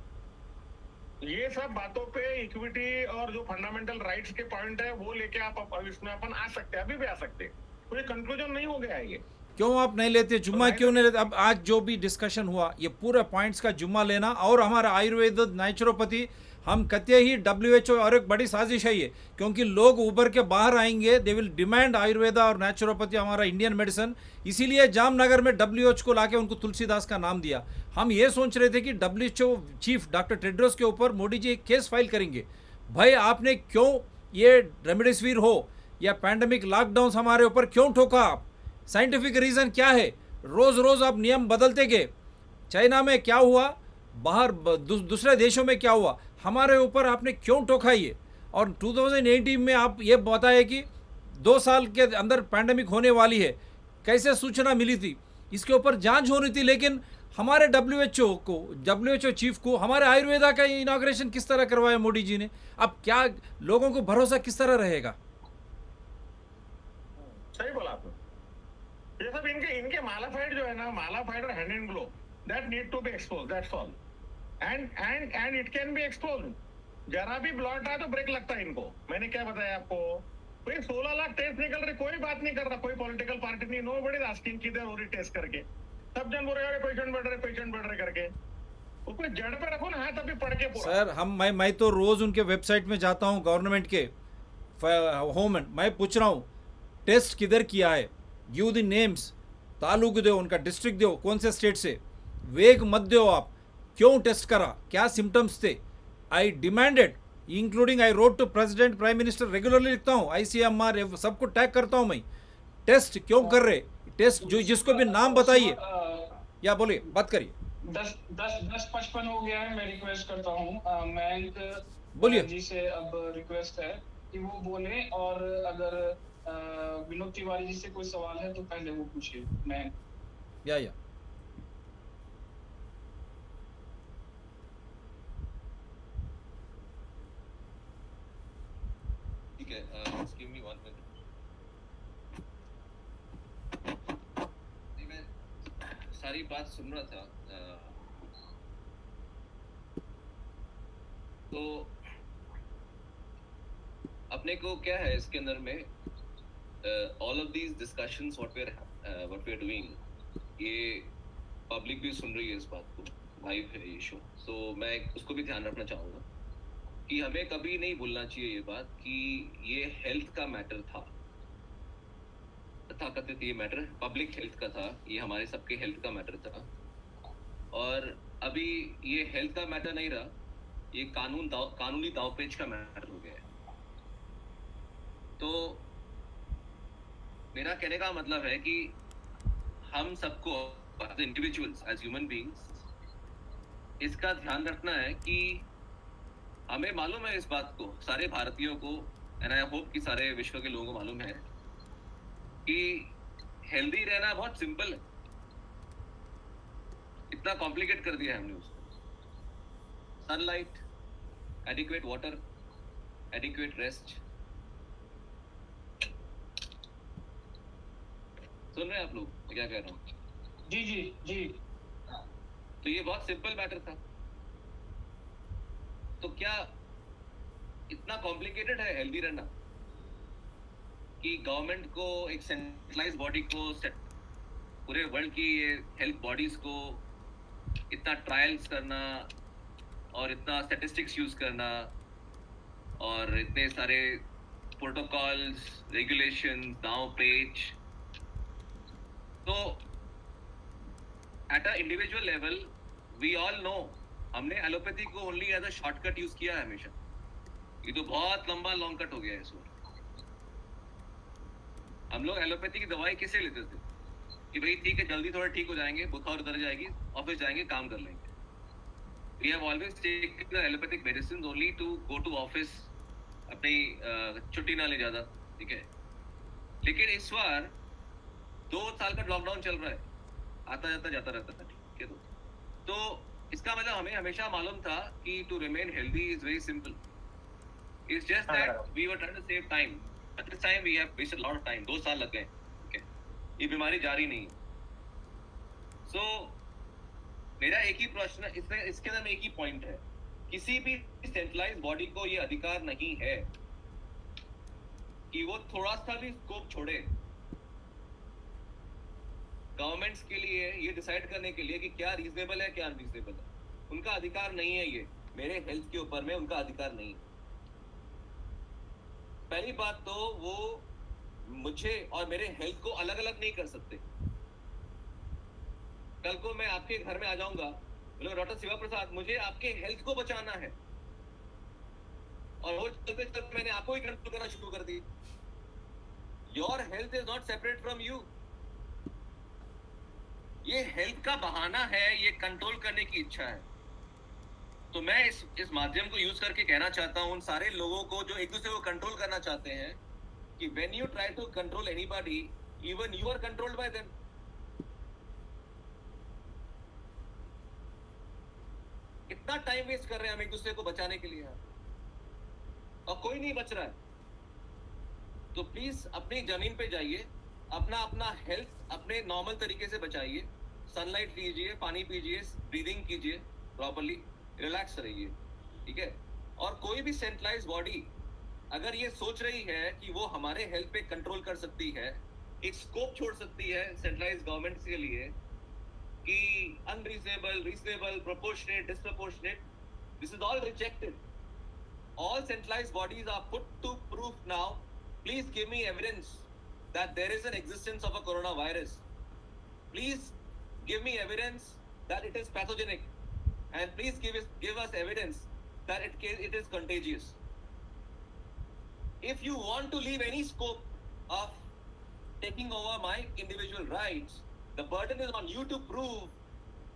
ये सब बातों पे इक्विटी और जो फंडामेंटल राइट्स के पॉइंट है वो लेके आप इसमें अपन आ सकते हैं, अभी भी आ सकते हैं. कोई कंक्लूजन नहीं हो गया है. ये क्यों आप नहीं लेते जुम्मा, क्यों नहीं लेते? अब आज जो भी डिस्कशन हुआ, ये पूरे पॉइंट्स का जुम्मा लेना, और हमारा आयुर्वेद, नेचुरोपैथी, हम कहते ही WHO और एक बड़ी साजिश है ये, क्योंकि लोग उभर के बाहर आएंगे, दे विल डिमांड आयुर्वेदा और नेचुरोपैथी, हमारा इंडियन मेडिसिन. इसीलिए जामनगर में WHO को लाके उनको तुलसीदास का नाम दिया. हम ये सोच रहे थे कि WHO चीफ डॉक्टर टेड्रोस के ऊपर मोदी जी एक केस फाइल करेंगे. भाई आपने क्यों ये रेमडेसिविर हो या पैंडेमिक लॉकडाउन हमारे ऊपर क्यों ठोका आप? साइंटिफिक रीज़न क्या है? रोज़ रोज़ आप नियम बदलते गए। चाइना में क्या हुआ, बाहर दूसरे देशों में क्या हुआ, हमारे ऊपर आपने क्यों ठोका ये? और 2018 में आप ये बताए कि 2 साल के अंदर पैंडेमिक होने वाली है, कैसे सूचना मिली थी? इसके ऊपर जांच होनी थी, लेकिन हमारे डब्ल्यूएचओ चीफ को हमारे आयुर्वेदा का इनाग्रेशन किस तरह करवाया मोदी जी ने? अब क्या लोगों को भरोसा किस तरह रहेगा? सही बोला आपने। ये सब इनके मालाफाइड जो है ना, मालाफाइड और hand in glove, that need to be expose, that's all. And it can be expose. जरा भी ब्लॉट आए तो ब्रेक लगता है इनको। मैंने क्या बताया आपको, भाई 16 लाख टेस्ट निकल रहे, कोई बात नहीं कर रहा, कोई पॉलिटिकल पार्टी नहीं, नोबडी इज आस्किंग किधर हो रही टेस्ट करके। सब जन बोल रहे हैं पेशेंट बढ़ रहे करके। उसको जड़ पे रखो ना, हाथ अभी पढ़ के पूरा। सर मैं तो रोज़ उनके वेबसाइट में जाता हूँ, गवर्नमेंट के होम, मैं पूछ रहा हूँ टेस्ट किधर किया है, गिव द नेम्स, तालुक दो, उनका डिस्ट्रिक्ट दो, कौन से स्टेट से, वेग मत दो आप, क्यों टेस्ट करा, क्या सिम्टम्स थे? I demanded, including I wrote to president, prime minister, regularly लिखता हूँ, ICMR सबको टैग करता हूँ मैं। टेस्ट क्यों कर रहे? टेस्ट जो जिसको भी नाम बताइए, या बोलिए, बात करिए। 10:55 हो गया है। मैं रिक्वेस्ट करता हूँ मयंक बोलिए जी से, अब रिक्वेस्ट है कि वो बोले, और अगर विनोद तिवारी जी से कोई सवाल है तो पहले वो पूछिए। मयंक। या ठीक है, just give me 1 minute. मैं सारी बात सुन रहा था, तो अपने को क्या है इसके अंदर में, all of these discussions what we are doing, ये पब्लिक भी सुन रही है इस बात को, लाइव है ये शो, सो मैं उसको भी ध्यान रखना चाहूँगा कि हमें कभी नहीं भूलना चाहिए ये बात कि ये हेल्थ का मैटर था, तथाकथित ये मैटर पब्लिक हेल्थ का था, ये हमारे सबके हेल्थ का मैटर था। और अभी ये हेल्थ का मैटर नहीं रहा, ये कानूनी दावपेच का मैटर हो गया है। तो मेरा कहने का मतलब है कि हम सबको as individuals, as human beings, इसका ध्यान रखना है कि हमें मालूम है इस बात को, सारे भारतीयों को, एंड आई होप कि सारे विश्व के लोगों को मालूम है कि हेल्दी रहना बहुत सिंपल है। इतना कॉम्प्लिकेट कर दिया है हमने उसको। Sunlight, adequate water, adequate rest. सुन रहे हैं आप लोग मैं क्या कह रहा हूँ? जी। तो ये बहुत सिंपल मैटर था, तो क्या इतना कॉम्प्लिकेटेड है हेल्दी रहना कि गवर्नमेंट को, एक सेंट्रलाइज बॉडी को, पूरे वर्ल्ड की ये हेल्थ बॉडीज को इतना ट्रायल्स करना और इतना स्टैटिस्टिक्स यूज करना और इतने सारे प्रोटोकॉल्स, रेगुलेशंस, दांव पेच। तो at a individual level we all know, हमने एलोपैथी को only as a shortcut use किया है हमेशा। ये तो बहुत लंबा लॉन्ग कट हो गया है इसमें। हम लोग एलोपैथी की दवाई किसे लेते थे कि भाई ठीक है, जल्दी थोड़ा ठीक हो जाएंगे, बुखार उतर जाएगी, ऑफिस जाएंगे, काम कर लेंगे। We have always taken the allopathic medicines only to go to office, अपनी छुट्टी ना ले जाता, ठीक है। लेकिन इस बार 2 साल का लॉकडाउन चल रहा है, आता जाता रहता था, ठीक है। तो इसका मतलब हमें हमेशा मालूम था कि to remain healthy is very simple. It's just that we were trying to save time. At this time we have wasted lot of time. 2 साल लग गए, ठीक है। ये बीमारी जारी नहीं है। सो मेरा एक ही प्रश्न, इसके अंदर में एक ही पॉइंट है, किसी भी सेंट्रलाइज बॉडी को ये अधिकार नहीं है कि वो थोड़ा सा भी स्कोप छोड़े गवर्नमेंट्स के लिए ये डिसाइड करने के लिए कि क्या रीजनेबल है, क्या अनरीजनेबल है। उनका अधिकार नहीं है ये, मेरे हेल्थ के ऊपर में उनका अधिकार नहीं है। पहली बात तो वो मुझे और मेरे हेल्थ को अलग अलग नहीं कर सकते। कल को मैं आपके घर में आ जाऊंगा, बोले डॉक्टर शिवा प्रसाद मुझे आपके हेल्थ को बचाना है, और वो चलते चलते मैंने आपको ही कंट्रोल करना शुरू कर दी. Your health is not separate from you. ये हेल्थ का बहाना है, ये कंट्रोल करने की इच्छा है. तो मैं इस माध्यम को यूज करके कहना चाहता हूं उन सारे लोगों को जो एक दूसरे को कंट्रोल करना चाहते हैं कि when you try to control anybody, even you are controlled by them. कितना टाइम वेस्ट कर रहे हैं हम एक दूसरे को बचाने के लिए और कोई नहीं बच रहा है. तो प्लीज अपनी जमीन पे जाइए, अपना हेल्थ अपने नॉर्मल तरीके से बचाइए. सनलाइट लीजिए, पानी पीजिए, ब्रीदिंग कीजिए प्रॉपर्ली, रिलैक्स रहिए. ठीक है. और कोई भी सेंट्रलाइज बॉडी अगर ये सोच रही है कि वो हमारे हेल्थ पे कंट्रोल कर सकती है, एक स्कोप छोड़ सकती है सेंट्रलाइज गवर्नमेंट के लिए कि unreasonable, reasonable, proportionate, disproportionate, this is all rejected. All centralized bodies are put to proof now. Please give me evidence that there is an existence of a coronavirus. Please give me evidence that it is pathogenic, and please give us evidence that it is contagious. If you want to leave any scope of taking over my individual rights, the burden is on you to prove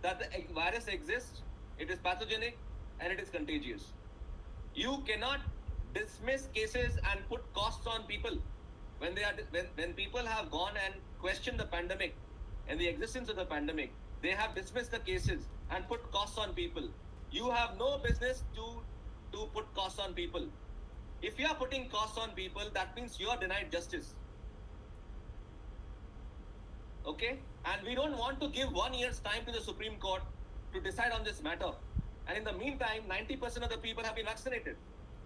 that the virus exists, it is pathogenic, and it is contagious. You cannot dismiss cases and put costs on people when people have gone and questioned the pandemic and the existence of the pandemic. They have dismissed the cases and put costs on people. You have no business to put costs on people. If you are putting costs on people, that means you are denied justice. Okay? And we don't want to give 1 year's time to the Supreme Court to decide on this matter. And in the meantime, 90% of the people have been vaccinated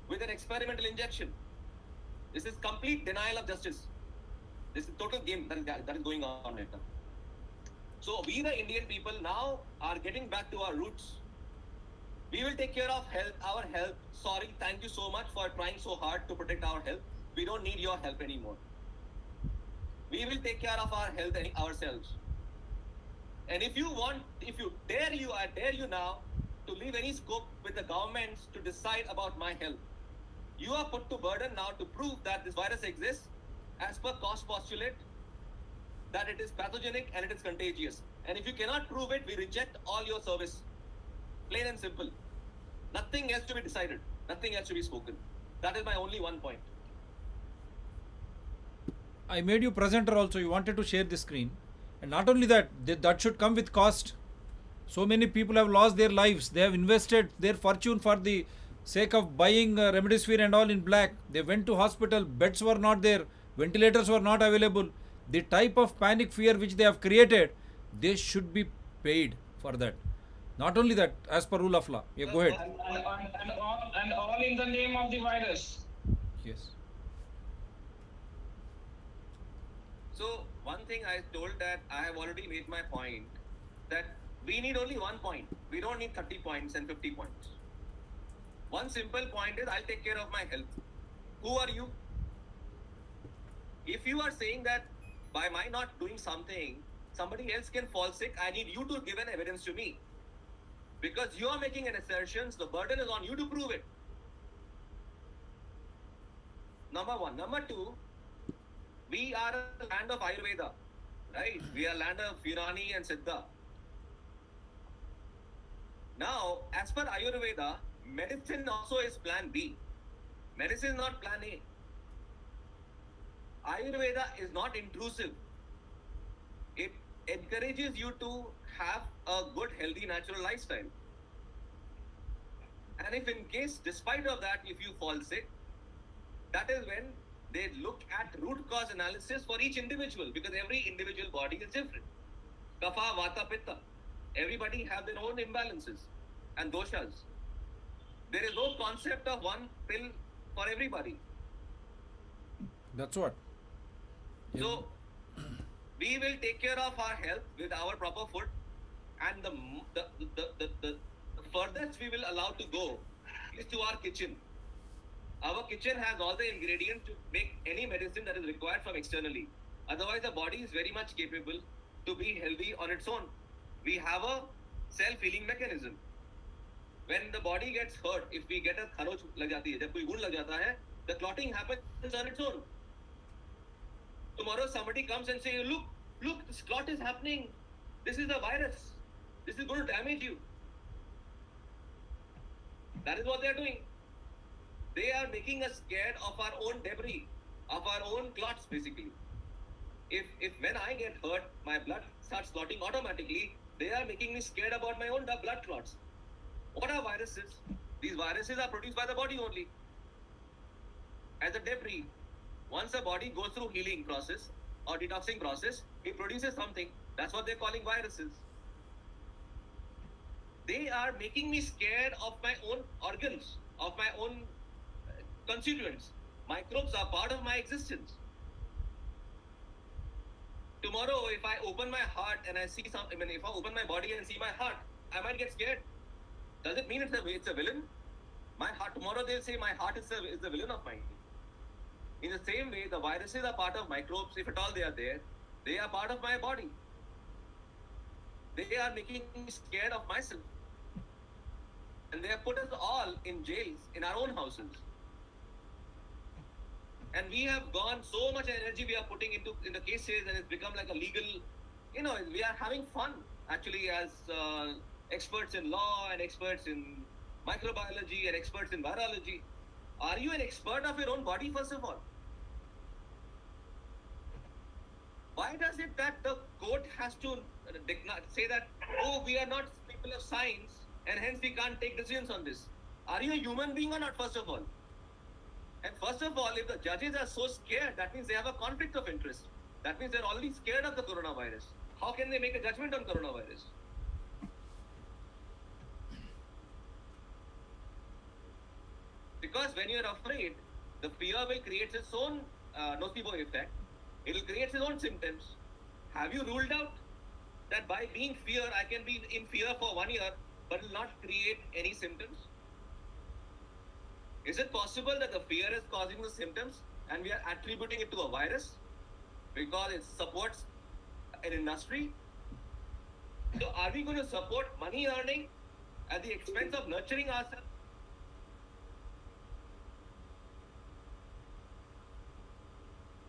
with an experimental injection. This is complete denial of justice. This is total game that is going on right now. So we, the Indian people, now are getting back to our roots. We will take care of our health. Sorry, thank you so much for trying so hard to protect our health. We don't need your help anymore. We will take care of our health ourselves. And if you dare, I dare you now to leave any scope with the governments to decide about my health. You are put to burden now to prove that this virus exists as per cost postulate, that it is pathogenic and it is contagious. And if you cannot prove it, we reject all your service. Plain and simple. Nothing else to be decided. Nothing else to be spoken. That is my only one point. I made you presenter also. You wanted to share the screen. And not only that, that should come with cost. So many people have lost their lives. They have invested their fortune for the sake of buying remdesivir and all in black. They went to hospital. Beds were not there. Ventilators were not available. The type of panic fear which they have created, they should be paid for that. Not only that, as per rule of law. Yeah, go ahead. And all in the name of the virus. Yes. So one thing I told that I have already made my point that we need only 1 point. We don't need 30 points and 50 points. One simple point is I'll take care of my health. Who are you? If you are saying that by my not doing something, somebody else can fall sick, I need you to give an evidence to me. Because you are making an assertion, the burden is on you to prove it. Number one. Number two, we are a land of Ayurveda, right? We are land of Unani and Siddha. Now, as per Ayurveda, medicine also is plan B. Medicine is not plan A. Ayurveda is not intrusive. It encourages you to have a good, healthy, natural lifestyle. And if in case, despite of that, if you fall sick, that is when they look at root cause analysis for each individual, because every individual body is different. Kapha, Vata, Pitta. Everybody have their own imbalances and doshas. There is no concept of one pill for everybody. That's what. So, we will take care of our health with our proper food, and the furthest we will allow to go is to our kitchen. Our kitchen has all the ingredients to make any medicine that is required from externally. Otherwise, the body is very much capable to be healthy on its own. We have a self-healing mechanism. when the body gets hurt, if we get a खरोच लग जाती है, जब कोई wound लग जाता है, the clotting happens on its own. Tomorrow somebody comes and say, look, this clot is happening. This is the virus. This is going to damage you. That is what they are doing. They are making us scared of our own debris, of our own clots, basically. If when I get hurt, my blood starts clotting automatically, they are making me scared about my own blood clots. What are viruses? These viruses are produced by the body only. As a debris, once a body goes through healing process or detoxing process, it produces something. That's what they're calling viruses. They are making me scared of my own organs, of my own constituents. Microbes are part of my existence. Tomorrow, if I open my heart and I see if I open my body and see my heart, I might get scared. Does it mean it's a villain? My heart, tomorrow they'll say my heart is the villain of mine. In the same way, the viruses are part of microbes, if at all they are there. They are part of my body. They are making me scared of myself. And they have put us all in jails, in our own houses. And we have gone, so much energy we are putting into the cases, and it's become like a legal, we are having fun actually as experts in law and experts in microbiology and experts in virology. Are you an expert of your own body, first of all? Why does it that the court has to say that, oh, we are not people of science and hence we can't take decisions on this? Are you a human being or not, first of all? And first of all, if the judges are so scared, that means they have a conflict of interest. That means they're already scared of the coronavirus. How can they make a judgment on coronavirus? Because when you're afraid, the fear will create its own nocebo effect. It will create its own symptoms. Have you ruled out that by being fear, I can be in fear for 1 year, but will not create any symptoms? Is it possible that the fear is causing the symptoms and we are attributing it to a virus because it supports an industry? So are we going to support money earning at the expense of nurturing ourselves?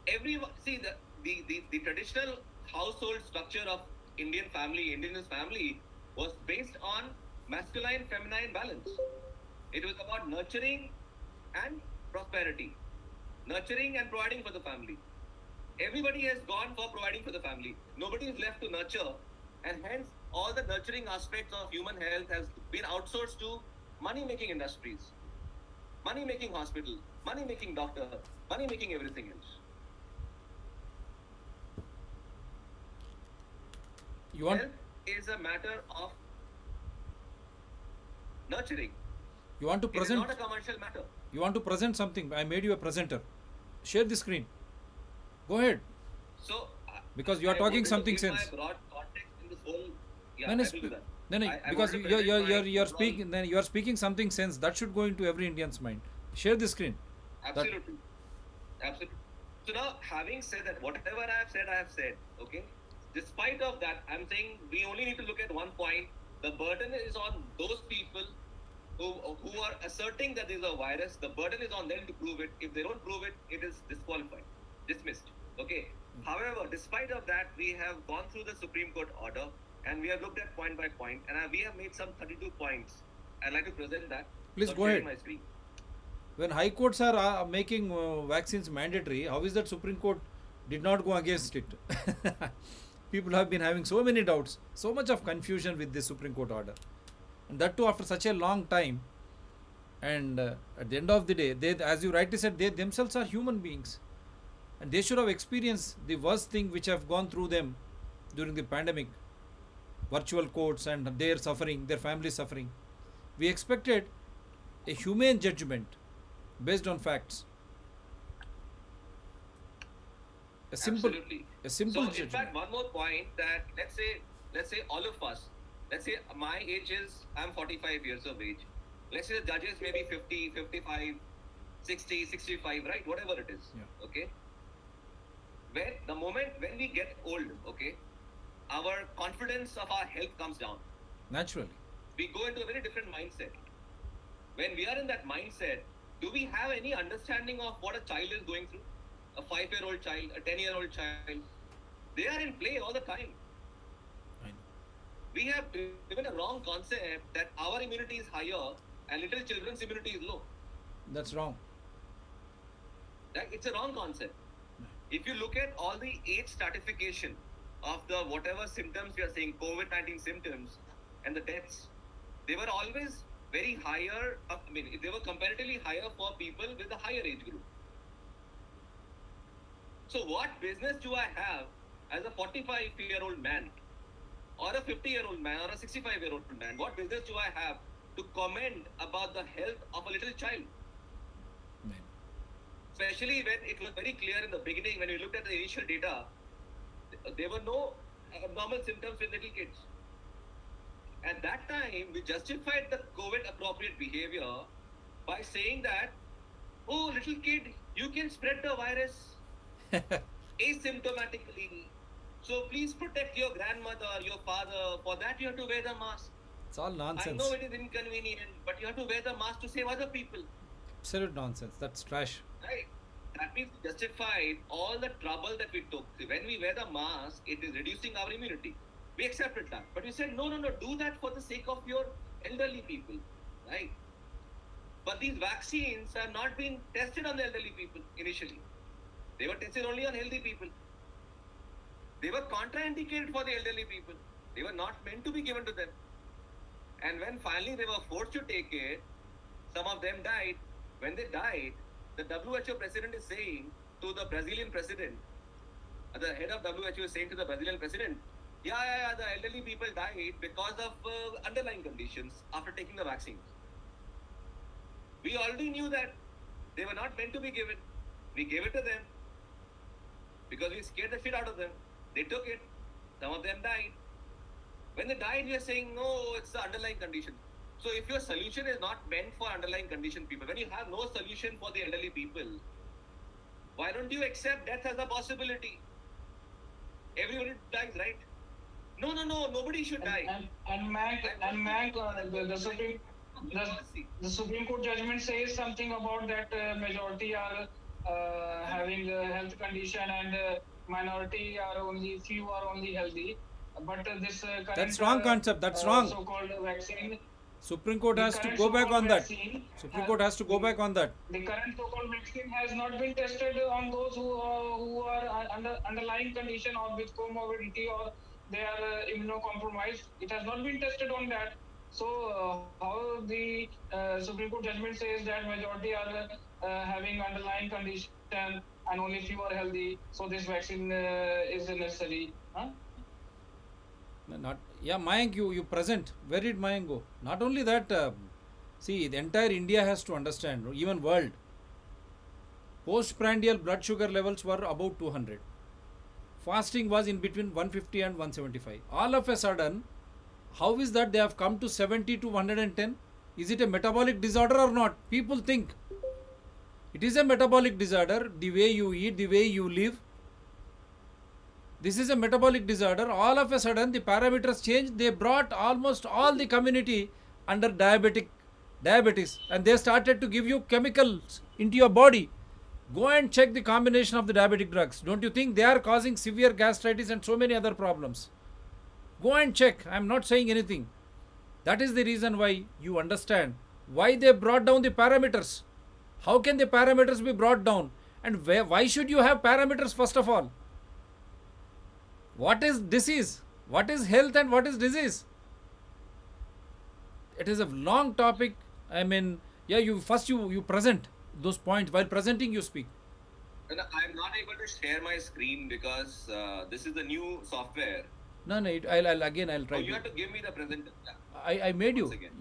Everyone, see the traditional household structure of indigenous family was based on masculine-feminine balance. It was about nurturing and prosperity, nurturing and providing for the family. Everybody has gone for providing for the family. Nobody is left to nurture, and hence all the nurturing aspects of human health has been outsourced to money-making industries, money-making hospital, money-making doctor, money-making everything else. Health is a matter of nurturing. You want to present? It is not a commercial matter. You want to present something? I made you a presenter. Share the screen. Go ahead. So, because you are talking something sense. My broad context in this whole. Yeah, No, I will do that. no, because you're speaking. Then you are speaking something sense that should go into every Indian's mind. Share the screen. Absolutely. Absolutely. So now, having said that, whatever I have said, okay. Despite of that, I'm saying we only need to look at one point. The burden is on those people who are asserting that there is a virus. The burden is on them to prove it. If they don't prove it, it is disqualified, dismissed. Okay. However, despite of that, we have gone through the Supreme Court order and we have looked at point by point, and we have made some 32 points. I'd like to present that. Please go ahead. My screen. When high courts are making vaccines mandatory, how is that Supreme Court did not go against it? People have been having so many doubts, so much of confusion with this Supreme Court order. And that too after such a long time. And at the end of the day, they, as you rightly said, they themselves are human beings. And they should have experienced the worst thing which have gone through them during the pandemic. Virtual courts and their suffering, their family suffering. We expected a humane judgment based on facts. Absolutely. A simple so judgment. In fact, one more point that let's say all of us, let's say my age is, I'm 45 years of age. Let's say the judges may be 50, 55, 60, 65, right? Whatever it is. Yeah. Okay. The moment when we get old, okay, our confidence of our health comes down. Naturally. We go into a very different mindset. when we are in that mindset, do we have any understanding of what a child is going through? A 5-year-old child, a 10-year-old child, they are in play all the time. I know. We have given a wrong concept that our immunity is higher and little children's immunity is low. That's wrong. It's a wrong concept. If you look at all the age stratification of the whatever symptoms we are saying, COVID-19 symptoms and the deaths, they were always very higher. They were comparatively higher for people with a higher age group. So what business do I have as a 45-year-old man or a 50-year-old man or a 65-year-old man? What business do I have to comment about the health of a little child? Man. Especially when it was very clear in the beginning, when we looked at the initial data, there were no abnormal symptoms with little kids. At that time, we justified the COVID appropriate behavior by saying that, oh, little kid, you can spread the virus asymptomatically. So please protect your grandmother, your father. For that, you have to wear the mask. It's all nonsense. I know it is inconvenient, but you have to wear the mask to save other people. Absolute nonsense. That's trash. Right? That means we justified all the trouble that we took. When we wear the mask, it is reducing our immunity. We accepted that. But we said, no, do that for the sake of your elderly people. Right? But these vaccines have not been tested on the elderly people initially. They were tested only on healthy people. They were contraindicated for the elderly people. They were not meant to be given to them. And when finally they were forced to take it, some of them died. When they died, the WHO president is saying to the Brazilian president, the head of WHO is saying to the Brazilian president, the elderly people died because of underlying conditions after taking the vaccines. We already knew that they were not meant to be given. We gave it to them because we scared the shit out of them. They took it. Some of them died. When they died, we are saying, no, it's the underlying condition. So if your solution is not meant for underlying condition people, when you have no solution for the elderly people, why don't you accept death as a possibility? Everybody dies, right? No, nobody should die. And Mayank, the Supreme Court judgment says something about that majority are having a health condition and minority are few are only healthy. But this current, That's wrong concept. That's wrong. So-called vaccine. Supreme Court The has to current go back so-called on that. vaccine Supreme Court has to go back on that. The current so-called vaccine has not been tested on those who are under underlying condition or with comorbidity or they are immunocompromised. It has not been tested on that. So how the Supreme Court judgment says that majority are having underlying condition and only few are healthy. So this vaccine is necessary. Huh? Mayank, you present. Where did Mayank go? Not only that, see, the entire India has to understand, even world, postprandial blood sugar levels were about 200. Fasting was in between 150 and 175. All of a sudden, how is that they have come to 70 to 110? Is it a metabolic disorder or not? People think it is a metabolic disorder, the way you eat, the way you live. This is a metabolic disorder. All of a sudden, the parameters changed. They brought almost all the community under diabetes, and they started to give you chemicals into your body. Go and check the combination of the diabetic drugs. Don't you think they are causing severe gastritis and so many other problems? Go and check. I am not saying anything. That is the reason why you understand why they brought down the parameters. How can the parameters be brought down? And why should you have parameters first of all? What is disease? What is health and what is disease? It is a long topic. I mean, you present those points. While presenting, you speak. No, I'm not able to share my screen because this is the new software. No, I'll try. Oh, you have to give me the present. I made you. Again,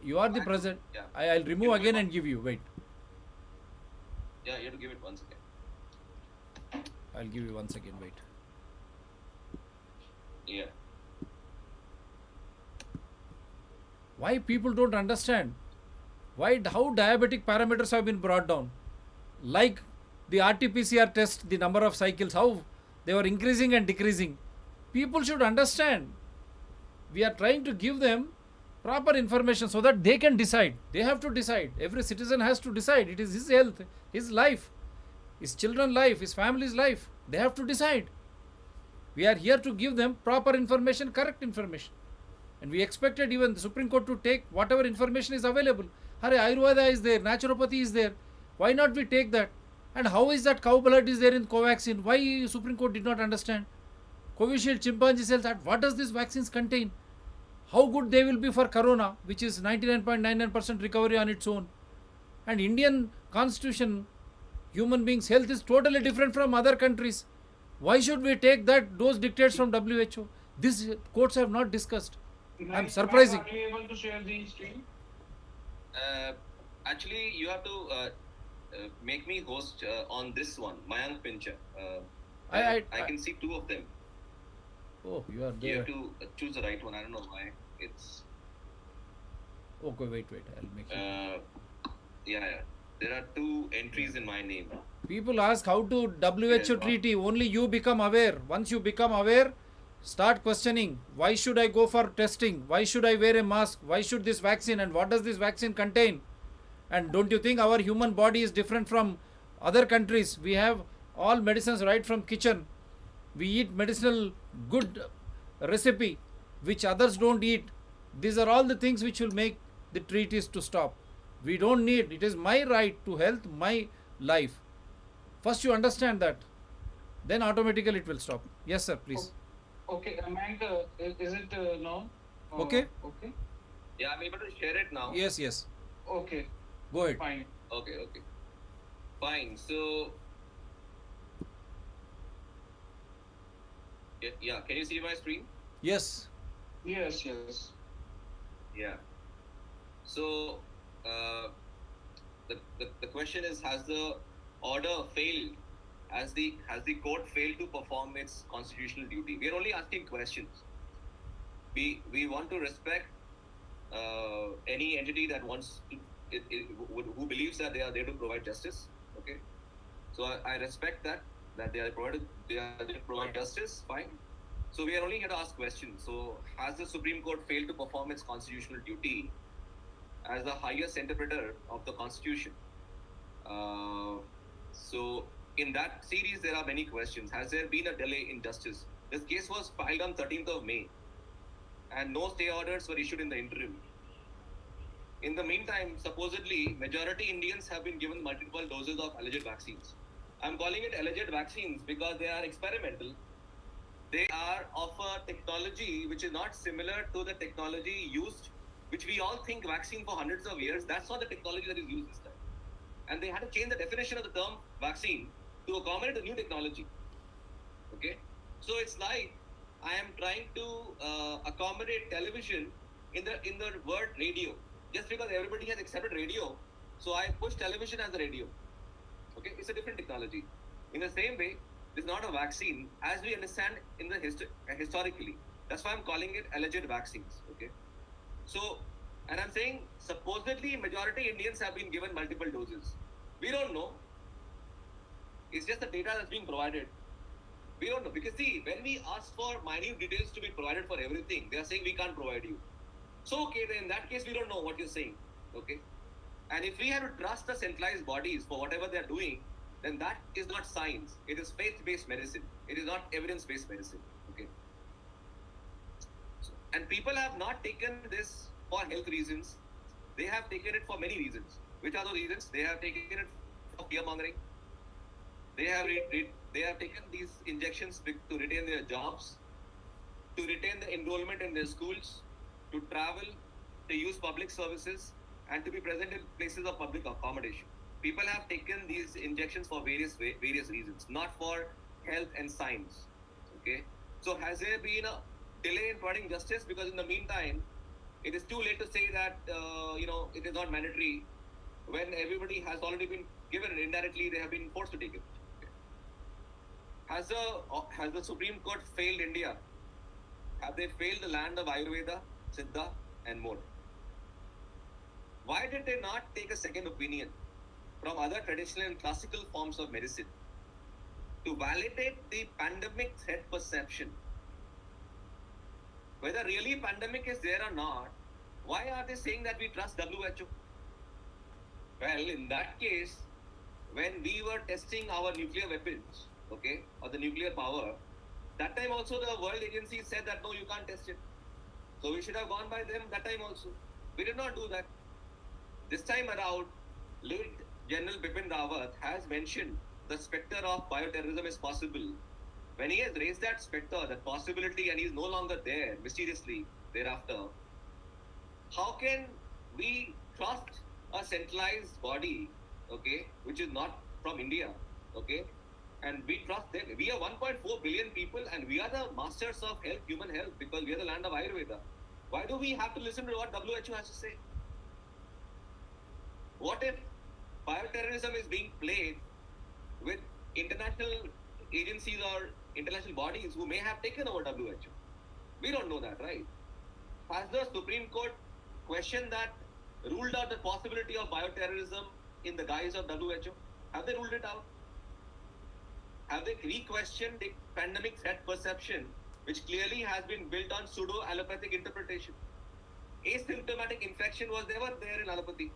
You are the present. Yeah. I'll remove again and give you. Wait. Yeah, you have to give it once again. I'll give you once again. Wait. Yeah. Why people don't understand? How diabetic parameters have been brought down? Like the RT-PCR test, the number of cycles, how they were increasing and decreasing. People should understand. We are trying to give them proper information so that they can decide. They have to decide. Every citizen has to decide. It is his health, his life, his children's life, his family's life. They have to decide. We are here to give them proper information, correct information. And we expected even the Supreme Court to take whatever information is available. Hare, Ayurveda is there, naturopathy is there. Why not we take that? And how is that cow blood is there in Covaxin? Why Supreme Court did not understand? Covishield, chimpanzee cells, what does these vaccines contain? How good they will be for corona, which is 99.99% recovery on its own. And Indian constitution, human beings' health is totally different from other countries. Why should we take those dictates from WHO? These courts have not discussed. I'm surprising. Are you able to share the screen? Actually, you have to make me host on this one, Mayank Pincha. I can see two of them. Oh, you are You there. have to choose the right one. I don't know why. It's Okay, wait. I'll make it. yeah. There are two entries in my name. People ask how to WHO treaty. Only you become aware. Once you become aware, start questioning. Why should I go for testing? Why should I wear a mask? Why should this vaccine? And what does this vaccine contain? And don't you think our human body is different from other countries? We have all medicines right from kitchen. We eat medicinal good recipe which others don't eat. These are all the things which will make the treaties to stop. We don't need, it is my right to health, my life. First you understand that, then automatically it will stop. Yes sir, please. Okay, Mayank, is it now? Okay. Okay. Yeah, I'm able to share it now. Yes. Okay. Go ahead. Fine. Okay. Fine. So, yeah. Can you see my screen? Yes. Yes. Yeah. So, the question is: has the order failed? Has the court failed to perform its constitutional duty? We are only asking questions. We want to respect any entity that wants to, who believes that they are there to provide justice. Okay. So I respect that they are there to provide justice. Fine. So we are only here to ask questions. So has the Supreme Court failed to perform its constitutional duty as the highest interpreter of the Constitution? So in that series, there are many questions. Has there been a delay in justice? This case was filed on 13th of May, and no stay orders were issued in the interim. In the meantime, supposedly, majority Indians have been given multiple doses of alleged vaccines. I'm calling it alleged vaccines because they are experimental. They are of a technology which is not similar to the technology used, which we all think vaccine for hundreds of years. That's not the technology that is used this time. And they had to change the definition of the term vaccine to accommodate the new technology. Okay? So it's like I am trying to accommodate television in the word radio. Just because everybody has accepted radio, so I push television as a radio. Okay? It's a different technology. In the same way, it's not a vaccine as we understand in the historically. That's why I'm calling it alleged vaccines. Okay? So, and I'm saying supposedly majority Indians have been given multiple doses. We don't know. It's just the data that's being provided. We don't know. Because see, when we ask for minute details to be provided for everything, they are saying we can't provide you. So, okay, then in that case, we don't know what you're saying. Okay? And if we have to trust the centralized bodies for whatever they're doing, then that is not science. It is faith-based medicine. It is not evidence-based medicine. Okay? So, and people have not taken this for health reasons. They have taken it for many reasons. Which are those reasons? They have taken it for fear-mongering. They have taken these injections to retain their jobs, to retain the enrollment in their schools, to travel, to use public services, and to be present in places of public accommodation. People have taken these injections for various reasons, not for health and science. Okay. So has there been a delay in providing justice? Because in the meantime, it is too late to say that it is not mandatory when everybody has already been given it. Indirectly, they have been forced to take it. Okay. Has the Supreme Court failed India? Have they failed the land of Ayurveda, Siddha, and more? Why did they not take a second opinion from other traditional and classical forms of medicine to validate the pandemic threat perception? Whether really pandemic is there or not, Why are they saying that we trust WHO? Well, in that case, when we were testing our nuclear weapons, okay, or the nuclear power, that time also the world agency said that no, you can't test it. So we should have gone by them that time also. We did not do that. This time around, late General Bipin Rawat has mentioned the spectre of bioterrorism is possible. When he has raised that spectre, that possibility, and he is no longer there mysteriously thereafter, how can we trust a centralized body, okay, which is not from India, okay, and we trust them? We are 1.4 billion people, and we are the masters of health, human health, because we are the land of Ayurveda. Why do we have to listen to what WHO has to say? What if bioterrorism is being played with international agencies or international bodies who may have taken over WHO? We don't know that, right? Has the Supreme Court questioned that, ruled out the possibility of bioterrorism in the guise of WHO? Have they ruled it out? Have they re-questioned the pandemic threat perception, which clearly has been built on pseudo-allopathic interpretation? Asymptomatic infection was never there in allopathy.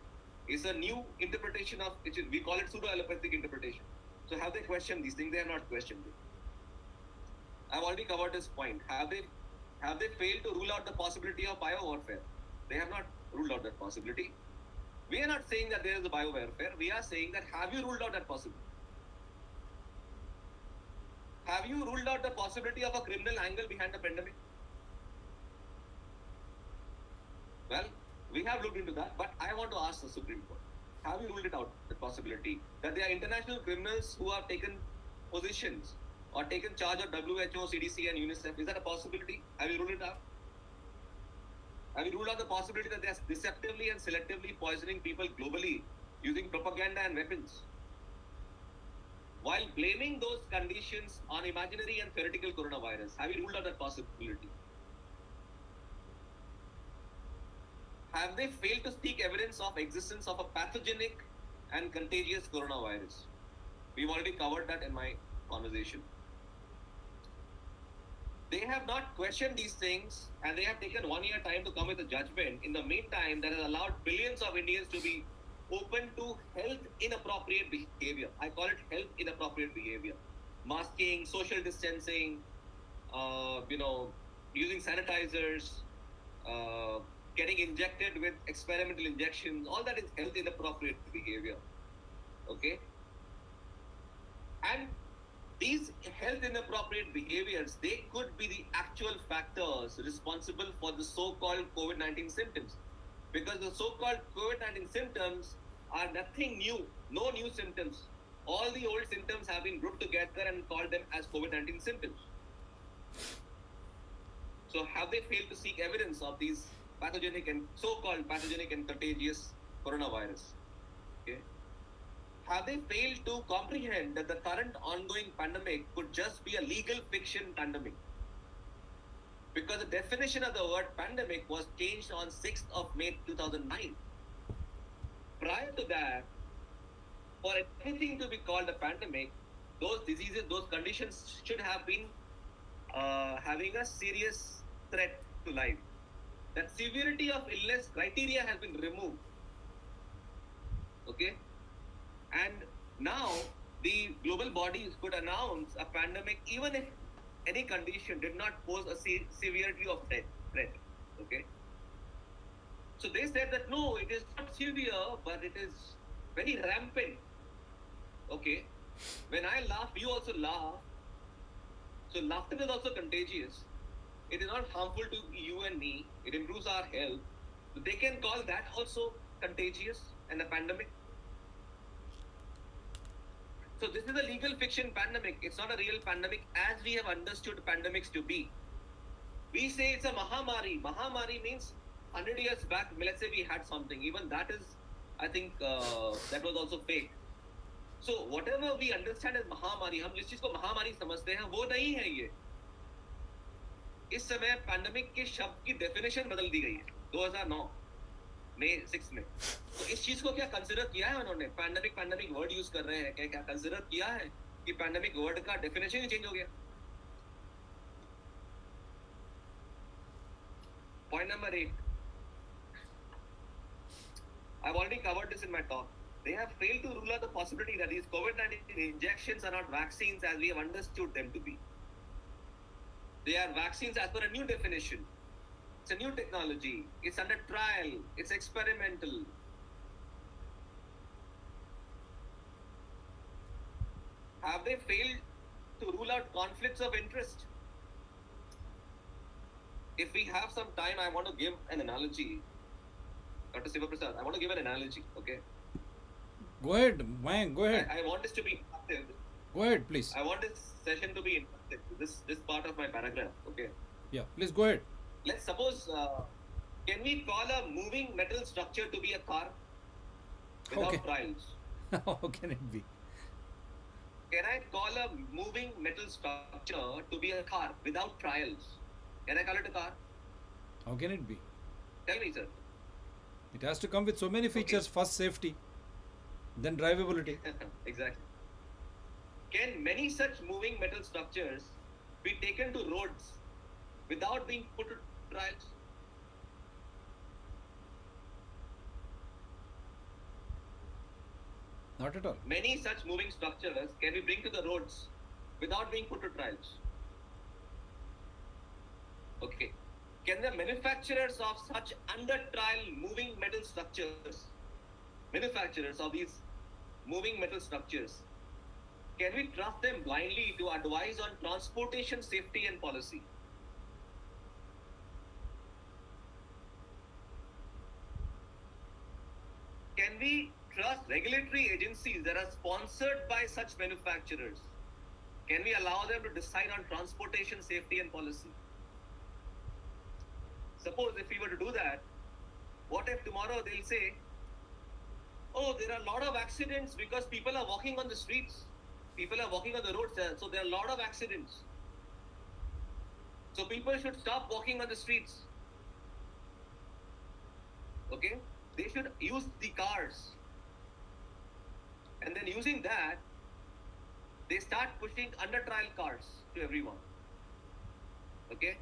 It's a new interpretation of, which is, we call it pseudo-allopathic interpretation. So have they questioned these things? They have not questioned it. I've already covered this point. Have they failed to rule out the possibility of biowarfare? They have not ruled out that possibility. We are not saying that there is a biowarfare. We are saying that, have you ruled out that possibility? Have you ruled out the possibility of a criminal angle behind the pandemic? Well, we have looked into that, but I want to ask the Supreme Court, have you ruled it out, the possibility that there are international criminals who have taken positions or taken charge of WHO, CDC and UNICEF? Is that a possibility? Have you ruled it out? Have you ruled out the possibility that they are deceptively and selectively poisoning people globally using propaganda and weapons, while blaming those conditions on imaginary and theoretical coronavirus? Have you ruled out that possibility? Have they failed to seek evidence of existence of a pathogenic and contagious coronavirus? We've already covered that in my conversation. They have not questioned these things, and they have taken 1 year time to come with a judgment. In the meantime, that has allowed billions of Indians to be open to health inappropriate behavior. I call it health inappropriate behavior. Masking, social distancing, using sanitizers, getting injected with experimental injections, all that is health inappropriate behavior. Okay? And these health inappropriate behaviors, they could be the actual factors responsible for the so-called COVID-19 symptoms. Because the so-called COVID-19 symptoms are nothing new, no new symptoms. All the old symptoms have been grouped together and called them as COVID-19 symptoms. So have they failed to seek evidence of these pathogenic and so-called pathogenic and contagious coronavirus? Okay. Have they failed to comprehend that the current ongoing pandemic could just be a legal fiction pandemic? Because the definition of the word pandemic was changed on 6th of May 2009. Prior to that, for anything to be called a pandemic, those diseases, those conditions should have been having a serious threat to life. That severity of illness criteria has been removed. Okay? And now the global bodies could announce a pandemic even if any condition did not pose a severity of threat. Okay? So they said that no, it is not severe, but it is very rampant. Okay? When I laugh, you also laugh. So laughter is also contagious. It is not harmful to you and me. It improves our health. So they can call that also contagious and a pandemic. So this is a legal fiction pandemic. It's not a real pandemic as we have understood pandemics to be. We say it's a Mahamari. Mahamari means 100 years back, let's say we had something. Even that is, I think, that was also fake. So whatever we understand as Mahamari, हम जिस चीज को महामारी समझते हैं, वो नहीं है ये. इस समय पैंडेमिक के शब्द की डेफिनेशन बदल दी गई है 2009 मई 6 में. तो इस चीज को क्या कंसीडर किया है उन्होंने? पैंडेमिक वर्ड यूज कर रहे हैं क्या कंसीडर किया है कि पैंडेमिक वर्ड का डेफिनेशन ही चेंज हो गया? Point number 8, I've already covered this in my talk. They have failed to rule out the possibility that these COVID-19 injections are not vaccines as we have understood them to be. They are vaccines as per a new definition. It's a new technology. It's under trial. It's experimental. Have they failed to rule out conflicts of interest? If we have some time, I want to give an analogy. Dr. Siva Prasad, I want to give an analogy, okay? Go ahead, Mayank, go ahead. I want this to be interactive. Go ahead, please. I want this session to be interactive. This part of my paragraph, okay? Yeah, please go ahead. Let's suppose, can we call a moving metal structure to be a car without Okay. trials? How can it be? Can I call a moving metal structure to be a car without trials? Can I call it a car? How can it be? Tell me, sir. It has to come with so many features. First, safety, then drivability. Exactly. Can many such moving metal structures be taken to roads without being put to trials? Not at all. Many such moving structures can be bring to the roads without being put to trials. Okay. Can the manufacturers of such under trial moving metal structures, manufacturers of these moving metal structures, can we trust them blindly to advise on transportation safety and policy? Can we trust regulatory agencies that are sponsored by such manufacturers? Can we allow them to decide on transportation safety and policy? Suppose if we were to do that, what if tomorrow they'll say, oh, there are a lot of accidents because people are walking on the streets. People are walking on the roads, so there are a lot of accidents. So people should stop walking on the streets. Okay? They should use the cars. And then using that, they start pushing under trial cars to everyone. Okay?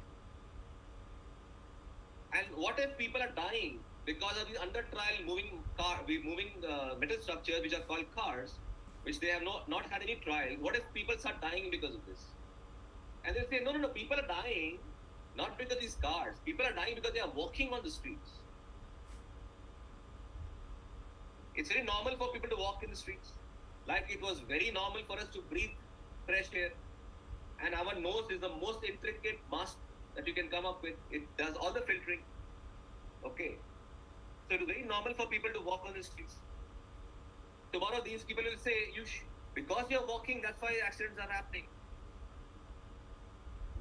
And what if people are dying because of these under trial moving metal structures which are called cars, which they have not had any trial? What if people start dying because of this? And they'll say, no, people are dying not because of these cars. People are dying because they are walking on the streets. It's very normal for people to walk in the streets. Like it was very normal for us to breathe fresh air. And our nose is the most intricate mask that you can come up with. It does all the filtering. Okay. So it is very normal for people to walk on the streets. Tomorrow these people will say, because you're walking, that's why accidents are happening.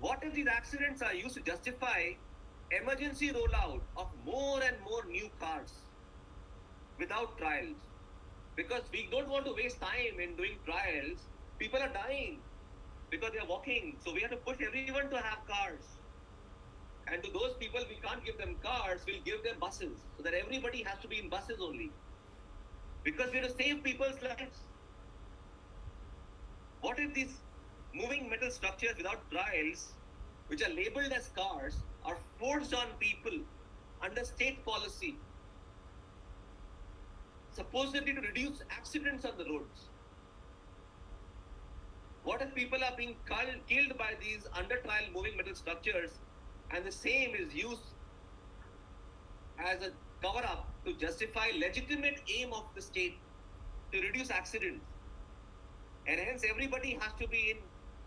What if these accidents are used to justify emergency rollout of more and more new cars without trials? Because we don't want to waste time in doing trials. People are dying because they are walking. So we have to push everyone to have cars. And to those people, we can't give them cars, we'll give them buses. So that everybody has to be in buses only. Because we have to save people's lives. What if these moving metal structures without trials, which are labeled as cars, are forced on people under state policy, supposedly to reduce accidents on the roads? What if people are being killed by these under trial moving metal structures, and the same is used as a cover-up to justify legitimate aim of the state to reduce accidents? And hence everybody has to be in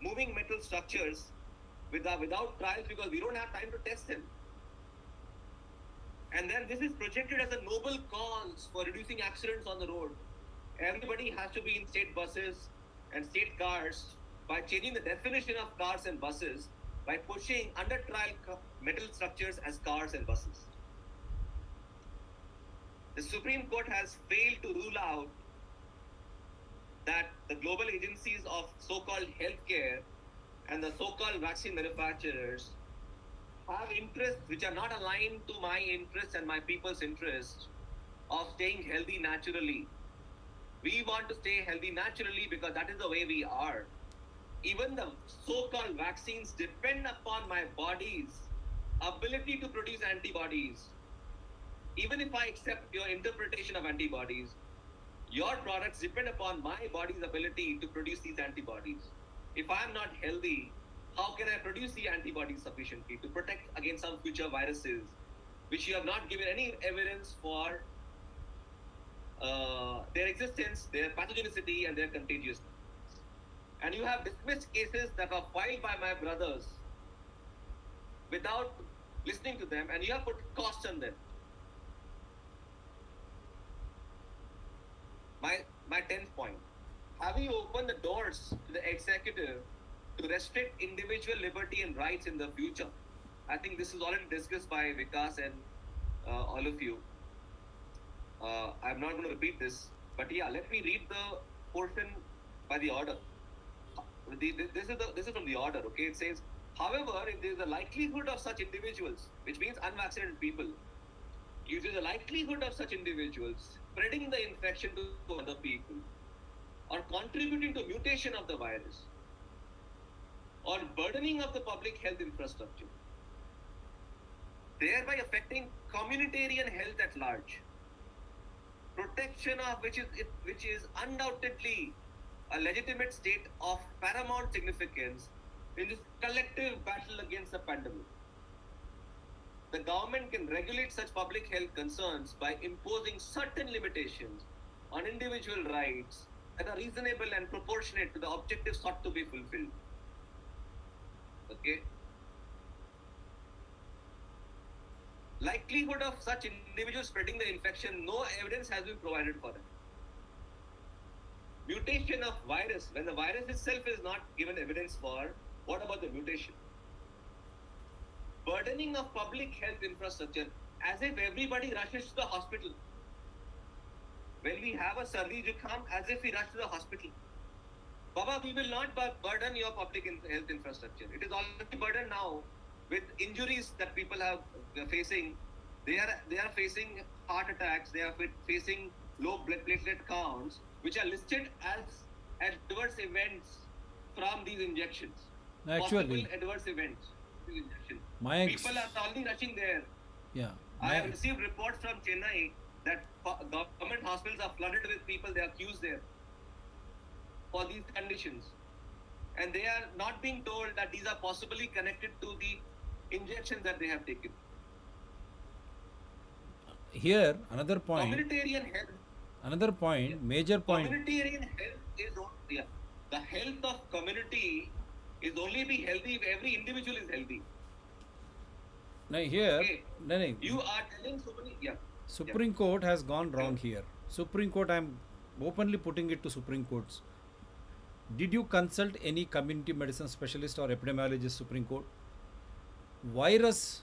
moving metal structures without trials because we don't have time to test them. And then this is projected as a noble cause for reducing accidents on the road. Everybody has to be in state buses and state cars by changing the definition of cars and buses by pushing under trial metal structures as cars and buses. The Supreme Court has failed to rule out that the global agencies of so-called healthcare and the so-called vaccine manufacturers have interests which are not aligned to my interests and my people's interests of staying healthy naturally. We want to stay healthy naturally because that is the way we are. Even the so-called vaccines depend upon my body's ability to produce antibodies. even if I accept your interpretation of antibodies, your products depend upon my body's ability to produce these antibodies. If I'm not healthy, how can I produce the antibodies sufficiently to protect against some future viruses, which you have not given any evidence for their existence, their pathogenicity, and their contagiousness? And you have dismissed cases that are filed by my brothers without listening to them, and you have put costs on them. My 10th point. Have you opened the doors to the executive to restrict individual liberty and rights in the future? I think this is already discussed by Vikash and all of you. I'm not going to repeat this, but yeah, let me read the portion by the order. This is from the order, okay? It says, however, if there is a likelihood of such individuals, which means unvaccinated people, if there is a likelihood of such individuals spreading the infection to other people, or contributing to mutation of the virus, or burdening of the public health infrastructure, thereby affecting communitarian health at large, protection of which is undoubtedly a legitimate state of paramount significance in this collective battle against the pandemic. The government can regulate such public health concerns by imposing certain limitations on individual rights that are reasonable and proportionate to the objectives sought to be fulfilled. Okay? Likelihood of such individuals spreading the infection, no evidence has been provided for it. Mutation of virus, when the virus itself is not given evidence for, what about the mutation? Burdening of public health infrastructure, as if everybody rushes to the hospital. When we have a sardi jukham, as if we rush to the hospital. Baba, we will not burden your public health infrastructure. It is already burdened now with injuries that people are facing. They are facing heart attacks. They are facing low blood platelet counts, which are listed as adverse events from these injections. Actually, possible adverse events. Injection. Mayank's, People are already rushing there. yeah. I have received reports from Chennai that government hospitals are flooded with people. They are accused there for these conditions, and they are not being told that these are possibly connected to the injections that they have taken. Here, another point. Communitarian health. Another point, major point. Communitarian health is the health of community is only be healthy if every individual is healthy. No, here, Okay. no. You are telling so many. Yeah. Supreme Court has gone wrong here. Supreme Court, I'm openly putting it to Supreme Courts. Did you consult any community medicine specialist or epidemiologist, Supreme Court? Virus,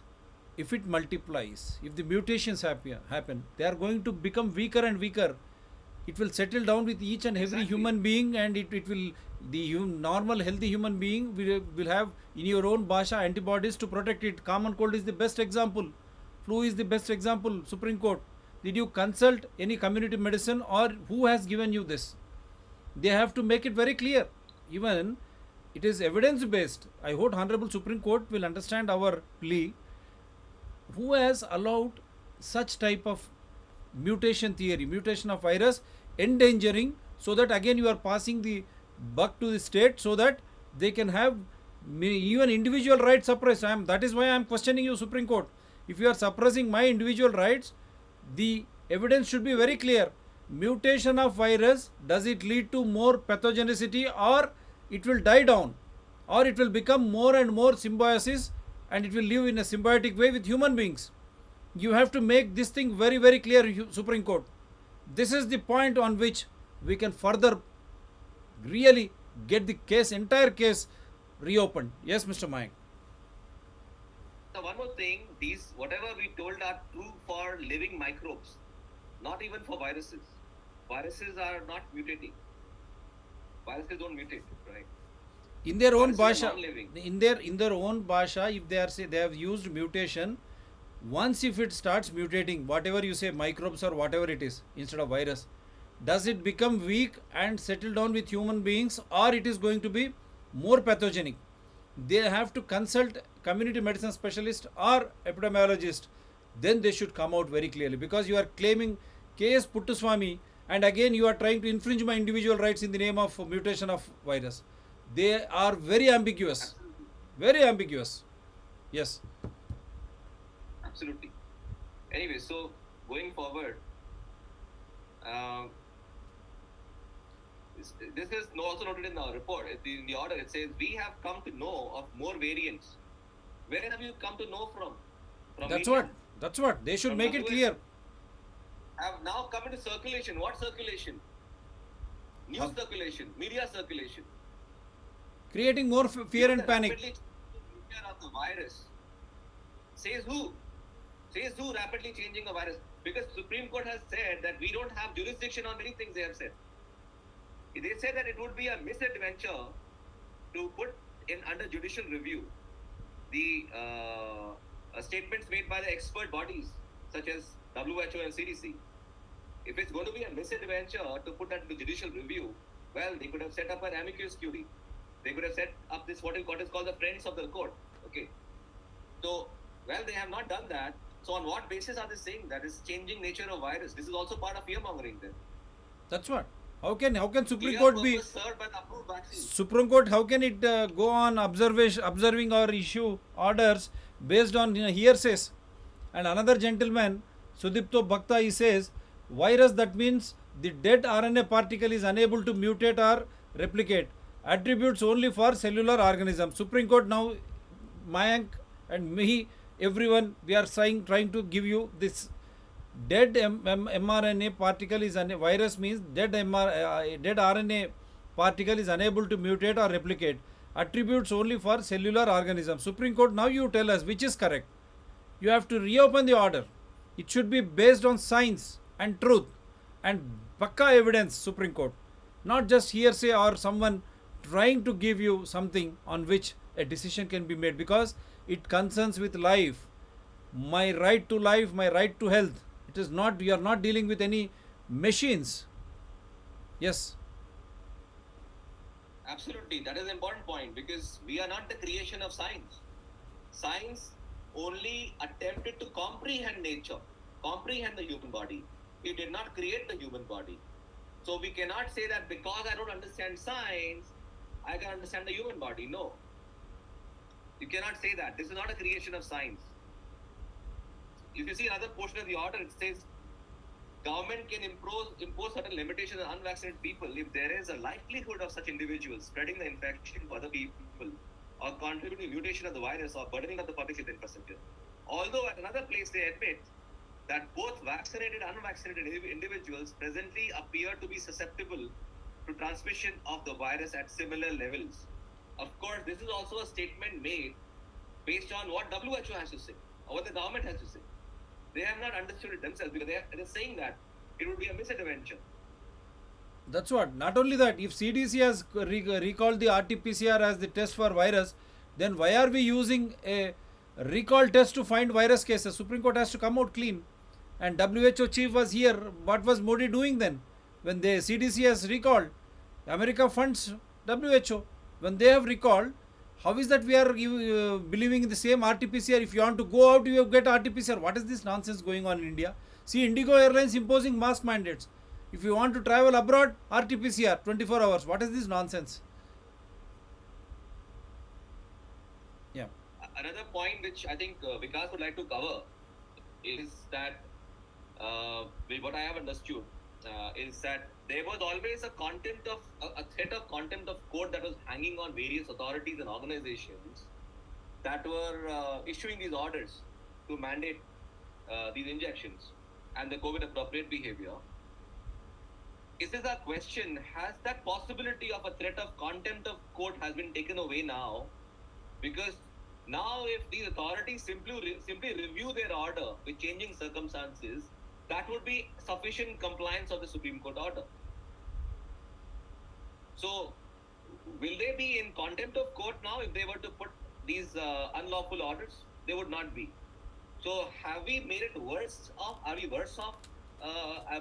if it multiplies, if the mutations happen, they are going to become weaker and weaker. It will settle down with each and every human being, and it will, the normal healthy human being will have in your own bhasha antibodies to protect it. Common cold is the best example. Flu is the best example. Supreme Court, did you consult any community medicine, or who has given you this? They have to make it very clear. Even it is evidence based. I hope Honorable Supreme Court will understand our plea. Who has allowed such type of mutation theory, mutation of virus, endangering, so that again you are passing the buck to the state, so that they can have even individual rights suppressed. That is why I am questioning you, Supreme Court. If you are suppressing my individual rights, the evidence should be very clear. Mutation of virus, does it lead to more pathogenicity, or it will die down, or it will become more and more symbiosis, and it will live in a symbiotic way with human beings? You have to make this thing very, very clear, Supreme Court. This is the point on which we can further really get the case, entire case reopened. Yes, Mr. Mayank. Now, one more thing, these, whatever we told, are true for living microbes, not even for viruses. Viruses are not mutating. Viruses don't mutate, right? In their own Viruses are bhasha, non-living. in their own bhasha, if they are say they have used mutation, once if it starts mutating, whatever you say, microbes or whatever it is, instead of virus, does it become weak and settle down with human beings, or it is going to be more pathogenic? They have to consult community medicine specialist or epidemiologist then they should come out very clearly, because you are claiming K.S. Puttaswamy and again you are trying to infringe my individual rights in the name of mutation of virus. They are very ambiguous. Absolutely. Very ambiguous. Yes. Absolutely. Anyway, so going forward, this is also noted in the report. In the order, it says we have come to know of more variants. Where have you come to know from? From That's media? what. They should From make it WHO? clear. Have now come into circulation. What circulation? News circulation, media circulation. Creating more fear and The panic. rapidly changing nature of the virus. Says who? Says who rapidly changing the virus? Because Supreme Court has said that we don't have jurisdiction on many things they have said. They said that it would be a misadventure to put in under judicial review the statements made by the expert bodies such as WHO and CDC. If it's going to be a misadventure to put that into judicial review, well, they could have set up an amicus curiae. They could have set up this what is called the friends of the court. Okay. So, well, they have not done that. So, on what basis are they saying that is changing nature of virus? This is also part of fear mongering then. That's what. How can Supreme Clear Court be? purpose served by the approved vaccine. Supreme Court, how can it go on observing or issue orders based on hearsays? And another gentleman, Sudipto Bhakta, he says, virus, that means the dead RNA particle is unable to mutate or replicate. Attributes only for cellular organisms. Supreme Court now, Mayank and me, everyone, we are trying to give you this. Dead mRNA particle is virus means dead RNA particle is unable to mutate or replicate. Attributes only for cellular organisms. Supreme Court, now you tell us which is correct. You have to reopen the order. It should be based on science and truth and pakka evidence, Supreme Court. Not just hearsay or someone trying to give you something on which a decision can be made, because it concerns with life. My right to life, my right to health. It is not, we are not dealing with any machines. Yes. Absolutely, that is an important point because we are not the creation of science. Science only attempted to comprehend nature, comprehend the human body. It did not create the human body. So we cannot say that because I don't understand science, I can understand the human body. No. You cannot say that. This is not a creation of science. If you see another portion of the order, it says government can impose certain limitations on unvaccinated people if there is a likelihood of such individuals spreading the infection to other people or contributing to mutation of the virus or burdening of the public health infrastructure. Although at another place they admit that both vaccinated and unvaccinated individuals presently appear to be susceptible to transmission of the virus at similar levels. Of course, this is also a statement made based on what WHO has to say or what the government has to say. They have not understood it themselves because they're saying that it would be a misadventure. That's what. Not only that, if CDC has recalled the RT-PCR as the test for virus, then why are we using a recall test to find virus cases? Supreme Court has to come out clean. And WHO chief was here. What was Modi doing then? When the CDC has recalled, America funds WHO. When they have recalled, how is that we are believing in the same RT-PCR? If you want to go out, you get RT-PCR. What is this nonsense going on in India? See, Indigo Airlines imposing mask mandates. If you want to travel abroad, RT-PCR, 24 hours. What is this nonsense? Yeah. Another point which I think Vikash would like to cover is that what I have understood is that there was always a threat of contempt of court that was hanging on various authorities and organizations that were issuing these orders to mandate these injections and the COVID appropriate behavior. Is this a question? Has that possibility of a threat of contempt of court has been taken away now? Because now if these authorities simply review their order with changing circumstances, that would be sufficient compliance of the Supreme Court order. So, will they be in contempt of court now if they were to put these unlawful orders? They would not be. So, have we made it worse off? Are we worse off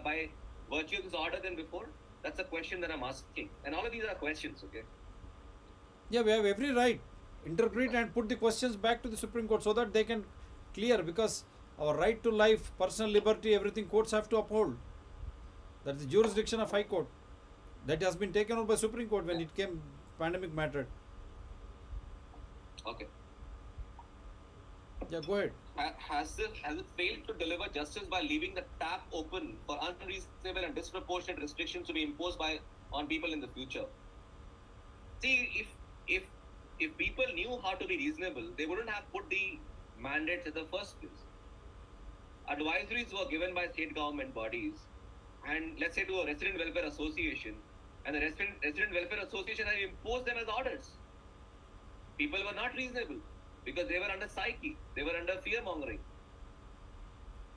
by virtue of this order than before? That's a question that I'm asking. And all of these are questions, okay? Yeah, we have every right. Interpret and put the questions back to the Supreme Court so that they can clear, because Our right to life, personal liberty, everything courts have to uphold. That's the jurisdiction of High Court. That has been taken over by Supreme Court when it came pandemic matter. Okay. Yeah, go ahead. Has it failed to deliver justice by leaving the tap open for unreasonable and disproportionate restrictions to be imposed on people in the future? See, if people knew how to be reasonable, they wouldn't have put the mandates in the first place. Advisories were given by state government bodies, and let's say to a resident welfare association, and the resident welfare association had imposed them as orders. People were not reasonable because they were under psyche, they were under fear mongering.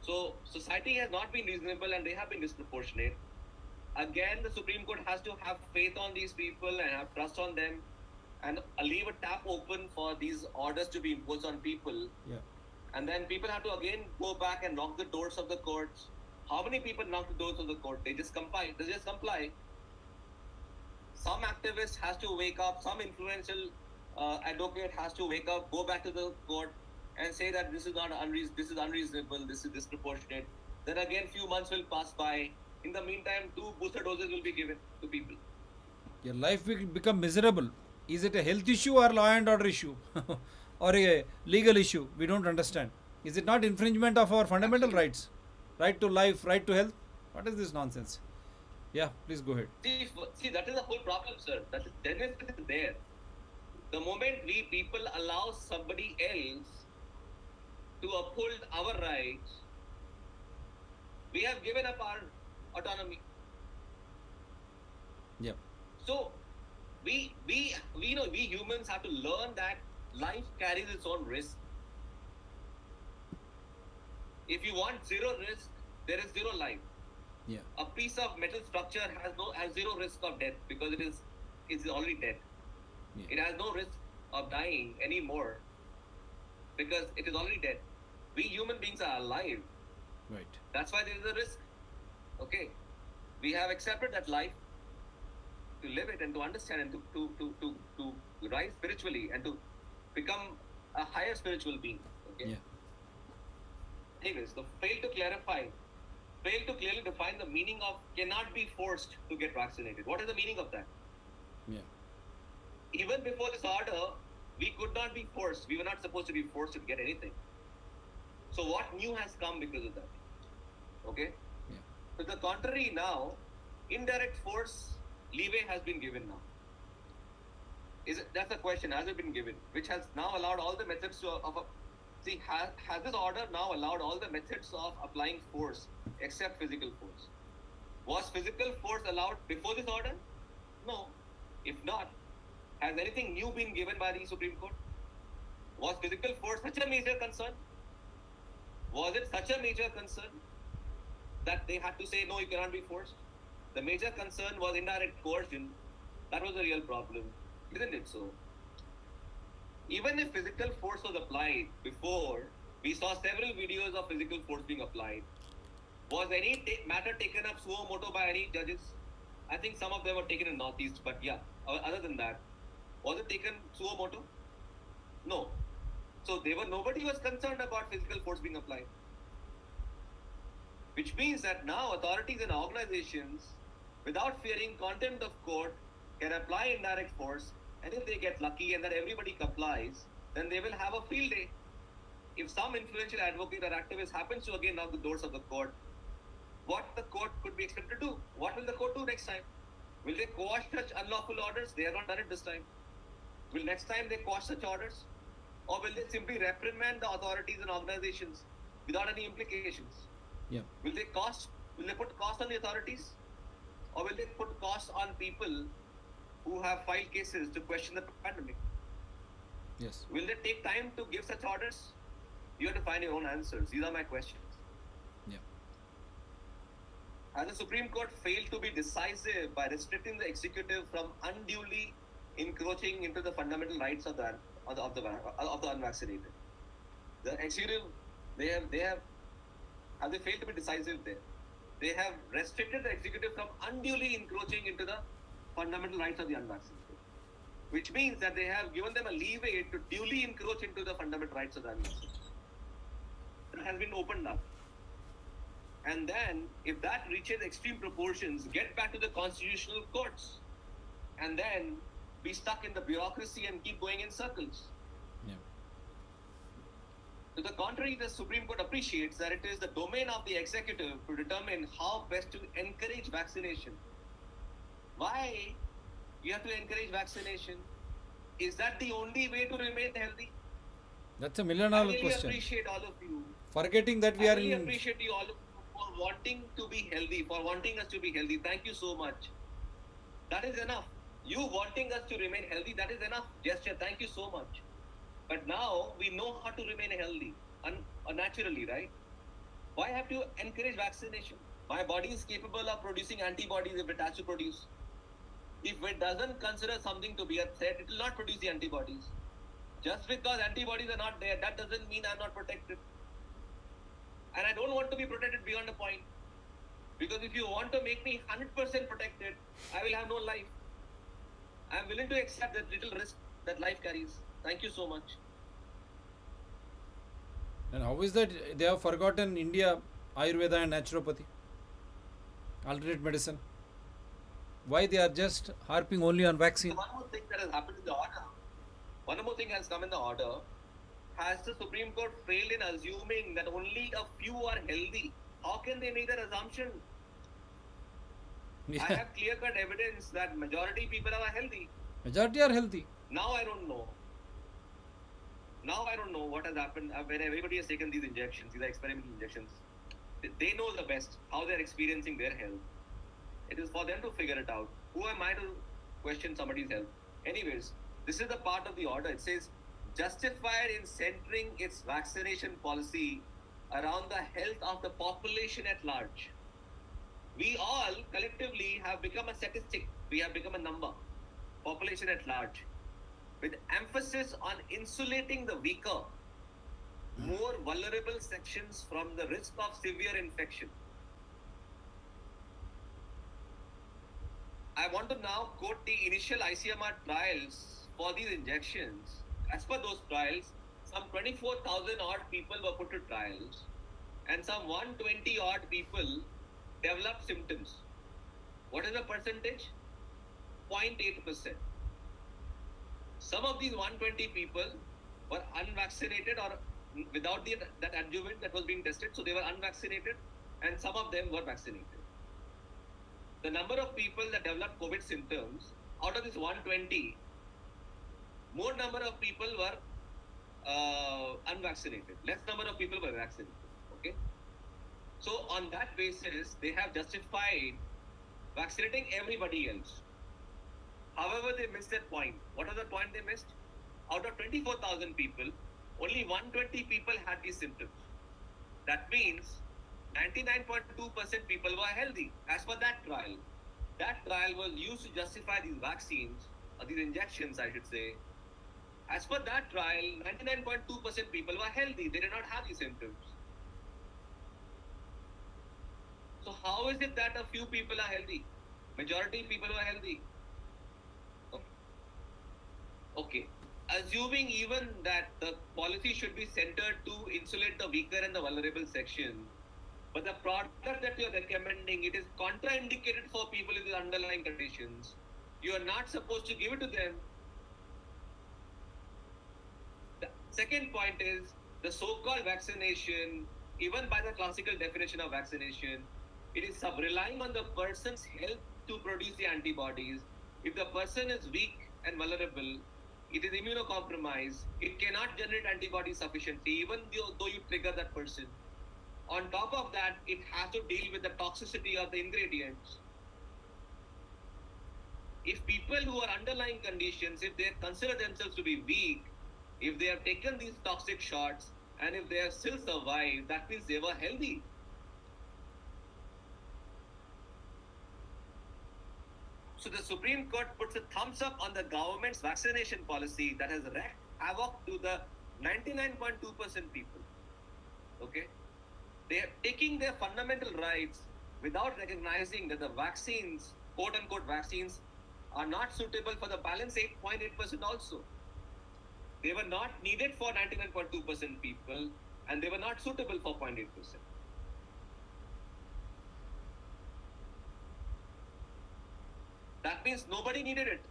So society has not been reasonable and they have been disproportionate. Again, the Supreme Court has to have faith on these people and have trust on them and leave a tap open for these orders to be imposed on people. Yeah. And then people have to again go back and knock the doors of the courts. How many people knock the doors of the court? They just comply. Some activist has to wake up, some influential advocate has to wake up, go back to the court and say that this is not this is unreasonable, this is disproportionate. Then again, few months will pass by. In the meantime, 2 booster doses will be given to people. Your life will become miserable. Is it a health issue or law and order issue? Or a legal issue? We don't understand. Is it not infringement of our fundamental rights? Right to life, right to health? What is this nonsense? Yeah, please go ahead. See, that is the whole problem, sir. That is there. The moment we people allow somebody else to uphold our rights, we have given up our autonomy. Yeah. So we humans have to learn that life carries its own risk. If you want zero risk, there is zero life. Yeah. A piece of metal structure has zero risk of death because it's already dead. Yeah. It has no risk of dying anymore because it is already dead. We human beings are alive. Right. That's why there is a risk. Okay. We have accepted that life to live it and to understand and to rise spiritually and to become a higher spiritual being. Okay. Yeah. Anyways, the fail to clearly define the meaning of cannot be forced to get vaccinated. What is the meaning of that? Yeah. Even before this order, we could not be forced. We were not supposed to be forced to get anything. So what new has come because of that? Okay? Yeah. To the contrary now, indirect force leeway has been given now. That's the question, has it been given? Which has now allowed all the methods has this order now allowed all the methods of applying force except physical force? Was physical force allowed before this order? No. If not, has anything new been given by the Supreme Court? Was physical force such a major concern? Was it such a major concern that they had to say, no, you cannot be forced? The major concern was indirect coercion. That was the real problem. Isn't it so? Even if physical force was applied before, we saw several videos of physical force being applied. Was any matter taken up suo moto by any judges? I think some of them were taken in Northeast, but yeah, other than that, was it taken suo moto? No. So nobody was concerned about physical force being applied. Which means that now authorities and organizations, without fearing contempt of court, can apply indirect force, and if they get lucky and that everybody complies, then they will have a field day. If some influential advocate or activist happens to again knock the doors of the court, what the court could be expected to do? What will the court do next time? Will they quash such unlawful orders? They have not done it this time. Will next time they quash such orders? Or will they simply reprimand the authorities and organizations without any implications? Yeah. Will they put cost on the authorities? Or will they put cost on people who have filed cases to question the pandemic? Yes. Will they take time to give such orders? You have to find your own answers. These are my questions. Yeah. Has the Supreme Court failed to be decisive by restricting the executive from unduly encroaching into the fundamental rights of the unvaccinated? The executive, have they failed to be decisive there? They have restricted the executive from unduly encroaching into the fundamental rights of the unvaccinated, which means that they have given them a leeway to duly encroach into the fundamental rights of the unvaccinated. that has been opened up. And then, if that reaches extreme proportions, get back to the constitutional courts. And then be stuck in the bureaucracy and keep going in circles. Yeah. To the contrary, the Supreme Court appreciates that it is the domain of the executive to determine how best to encourage vaccination. Why you have to encourage vaccination? Is that the only way to remain healthy? That's a million I dollar really question. appreciate all of you. Forgetting that we I are really in. appreciate you all of you for wanting to be healthy, for wanting us to be healthy. Thank you so much. That is enough. You wanting us to remain healthy, that is enough gesture. Thank you so much. But now we know how to remain healthy, naturally, right? Why have to encourage vaccination? My body is capable of producing antibodies if it has to produce. If it doesn't consider something to be a threat, it will not produce the antibodies. Just because antibodies are not there, that doesn't mean I'm not protected. And I don't want to be protected beyond a point. Because if you want to make me 100% protected, I will have no life. I'm willing to accept that little risk that life carries. Thank you so much. And how is that they have forgotten India, Ayurveda and naturopathy, alternate medicine? Why they are just harping only on vaccine? One more thing that has happened in the order. One more thing has come in the order. Has the Supreme Court failed in assuming that only a few are healthy? How can they make that assumption? Yeah. I have clear-cut evidence that majority people are healthy. Majority are healthy. Now I don't know. Now I don't know what has happened when everybody has taken these injections, these are experimental injections. They know the best how they're experiencing their health. It is for them to figure it out. Who am I to question somebody's health? Anyways, this is the part of the order. It says, justified in centering its vaccination policy around the health of the population at large. We all collectively have become a statistic. We have become a number. Population at large. With emphasis on insulating the weaker, more vulnerable sections from the risk of severe infection. I want to now quote the initial ICMR trials for these injections. As per those trials, some 24,000 odd people were put to trials and some 120 odd people developed symptoms. What is the percentage? 0.8%. Some of these 120 people were unvaccinated or without that adjuvant that was being tested, so they were unvaccinated, and some of them were vaccinated. The number of people that developed COVID symptoms, out of this 120, more number of people were unvaccinated. Less number of people were vaccinated. Okay. So on that basis, they have justified vaccinating everybody else. However, they missed that point. What was the point they missed? Out of 24,000 people, only 120 people had these symptoms. That means 99.2% people were healthy as per that trial. That trial was used to justify these vaccines, or these injections, I should say. As per that trial, 99.2% people were healthy. They did not have these symptoms. So how is it that a few people are healthy? Majority people were healthy. Okay. Assuming even that the policy should be centered to insulate the weaker and the vulnerable section, but the product that you're recommending, it is contraindicated for people with underlying conditions. You are not supposed to give it to them. The second point is the so-called vaccination, even by the classical definition of vaccination, it is relying on the person's health to produce the antibodies. If the person is weak and vulnerable, it is immunocompromised, it cannot generate antibodies sufficiently, even though you trigger that person. On top of that, it has to deal with the toxicity of the ingredients. If people who are underlying conditions, if they consider themselves to be weak, if they have taken these toxic shots, and if they have still survived, that means they were healthy. So the Supreme Court puts a thumbs up on the government's vaccination policy that has wreaked havoc to the 99.2% people. Okay? They are taking their fundamental rights without recognizing that the vaccines, quote-unquote vaccines, are not suitable for the balance 8.8% also. They were not needed for 99.2% people. and they were not suitable for 0.8%. That means nobody needed it.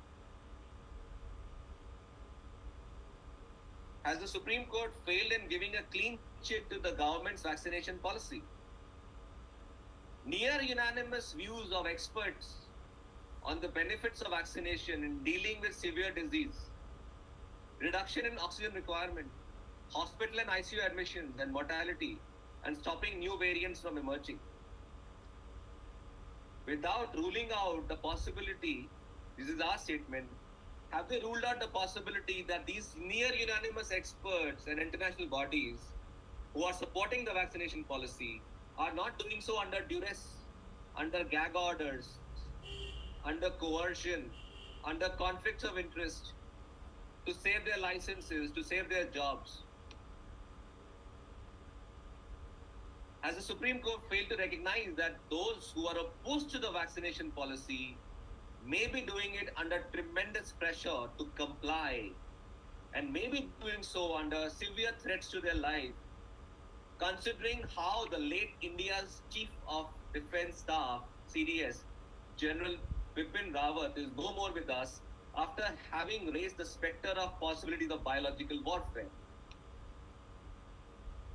Has the Supreme Court failed in giving a clean chit to the government's vaccination policy? Near unanimous views of experts on the benefits of vaccination in dealing with severe disease, reduction in oxygen requirement, hospital and ICU admissions and mortality, and stopping new variants from emerging. Without ruling out the possibility, this is our statement, have they ruled out the possibility that these near unanimous experts and international bodies who are supporting the vaccination policy are not doing so under duress, under gag orders, under coercion, under conflicts of interest, to save their licenses, to save their jobs? Has the Supreme Court failed to recognize that those who are opposed to the vaccination policy may be doing it under tremendous pressure to comply, and may be doing so under severe threats to their life, considering how the late India's Chief of Defence Staff, CDS, General Bipin Rawat, is no more with us after having raised the spectre of possibilities of biological warfare?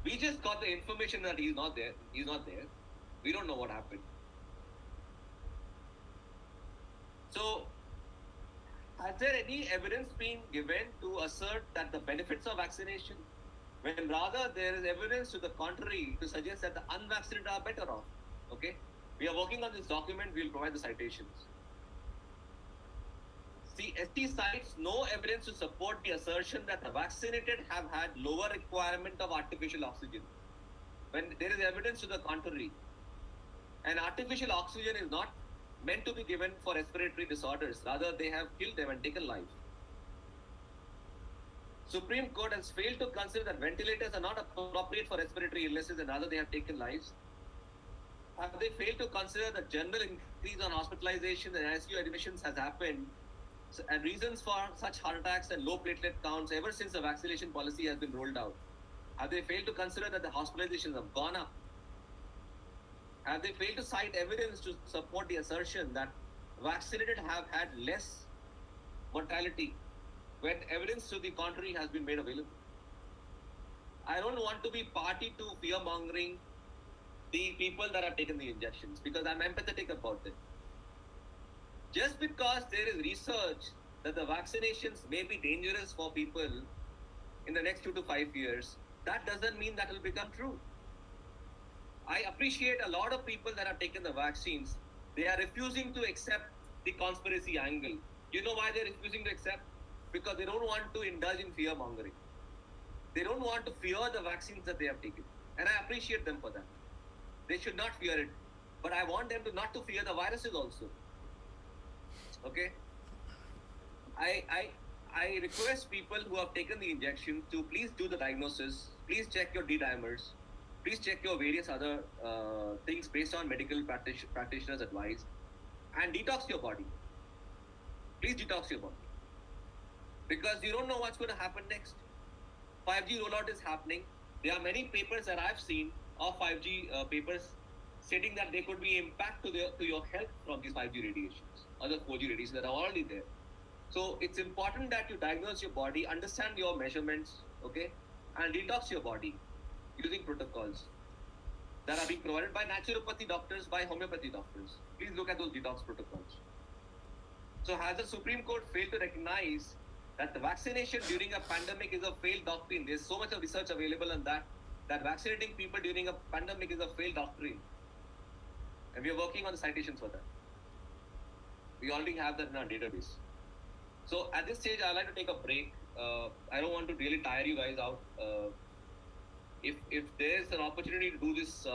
We just got the information that he's not there. He's not there. We don't know what happened. So, has there any evidence been given to assert that the benefits of vaccination, when rather there is evidence to the contrary to suggest that the unvaccinated are better off? Okay? We are working on this document. We'll provide the citations. See, ST cites no evidence to support the assertion that the vaccinated have had lower requirement of artificial oxygen, when there is evidence to the contrary. And artificial oxygen is not meant to be given for respiratory disorders. Rather, they have killed them and taken life. Supreme Court has failed to consider that ventilators are not appropriate for respiratory illnesses, and rather they have taken lives. Have they failed to consider the general increase on hospitalization and ICU admissions has happened, and reasons for such heart attacks and low platelet counts ever since the vaccination policy has been rolled out? Have they failed to consider that the hospitalizations have gone up? Have they failed to cite evidence to support the assertion that vaccinated have had less mortality, when evidence to the contrary has been made available? I don't want to be party to fear-mongering the people that have taken the injections, because I'm empathetic about it. Just because there is research that the vaccinations may be dangerous for people in the next 2 to 5 years, that doesn't mean that will become true. I appreciate a lot of people that have taken the vaccines. They are refusing to accept the conspiracy angle. You know why they're refusing to accept? Because they don't want to indulge in fear-mongering. They don't want to fear the vaccines that they have taken. And I appreciate them for that. They should not fear it. But I want them to not to fear the viruses also. Okay? I request people who have taken the injection to please do the diagnosis. Please check your D-dimers. Please check your various other things based on medical practitioners' advice. And detox your body. Please detox your body. Because you don't know what's going to happen next. 5G rollout is happening. There are many papers that I've seen of 5G papers stating that there could be impact to your health from these 5G radiations, other 4G radiations that are already there. So it's important that you diagnose your body, understand your measurements, okay, and detox your body using protocols that are being provided by naturopathy doctors, by homeopathy doctors. Please look at those detox protocols. So has the Supreme Court failed to recognize that the vaccination during a pandemic is a failed doctrine? There's so much of research available on that vaccinating people during a pandemic is a failed doctrine. And we are working on the citations for that. We already have that in our database. So at this stage, I'd like to take a break. I don't want to really tire you guys out. If there's an opportunity to do this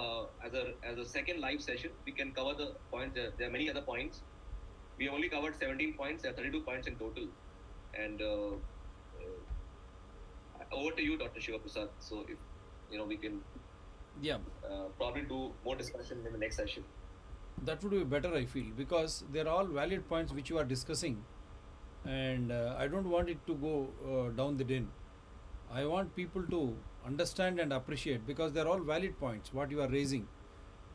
as a second live session, we can cover the points. There are many other points. We only covered 17 points. There are 32 points in total. And over to you, Dr. Shiva Prasad. So if we can probably do more discussion in the next session. That would be better, I feel, because they're all valid points which you are discussing, and I don't want it to go down the drain. I want people to understand and appreciate, because they're all valid points what you are raising,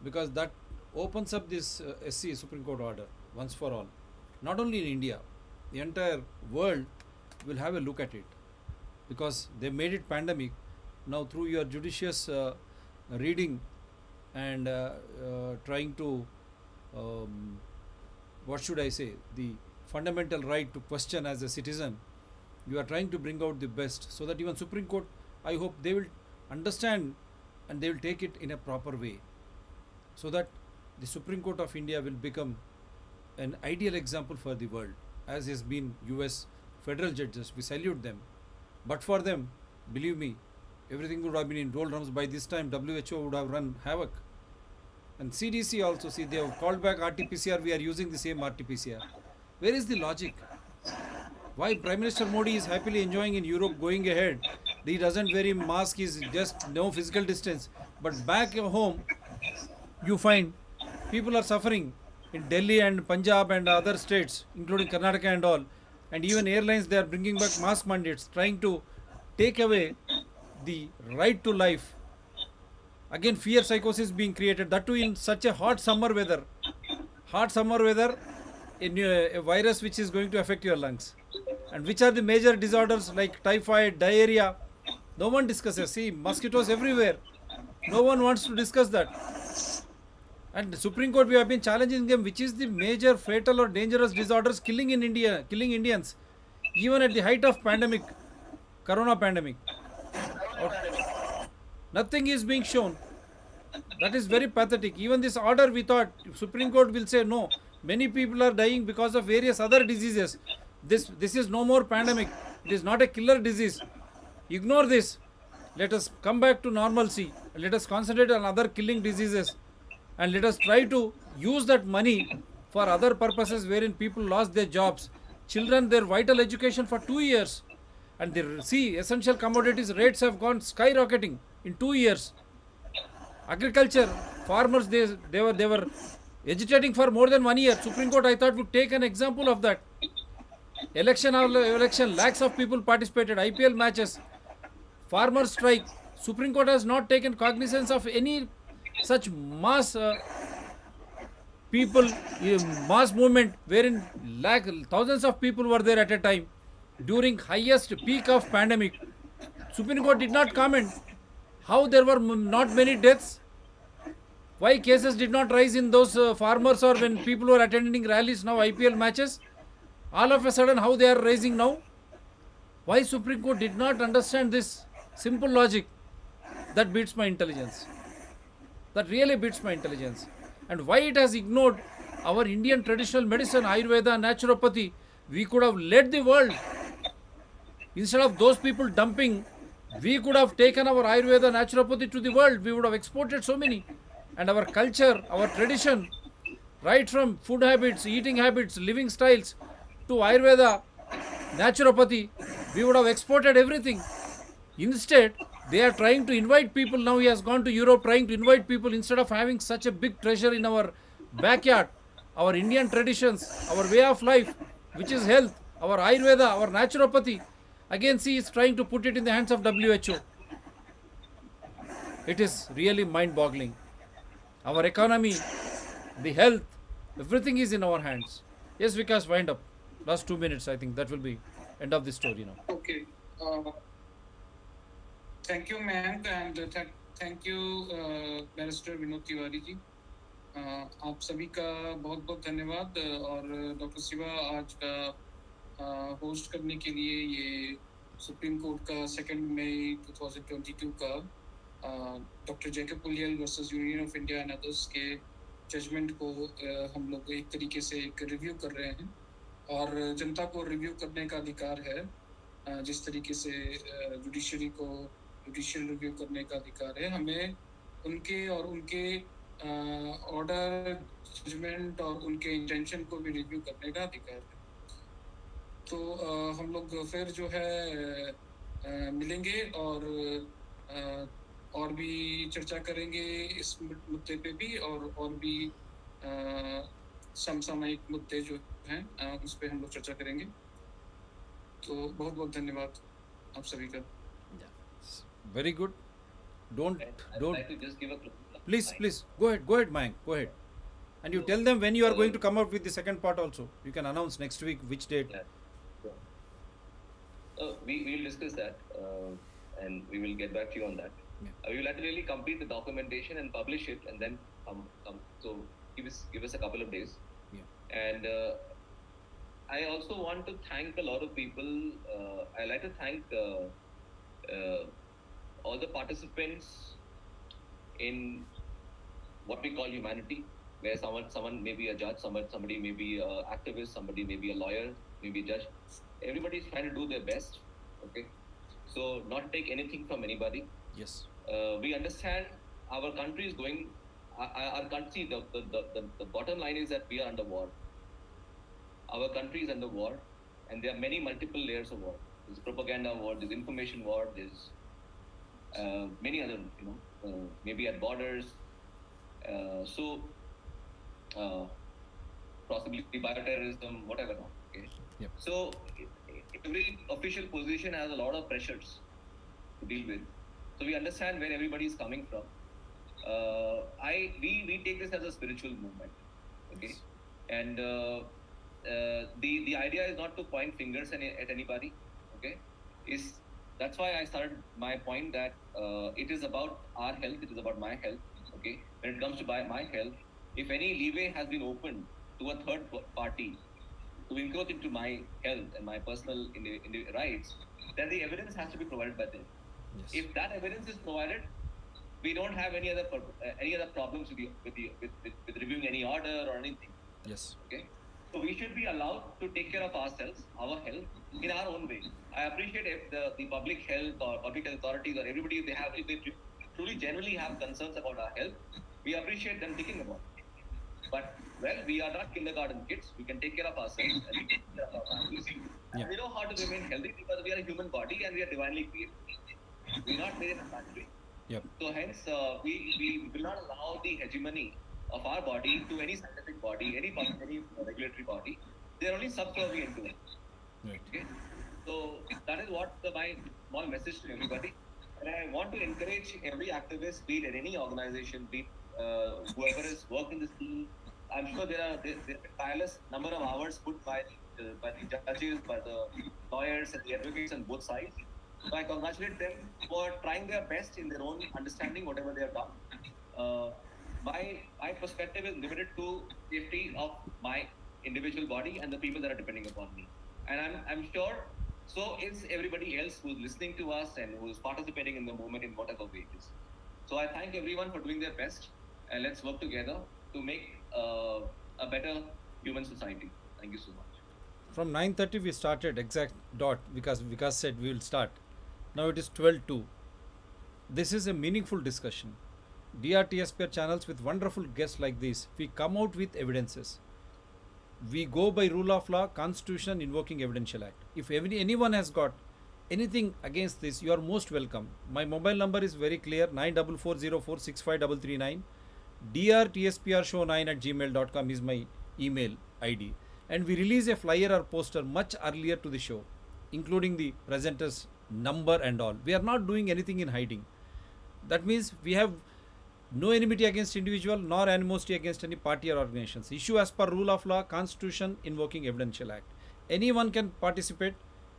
because that opens up this SC Supreme Court order once for all. Not only in India, the entire world will have a look at it, because they made it pandemic. Now through your judicious reading and trying to what should I say, the fundamental right to question as a citizen, you are trying to bring out the best, so that even Supreme Court, I hope they will understand and they will take it in a proper way, so that the Supreme Court of India will become an ideal example for the world, as has been US federal judges. We salute them, but for them, believe me, everything would have been in doldrums by this time. WHO would have run havoc, and CDC also, see, they have called back RT-PCR. We are using the same RT-PCR. Where is the logic? Why Prime Minister Modi is happily enjoying in Europe, going ahead? He doesn't wear a mask, is just no physical distance. But back home, you find people are suffering in Delhi and Punjab and other states, including Karnataka and all. And even airlines, they are bringing back mask mandates, trying to take away the right to life. Again, fear psychosis being created, that too in such a hot summer weather. Hot summer weather, in a virus which is going to affect your lungs. And which are the major disorders like typhoid, diarrhea? No one discusses. See, mosquitoes everywhere. No one wants to discuss that. And the Supreme Court, we have been challenging them, which is the major fatal or dangerous disorders killing in India, killing Indians, even at the height of pandemic, corona pandemic. Nothing is being shown. That is very pathetic. Even this order, we thought Supreme Court will say no. Many people are dying because of various other diseases. This is no more pandemic. It is not a killer disease. Ignore this. Let us come back to normalcy. Let us concentrate on other killing diseases. And let us try to use that money for other purposes wherein people lost their jobs. Children, their vital education for 2 years. And they see essential commodities rates have gone skyrocketing in 2 years. Agriculture, farmers, they were agitating for more than 1 year. Supreme Court, I thought, would take an example of that. Election, lakhs of people participated. IPL matches, farmers strike. Supreme Court has not taken cognizance of any such mass mass movement wherein thousands of people were there at a time during highest peak of pandemic. Supreme Court did not comment how there were not many deaths, why cases did not rise in those farmers or when people were attending rallies, now IPL matches. All of a sudden, how they are rising now? Why Supreme Court did not understand this simple logic? That beats my intelligence. That really beats my intelligence. And why it has ignored our Indian traditional medicine, Ayurveda, naturopathy? We could have led the world. Instead of those people dumping, we could have taken our Ayurveda, naturopathy to the world. We would have exported so many. And our culture, our tradition, right from food habits, eating habits, living styles, to Ayurveda, naturopathy, we would have exported everything. Instead, they are trying to invite people. Now he has gone to Europe trying to invite people instead of having such a big treasure in our backyard. Our Indian traditions, our way of life, which is health, our Ayurveda, our naturopathy. Again, he is trying to put it in the hands of WHO. It is really mind-boggling. Our economy, the health, everything is in our hands. Yes, Vikash, wind up. Last 2 minutes, I think that will be end of the story now. Okay. Thank you, Mayank, and thank you, Barrister Vinod Tiwari जी. आप सभी का बहुत बहुत धन्यवाद और doctor Shiva आज का host करने के लिए ये सुप्रीम कोर्ट का 2 मई 2022 का doctor Jacob Puliyel versus union of India and others के जजमेंट को हम लोग एक तरीके से एक रिव्यू कर रहे हैं और जनता को रिव्यू करने का अधिकार है जिस तरीके से जुडिशरी को जुडिशियल रिव्यू करने का अधिकार है हमें उनके और उनके ऑर्डर जजमेंट और उनके इंटेंशन को भी रिव्यू करने का अधिकार है तो हम लोग फिर जो है मिलेंगे और भी चर्चा करेंगे इस मुद्दे पे भी और भी समसामयिक मुद्दे जो हैं उस पे हम लोग चर्चा करेंगे तो बहुत बहुत धन्यवाद आप सभी का Very good. Don't And I would don't. like to just give a closing Please, line. please go ahead, Mayank. Go ahead. And you So, tell them when you are going to uh, come out with the second part also. You can announce next week which date. yeah. So, we will discuss that, and we will get back to you on that. Yeah. We will like to really complete the documentation and publish it, and then come. So give us a couple of days. Yeah. And I also want to thank a lot of people. I like to thank all the participants in what we call humanity, where someone may be a judge, somebody may be an activist, somebody may be a lawyer, maybe a judge. Everybody is trying to do their best. Okay, so not take anything from anybody. Yes. We understand our country is going. Our country, the bottom line is that we are under war. Our country is under war, and there are many multiple layers of war. There's propaganda war, there's information war, there's many other, maybe at borders. So possibly bioterrorism, whatever. Okay. Yep. So every official position has a lot of pressures to deal with. So we understand where everybody is coming from. We take this as a spiritual movement. Okay. Yes. And the idea is not to point fingers at anybody. Okay. That's why I started my point that it is about our health. It is about my health. Okay. When it comes to my health, if any leeway has been opened to a third party to encroach into my health and my personal rights, then the evidence has to be provided by them. Yes. If that evidence is provided, we don't have any other problems with reviewing any order or anything. Yes. Okay, so we should be allowed to take care of ourselves, our health, in our own way. I appreciate if the public health or public health authorities or everybody, if they truly genuinely have concerns about our health, we appreciate them thinking about it. But well, we are not kindergarten kids. We can take care of ourselves and we can take care of our families. And Yeah. we know how to remain healthy because we are a human body and we are divinely created. We are not made in a factory. Yep. So hence, we will not allow the hegemony of our body to any scientific body, any regulatory body. They are only subservient to it. Right. Okay. So that is what my small message to everybody. And I want to encourage every activist, be it at any organization, be it whoever has worked in this field. I'm sure there are a tireless number of hours put by the judges, by the lawyers and the advocates on both sides. So I congratulate them for trying their best in their own understanding, whatever they have done. My perspective is limited to safety of my individual body and the people that are depending upon me. And I'm sure so is everybody else who's listening to us and who's participating in the movement in whatever way it is. So I thank everyone for doing their best, and let's work together to make a better human society. Thank you so much. From 9:30 we started exact dot because Vikash said we will start. Now it is 12:02. This is a meaningful discussion. DRTSPR channels with wonderful guests like this, we come out with evidences. We go by rule of law, constitution, invoking evidential act. If anyone has got anything against this, you are most welcome. My mobile number is very clear, 9440465339. drtsprshow9@gmail.com is my email ID. And we release a flyer or poster much earlier to the show, including the presenter's number and all. We are not doing anything in hiding. That means we have no enmity against individual nor animosity against any party or organizations. Issue as per rule of law, constitution, invoking evidential act. Anyone can participate.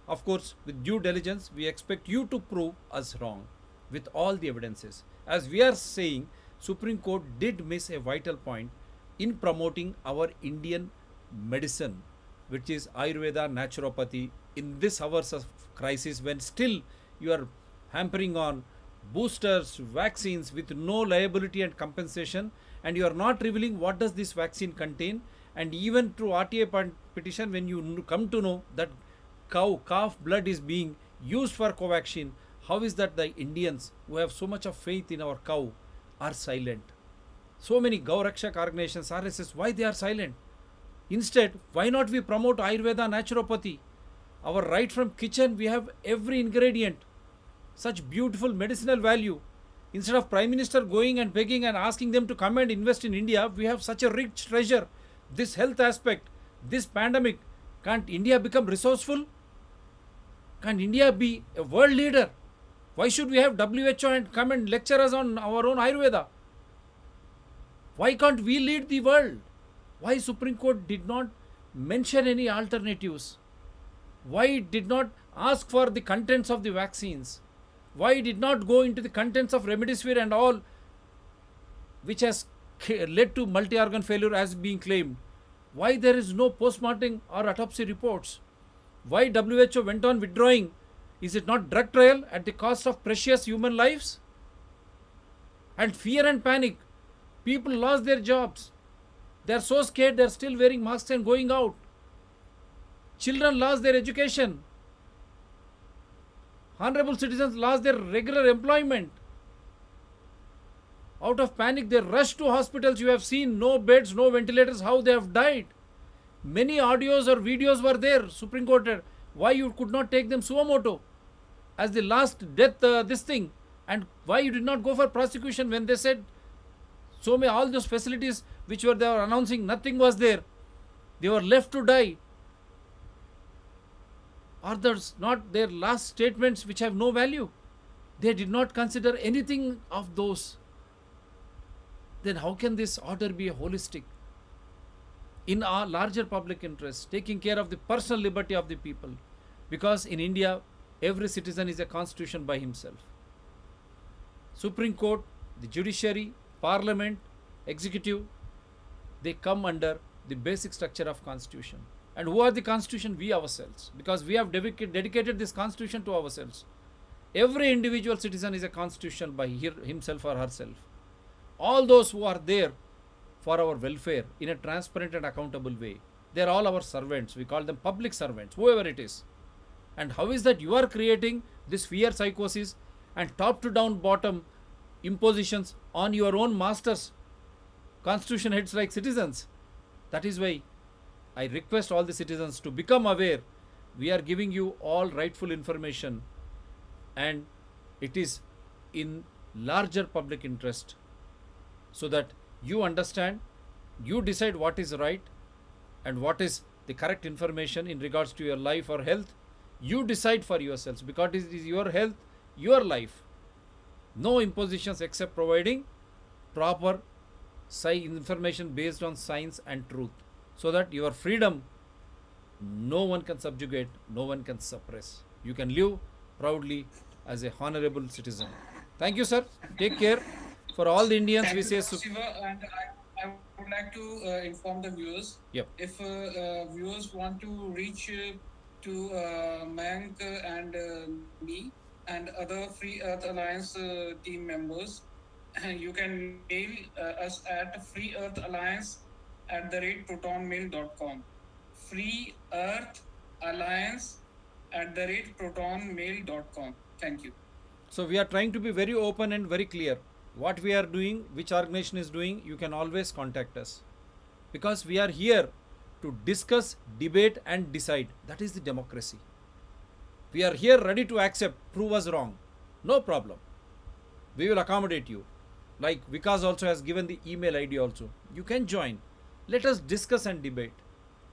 Of course, with due diligence, we expect you to prove us wrong with all the evidences. As we are saying, Supreme Court did miss a vital point in promoting our Indian medicine, which is Ayurveda, naturopathy, in this hours of crisis when still you are hampering on boosters, vaccines with no liability and compensation, and you are not revealing what does this vaccine contain. And even through RTA petition, when you come to know that calf blood is being used for Covaxin, how is that the Indians who have so much of faith in our cow are silent? So many Gaurakshak organizations, RSS, why they are silent? Instead, why not we promote Ayurveda, naturopathy? Our right from kitchen, we have every ingredient, such beautiful medicinal value. Instead of Prime Minister going and begging and asking them to come and invest in India, we have such a rich treasure. This health aspect, this pandemic, can't India become resourceful? Can India be a world leader? Why should we have WHO and come and lecture us on our own Ayurveda? Why can't we lead the world? Why Supreme Court did not mention any alternatives? Why it did not ask for the contents of the vaccines? Why it did not go into the contents of remdesivir and all, which has led to multi-organ failure as being claimed? Why there is no post-mortem or autopsy reports? Why WHO went on withdrawing? Is it not drug trial at the cost of precious human lives? And fear and panic. People lost their jobs. They are so scared they are still wearing masks and going out. Children lost their education. Honorable citizens lost their regular employment. Out of panic, they rushed to hospitals. You have seen no beds, no ventilators, how they have died. Many audios or videos were there. Supreme Court, why you could not take them suo motu as the last death, this thing, and why you did not go for prosecution when they said so many, all those facilities which were they were announcing, nothing was there. They were left to die. Are those not their last statements which have no value? They did not consider anything of those. Then how can this order be holistic? In our larger public interest, taking care of the personal liberty of the people. Because in India, every citizen is a constitution by himself. Supreme Court, the judiciary, parliament, executive, they come under the basic structure of constitution. And who are the constitution? We ourselves. Because we have dedicated this constitution to ourselves. Every individual citizen is a constitution by himself or herself. All those who are there for our welfare in a transparent and accountable way, they are all our servants. We call them public servants, whoever it is. And how is that you are creating this fear psychosis and top to down bottom impositions on your own masters, constitution heads like citizens? That is why I request all the citizens to become aware. We are giving you all rightful information and it is in larger public interest so that you understand, you decide what is right and what is the correct information in regards to your life or health. You decide for yourselves because it is your health, your life. No impositions except providing proper information based on science and truth, so that your freedom, no one can subjugate, no one can suppress. You can live proudly as a honorable citizen. Thank you, sir. Take care. For all the Indians, Thank we you, say... Dr. Shiva, and I would like to inform the viewers. Yep. If viewers want to reach to Mayank and me and other Free Earth Alliance team members, you can mail us at freeearthalliance@protonmail.com. freeearthalliance@protonmail.com. Thank you. So we are trying to be very open and very clear. What we are doing, which organization is doing, you can always contact us. Because we are here to discuss, debate and decide. That is the democracy. We are here ready to accept, prove us wrong. No problem. We will accommodate you. Like Vikash also has given the email ID also. You can join. Let us discuss and debate.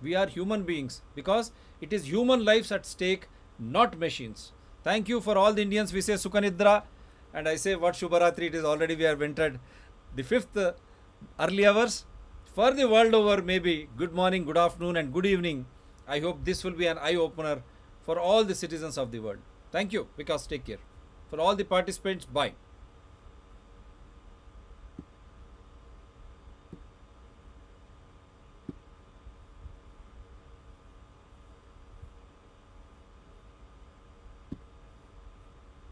We are human beings because it is human lives at stake, not machines. Thank you for all the Indians. We say Sukhanidra. And I say what Shubharatri, it is already we have entered the 5th early hours. For the world over, maybe good morning, good afternoon and good evening. I hope this will be an eye-opener for all the citizens of the world. Thank you, Vikash. Take care. For all the participants, bye.